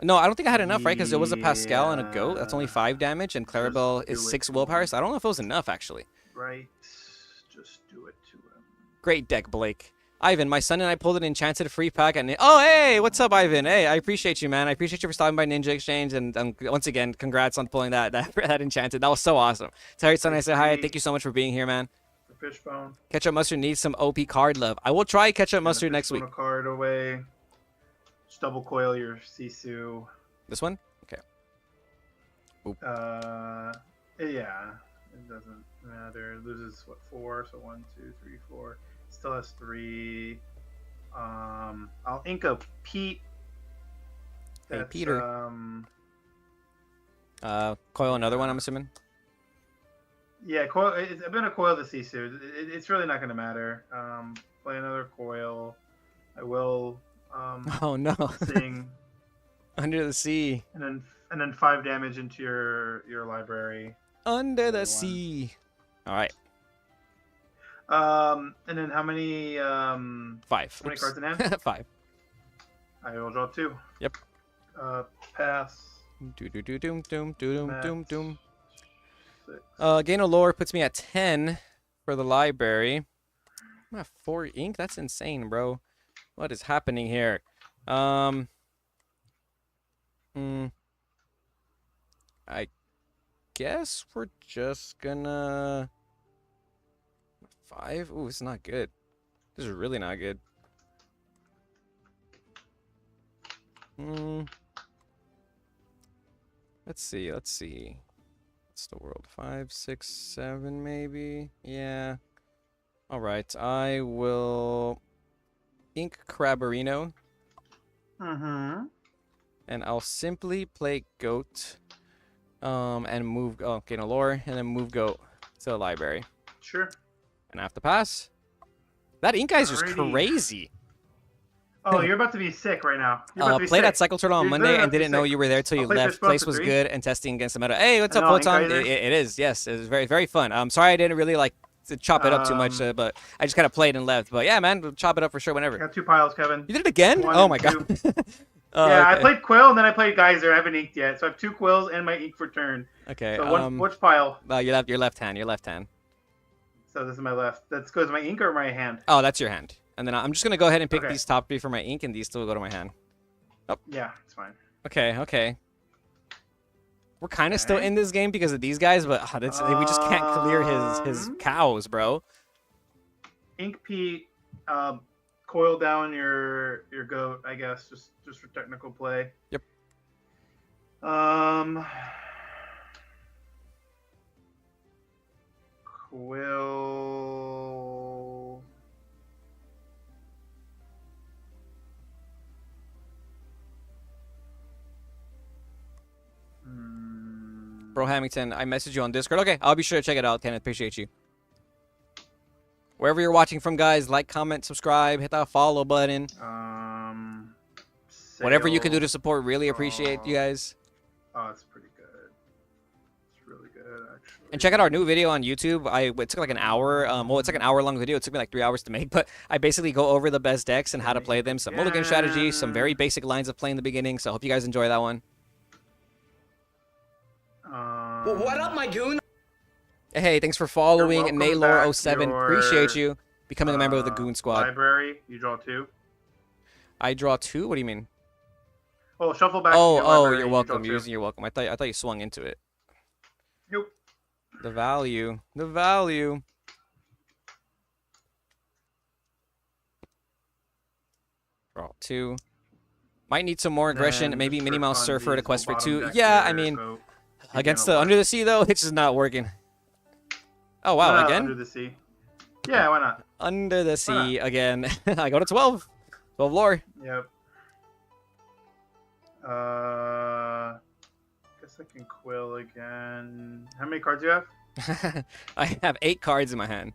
No, I don't think I had enough, right? Because there was a Pascal and a goat. That's only 5 damage, and Clarabelle do is it 6 to willpower, him. so I don't know if it was enough, actually. Right. Just do it to him. Great deck, Blake. Ivan, my son and I pulled an enchanted free pack. And oh, hey, what's up, Ivan? Hey, I appreciate you, man. I appreciate you for stopping by Ninja Exchange. And once again, congrats on pulling that enchanted. That was so awesome. Terry, son, I say hi. Thank you so much for being here, man. The Fishbone. Ketchup Mustard needs some OP card love. I will try Ketchup Mustard next week. A card away. Just double coil your Sisu. This one? Okay. Yeah. It doesn't matter. It loses what, 4? So 1, 2, 3, 4. Still has 3. I'll ink a Pete. Hey, That's, Peter. Coil another one, I'm assuming. Yeah, coil. I'm gonna coil the Sisu. It's really not gonna matter. Play another coil. I will. Oh no. Sing. Under the sea. And then 5 damage into your library. Under the sea. All right. And then how many? 5. How many cards in hand? 5. I will draw 2. Yep. Pass. Doom. 6. Gain of lore puts me at 10 for the library. I'm at 4 ink. That's insane, bro. What is happening here? I guess we're just gonna 5. Ooh, it's not good. This is really not good. Let's see. What's the world? 5, 6, 7, maybe. Yeah. All right. I will ink Crabberino. Mm-hmm. And I'll simply play goat. And move. Oh, gain a lore, and then move goat to the library. Sure. And I have to pass. That ink guy's just Alrighty. crazy. Oh, you're about to be sick right now. You're about to be Played sick. at Cycle Turtle on You're Monday literally and about to be didn't know sick. you were there till you I'll play left. Fishbone Place for was 3. good and testing against the meta. Hey, what's up, No, ink Photon? Geysers. It is, yes. It was very, very fun. I'm sorry I didn't really like to chop it up too much, but I just kind of played and left. But yeah, man, we'll chop it up for sure I whenever. got 2 piles, Kevin. You did it again? 1 Oh and my 2. god. Yeah, I Okay. played Quill and then I played Geyser. I haven't inked yet, so I have 2 Quills and my ink for turn. Okay. So which pile? Your left hand. So this is my left. That goes my ink or my hand? Oh, that's your hand. And then I'm just gonna go ahead and pick Okay. these top 3 for my ink, and these still go to my hand. Yeah, it's fine. Okay. We're kind of still Okay. in this game because of these guys, but we just can't clear his cows, bro. Ink Pete, coil down your goat, I guess, just for technical play. Yep. Quill. Bro Hamilton, I messaged you on Discord. Okay, I'll be sure to check it out, Kenneth. Appreciate you. Wherever you're watching from, guys, like, comment, subscribe, hit that follow button. Whatever you can do to support, really appreciate you guys. Oh, it's pretty good. It's really good, actually. And check out our new video on YouTube. It took like an hour. Well, it's like an hour-long video. It took me like 3 hours to make, but I basically go over the best decks and how to play them. Some mulligan strategy, some very basic lines of play in the beginning. So I hope you guys enjoy that one. What up, my goon? Hey, thanks for following, welcome Naylor07. back. Appreciate you becoming a member of the Goon Squad. Library, you draw 2. I draw 2. What do you mean? Oh, shuffle back. to your Oh, library, you're you welcome. draw 2. You're welcome. I thought you swung into it. Nope. The value. Draw 2. Might need some more aggression. Then Maybe just Minnie for Mouse Surfer to funsies, quest for we'll 2. bottom deck Yeah, I your mean, vote. against You're the gonna Under the Sea though, it's just not working. Oh wow, No, again? Under the Sea. Yeah, why not? Under the Sea again. I go to 12. 12 lore. Yep. Guess I can quill again. How many cards do you have? I have 8 cards in my hand.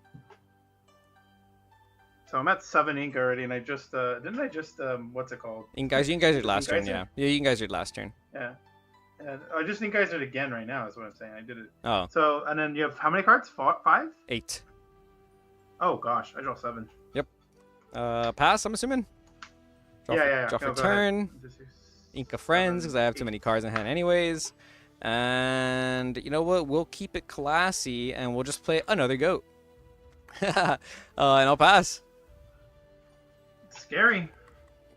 So I'm at 7 ink already, and I just didn't I just what's it called? You guys did last turn, Geyser? yeah. Yeah, you guys did last turn. Yeah. And I just think I did it again right now. Is what I'm saying. I did it. Oh, So and then you have how many cards? 5? 8. Oh gosh, I draw 7. Pass, I'm assuming? Yeah. Draw Go for ahead. turn. Just use Inca Friends, because I have too 8. many cards in hand anyways. And you know what? We'll keep it classy, and we'll just play another goat. And I'll pass. Scary.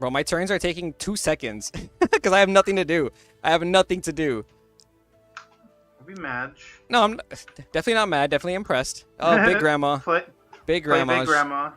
Bro, my turns are taking 2 seconds because I have nothing to do. I'll be mad. No, I'm definitely not mad. Definitely impressed. Oh, Big Grandma. Play Big Big Grandma. Grandma.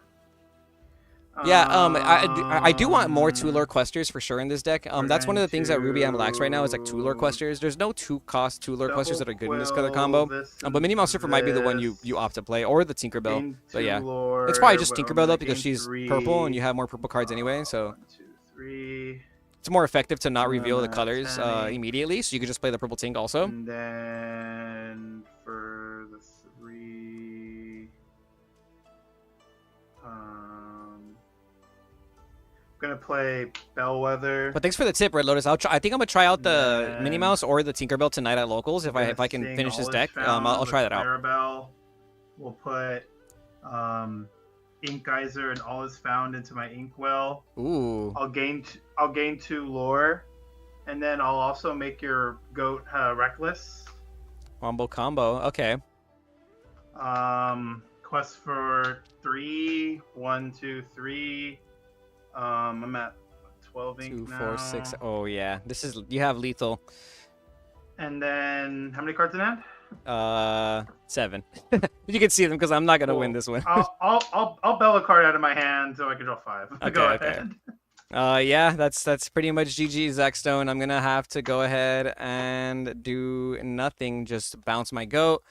Yeah, I do want more two-lure questers for sure in this deck. We're That's one of going the things that Ruby M lacks right now is like two-lure to questers. There's no two-cost two-lure questers double that are good in this color quill combo. this But Mini and Surfer might be the one you this. opt to play, or the Tinkerbell. Gain But 2 yeah, it's probably lore. just I'm Tinkerbell gonna though because gain she's 3. purple and you have more purple cards anyway. So 1, 2, 3. it's more effective to not I'm reveal the at colors 10. immediately, so you could just play the purple Tink also. And then for the 3, gonna play Bellwether. But thanks for the tip, Red Lotus. I think I'm gonna try out the Then Minnie Mouse or the Tinkerbell tonight at locals if I can Sing finish this All Is deck. Found I'll with try that out. Clarabelle. We'll put Ink Geyser and All Is Found into my Inkwell. Ooh. I'll gain 2 lore, and then I'll also make your goat reckless. Wombo combo. Okay. Quest for 3. 1, 2, 3. I'm at 12 ink 2, now. 4, 6. Oh yeah, you have lethal. And then how many cards in hand? 7. You can see them because I'm not gonna win Cool. this one. I'll bell a card out of my hand so I can draw 5. Go Okay. ahead. Yeah, that's pretty much GG, Zach Stone. I'm gonna have to go ahead and do nothing. Just bounce my goat,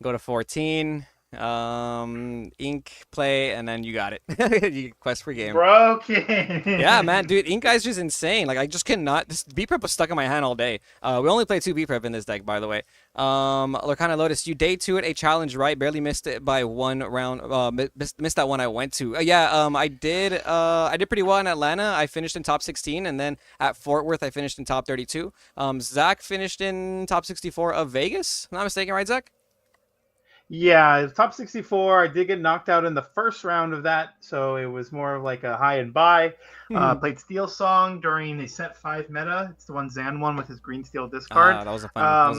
go to 14. Ink play, and then you got it. You quest for game. Broken. Yeah, man, dude, Ink Geyser is insane. Like, I just cannot. This B prep was stuck in my hand all day. We only play 2 B prep in this deck, by the way. Lorcana Lotus, you day 2 it a challenge, right? Barely missed it by 1 round. Missed that one I went to. I did. I did pretty well in Atlanta. I finished in top 16, and then at Fort Worth, I finished in top 32. Zach finished in top 64 of Vegas. If I'm not mistaken, right, Zach? Yeah, it's top 64. I did get knocked out in the first round of that, so it was more of like a high and buy. Played Steel Song during the set 5 meta. It's the one Zan won with his green steel discard. That was a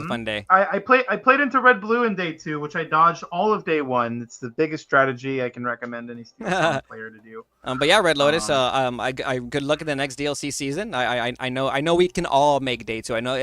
fun day. I played into Red Blue in day 2, which I dodged all of day 1. It's the biggest strategy I can recommend any Steel Song player to do. But yeah, Red Lotus. I good luck in the next DLC season. I know we can all make day 2. I know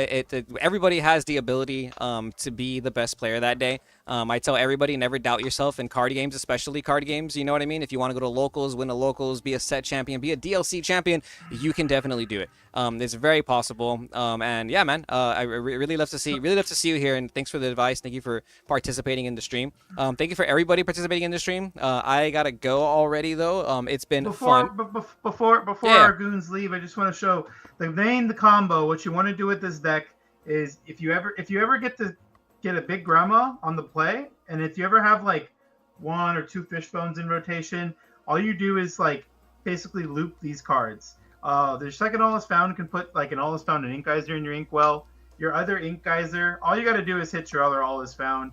everybody has the ability to be the best player that day. I tell everybody, never doubt yourself in card games, especially card games. You know what I mean? If you want to go to locals, win a locals, be a set champion, be a DLC champion, you can definitely do it. It's very possible. And yeah, man, I really love to see you here. And thanks for the advice. Thank you for participating in the stream. Thank you for everybody participating in the stream. I gotta go already though. It's been fun. Before our goons leave, I just want to show the combo. What you want to do with this deck is if you ever get a big grandma on the play, and if you ever have like 1 or 2 fish bones in rotation, all you do is like basically loop these cards. The second All Is Found can put like an All Is Found and Ink Geyser in your Inkwell. Your other Ink Geyser, all you got to do is hit your other All Is Found.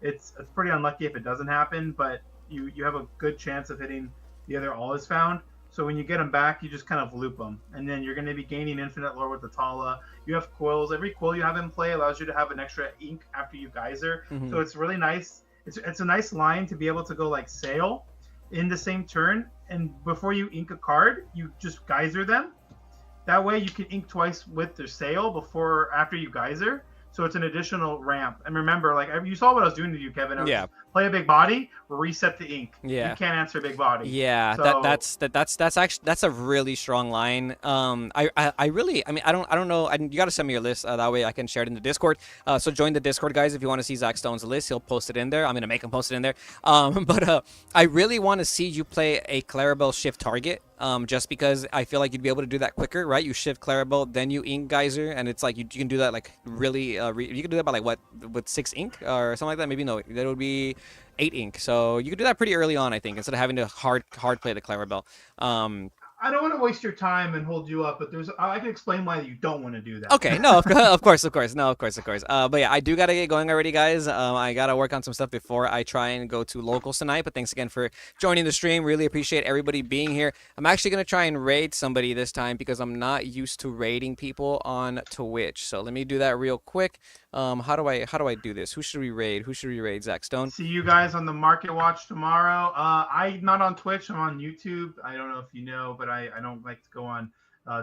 It's pretty unlucky if it doesn't happen, but you have a good chance of hitting the other All Is Found. So when you get them back, you just kind of loop them, and then you're going to be gaining infinite lore with the Tala. You have quills. Every quill you have in play allows you to have an extra ink after you geyser. So it's really nice. It's a nice line to be able to go like sail in the same turn, and before you ink a card, you just geyser them. That way you can ink twice with their sail after you geyser. So it's an additional ramp. And remember, like you saw what I was doing to you, Kevin. I was just play a big body, reset the ink. Yeah. You can't answer big body. Yeah, so, that's actually a really strong line. I don't know. You got to send me your list. That way I can share it in the Discord. So join the Discord, guys. If you want to see Zach Stone's list, he'll post it in there. I'm gonna make him post it in there. But I really want to see you play a Clarabelle shift target. Just because I feel like you'd be able to do that quicker, right? You shift Clarabelle, then you ink Geyser, and it's like you can do that like really. You can do that by like what with 6 ink or something like that. Maybe no, that would be 8 ink. So you could do that pretty early on, I think, instead of having to hard play the Clarabelle. I don't want to waste your time and hold you up, but I can explain why you don't want to do that. Okay, no, of course. No, of course. But yeah, I do gotta get going already, guys. I gotta work on some stuff before I try and go to locals tonight. But thanks again for joining the stream. Really appreciate everybody being here. I'm actually gonna try and raid somebody this time because I'm not used to raiding people on Twitch. So let me do that real quick. How do I do this? Who should we raid? Zach Stone? See you guys on the Market Watch tomorrow. I'm not on Twitch. I'm on YouTube. I don't know if you know, but I don't like to go on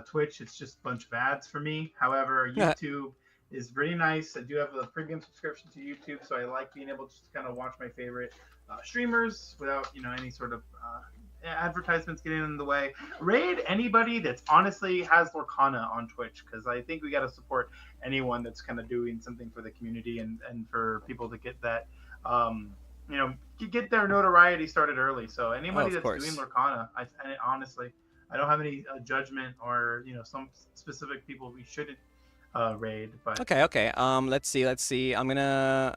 Twitch. It's just a bunch of ads for me. However, YouTube is pretty nice. I do have a premium subscription to YouTube, so I like being able to just kind of watch my favorite streamers without any sort of advertisements getting in the way. Raid anybody that's honestly has Lorcana on Twitch, because I think we got to support anyone that's kind of doing something for the community and for people to get that, get their notoriety started early. So anybody that's doing Lorcana, I honestly, I don't have any judgment or some specific people we shouldn't raid. But okay. Let's see. I'm gonna.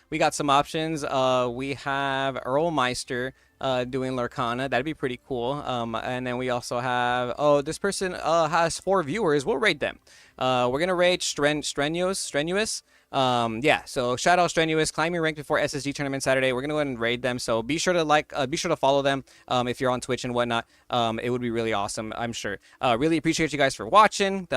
We got some options. We have Earl Meister doing Lorcana. That'd be pretty cool. And then we also have. Oh, this person has 4 viewers. We'll raid them. We're gonna raid Strenuous. Yeah, so shout out Strenuous, climbing rank before SSG tournament Saturday. We're gonna go ahead and raid them, so be sure to follow them if you're on Twitch and whatnot. It would be really awesome, I'm sure. Really appreciate you guys for watching.